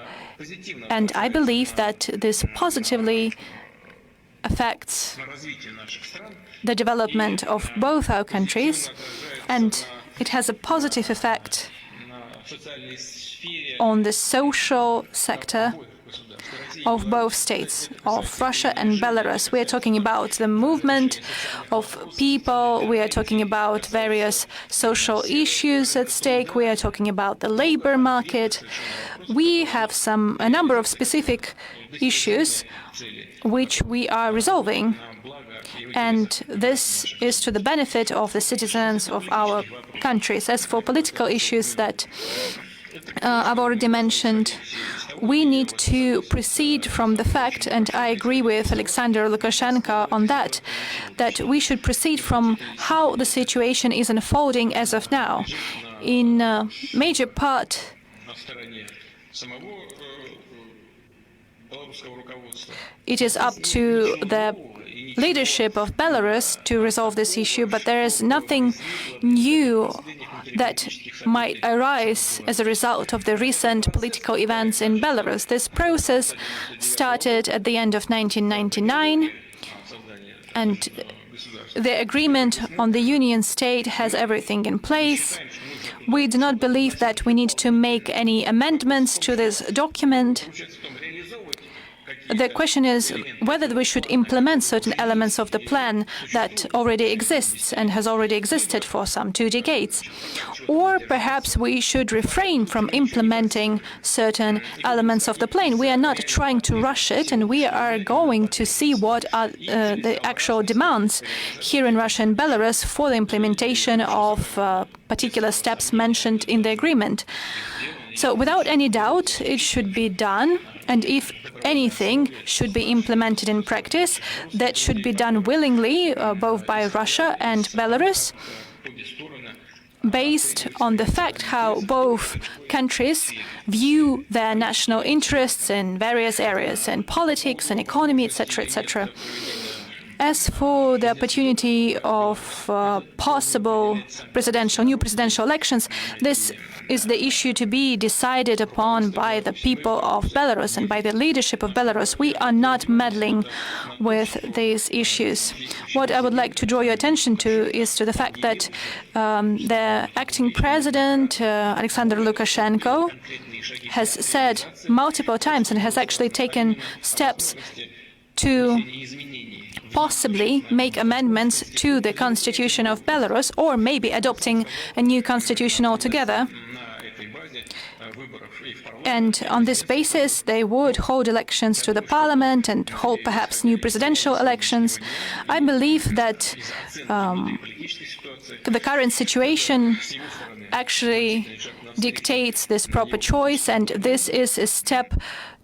Speaker 1: and I believe that this positively affects the development of both our countries, and it has a positive effect on the social sector of both states, of Russia and Belarus. We are talking about the movement of people, we are talking about various social issues at stake, we are talking about the labor market. We have a number of specific issues which we are resolving, and this is to the benefit of the citizens of our countries. As for political issues that I've already mentioned, we need to proceed from the fact, and I agree with Alexander Lukashenko on that, that we should proceed from how the situation is unfolding as of now. In major part, it is up to the leadership of Belarus to resolve this issue, but there is nothing new that might arise as a result of the recent political events in Belarus. This process started at the end of 1999, and the agreement on the Union state has everything in place. We do not believe that we need to make any amendments to this document. The question is whether we should implement certain elements of the plan that already exists and has already existed for some 2 decades. Or perhaps we should refrain from implementing certain elements of the plan. We are not trying to rush it, and we are going to see what are the actual demands here in Russia and Belarus for the implementation of particular steps mentioned in the agreement. So without any doubt, it should be done. And if anything should be implemented in practice, that should be done willingly, both by Russia and Belarus, based on the fact how both countries view their national interests in various areas, in politics and economy, etc., etc. As for the opportunity of possible new presidential elections, this is the issue to be decided upon by the people of Belarus and by the leadership of Belarus. We are not meddling with these issues. What I would like to draw your attention to is to the fact that the acting president, Alexander Lukashenko, has said multiple times and has actually taken steps to possibly make amendments to the constitution of Belarus, or maybe adopting a new constitution altogether. And on this basis, they would hold elections to the parliament and hold perhaps new presidential elections. I believe that the current situation actually dictates this proper choice, and this is a step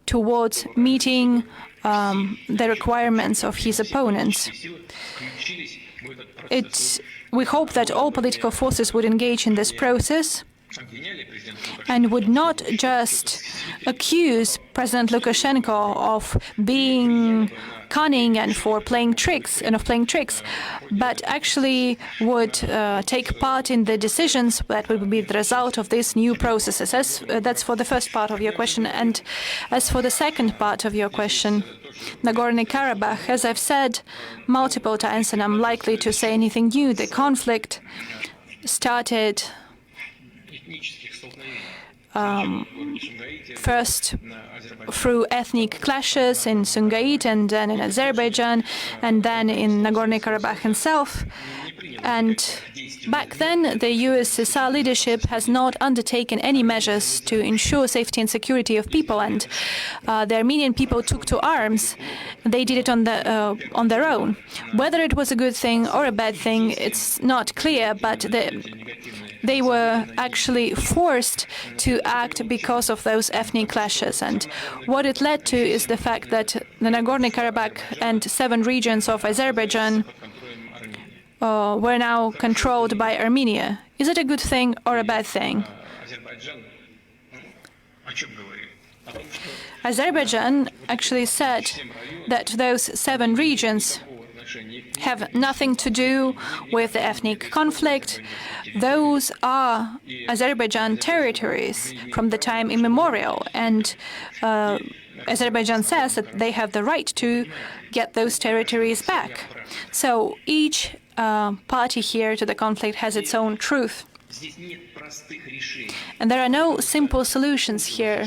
Speaker 1: towards meeting the requirements of his opponents. We hope that all political forces would engage in this process and would not just accuse President Lukashenko of being cunning and of playing tricks, but actually would take part in the decisions that will be the result of these new processes. That's for the first part of your question. And as for the second part of your question, Nagorno-Karabakh, as I've said multiple times, and I'm likely to say anything new, the conflict started first through ethnic clashes in Sungait and then in Azerbaijan and then in Nagorno-Karabakh itself. And back then, the USSR leadership has not undertaken any measures to ensure safety and security of people, and the Armenian people took to arms. They did it on their own. Whether it was a good thing or a bad thing, it's not clear, but they were actually forced to act because of those ethnic clashes. And what it led to is the fact that the Nagorno-Karabakh and 7 regions of Azerbaijan were now controlled by Armenia. Is it a good thing or a bad thing? Azerbaijan actually said that those 7 regions have nothing to do with the ethnic conflict. Those are Azerbaijan territories from the time immemorial, and Azerbaijan says that they have the right to get those territories back. So each party here to the conflict has its own truth. And there are no simple solutions here,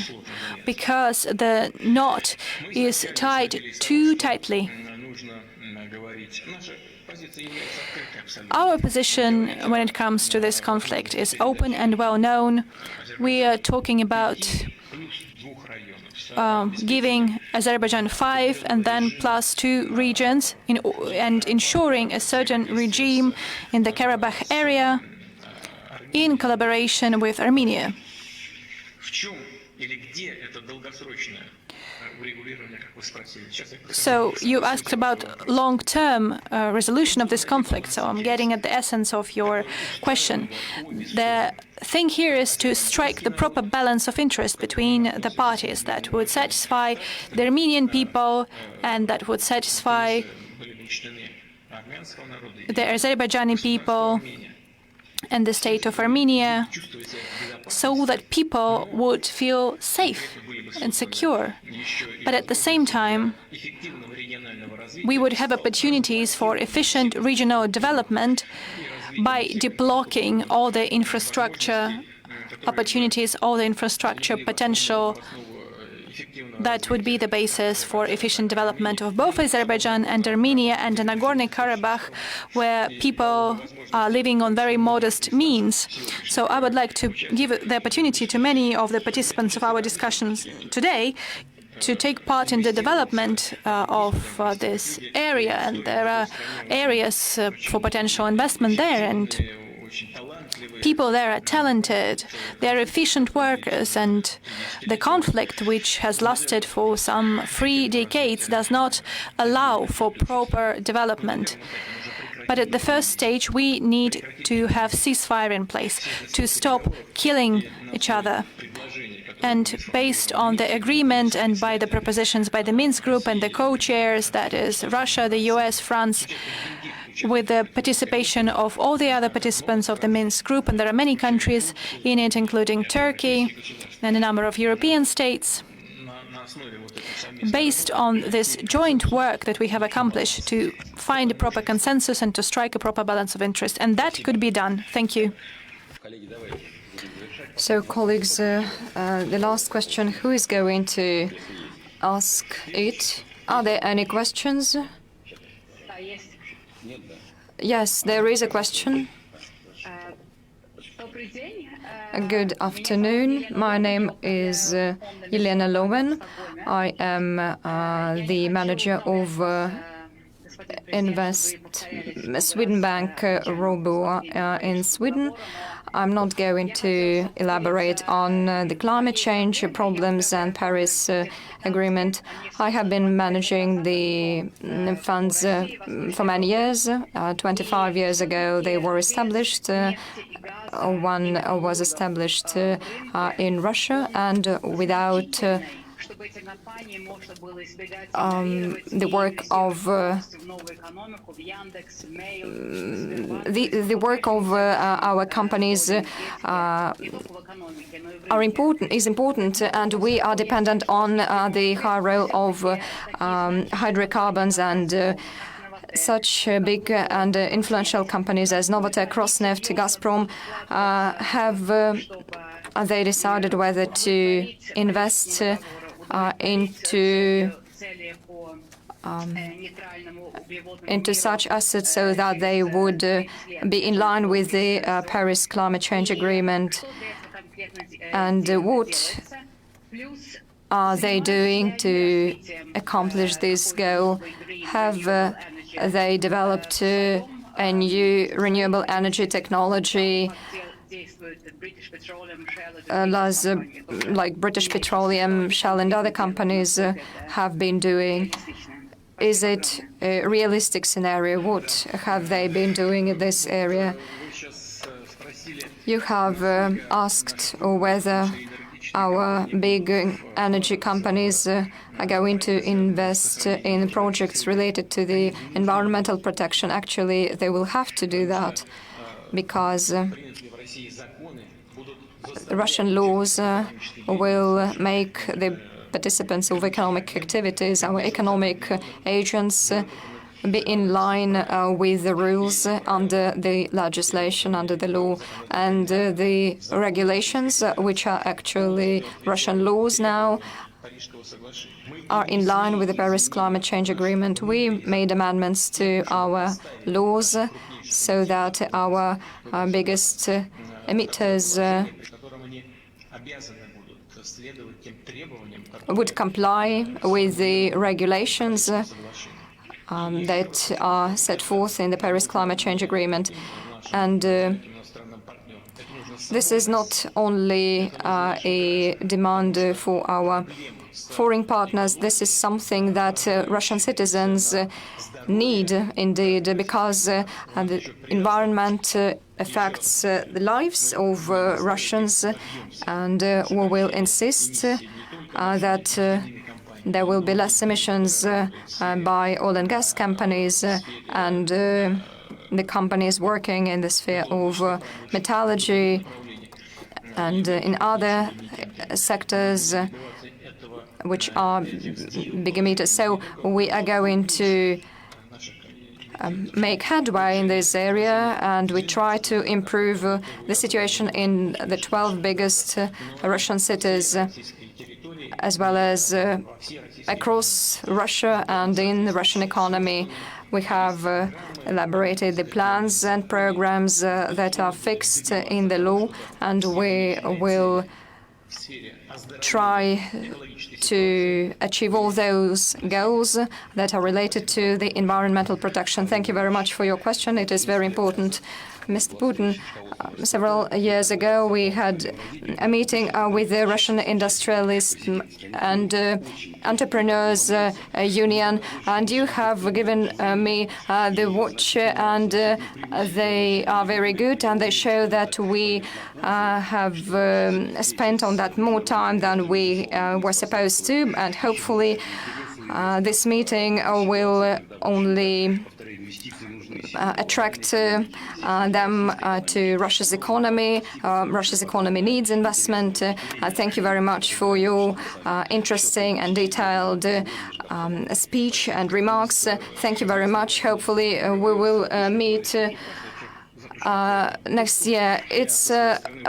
Speaker 1: because the knot is tied too tightly. Our position when it comes to this conflict is open and well known. We are talking about giving Azerbaijan 5 and then plus 2 regions and ensuring a certain regime in the Karabakh area in collaboration with Armenia. So you asked about long-term resolution of this conflict, so I'm getting at the essence of your question. The thing here is to strike the proper balance of interest between the parties that would satisfy the Armenian people and that would satisfy the Azerbaijani people and the state of Armenia, so that people would feel safe and secure. But at the same time, we would have opportunities for efficient regional development by deblocking all the infrastructure opportunities, all the infrastructure potential that would be the basis for efficient development of both Azerbaijan and Armenia and Nagorno-Karabakh, where people are living on very modest means. So I would like to give the opportunity to many of the participants of our discussions today to take part in the development of this area. And there are areas for potential investment there, and people there are talented, they're efficient workers, and the conflict, which has lasted for some 3 decades, does not allow for proper development. But at the first stage, we need to have ceasefire in place, to stop killing each other. And based on the agreement and by the propositions by the Minsk Group and the co-chairs, that is Russia, the US, France, with the participation of all the other participants of the Minsk Group, and there are many countries in it, including Turkey and a number of European states. Based on this joint work that we have accomplished to find a proper consensus and to strike a proper balance of interest, and that could be done. Thank you.
Speaker 2: So, colleagues, the last question, who is going to ask it? Are there any questions? Yes, there is a question. Good afternoon. My name is Elena Lowen. I am the manager of Sweden Bank Robo in Sweden. I'm not going to elaborate on the climate change problems and Paris Agreement. I have been managing the funds for many years. 25 years ago, they were established. One was established in Russia, and without the work of our companies is important, and we are dependent on the high role of hydrocarbons, and such big and influential companies as Novatek, Rosneft, Gazprom they decided whether to invest into such assets so that they would be in line with the Paris Climate Change Agreement. And what are they doing to accomplish this goal? Have they developed a new renewable energy technology, like British Petroleum, Shell and other companies have been doing? Is it a realistic scenario? What have they been doing in this area? You have asked whether our big energy companies are going to invest in projects related to the environmental protection. Actually, they will have to do that because Russian laws will make the participants of economic activities, our economic agents, be in line with the rules under the legislation, under the law, and the regulations, which are actually Russian laws now, are in line with the Paris Climate Change Agreement. We made amendments to our laws so that our biggest emitters would comply with the regulations that are set forth in the Paris Climate Change Agreement. And this is not only a demand for our foreign partners. This is something that Russian citizens need, indeed, because the environment affects the lives of Russians, and we will insist that there will be less emissions by oil and gas companies and the companies working in the sphere of metallurgy and in other sectors which are big emitters. So we are going to make headway in this area, and we try to improve the situation in the 12 biggest Russian cities, as well as across Russia and in the Russian economy. We have elaborated the plans and programs that are fixed in the law, and we will try to achieve all those goals that are related to the environmental protection. Thank you very much for your question. It is very important. Mr. Putin, several years ago, we had a meeting with the Russian Industrialists and Entrepreneurs Union, and you have given me the watch, and they are very good, and they show that we have spent on that more time than we were supposed to, and hopefully this meeting will only attract them to Russia's economy. Russia's economy needs investment. Thank you very much for your interesting and detailed speech and remarks. Thank you very much. Hopefully we will meet next year. It's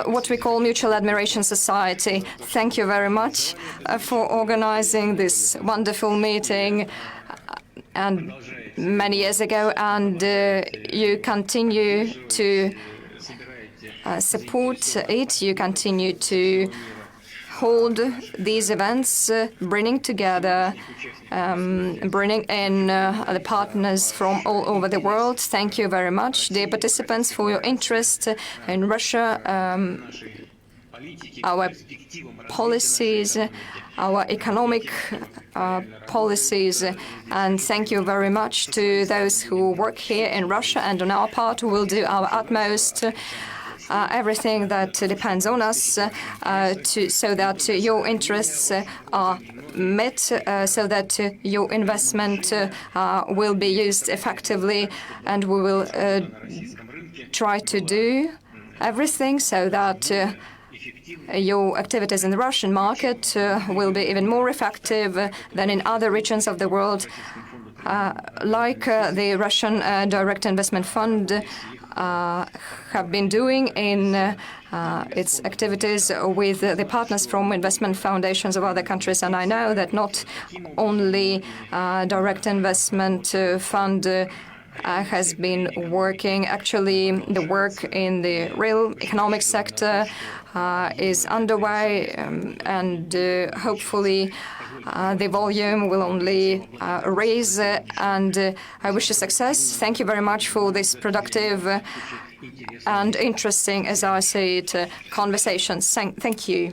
Speaker 2: what we call Mutual Admiration Society. Thank you very much for organizing this wonderful meeting and many years ago, and you continue to support it. You continue to hold these events, bringing together, bringing in the partners from all over the world. Thank you very much, dear participants, for your interest in Russia, our policies, our economic policies, and thank you very much to those who work here in Russia. And on our part, we will do our utmost, everything that depends on us, so that your interests are met, so that your investment will be used effectively, and we will try to do everything so that your activities in the Russian market will be even more effective than in other regions of the world, like the Russian Direct Investment Fund have been doing in its activities with the partners from investment foundations of other countries. And I know that not only Direct Investment Fund has been working. Actually, the work in the real economic sector is underway, and hopefully the volume will only raise, and I wish you success. Thank you very much for this productive and interesting, as I say it, conversations. Thank you.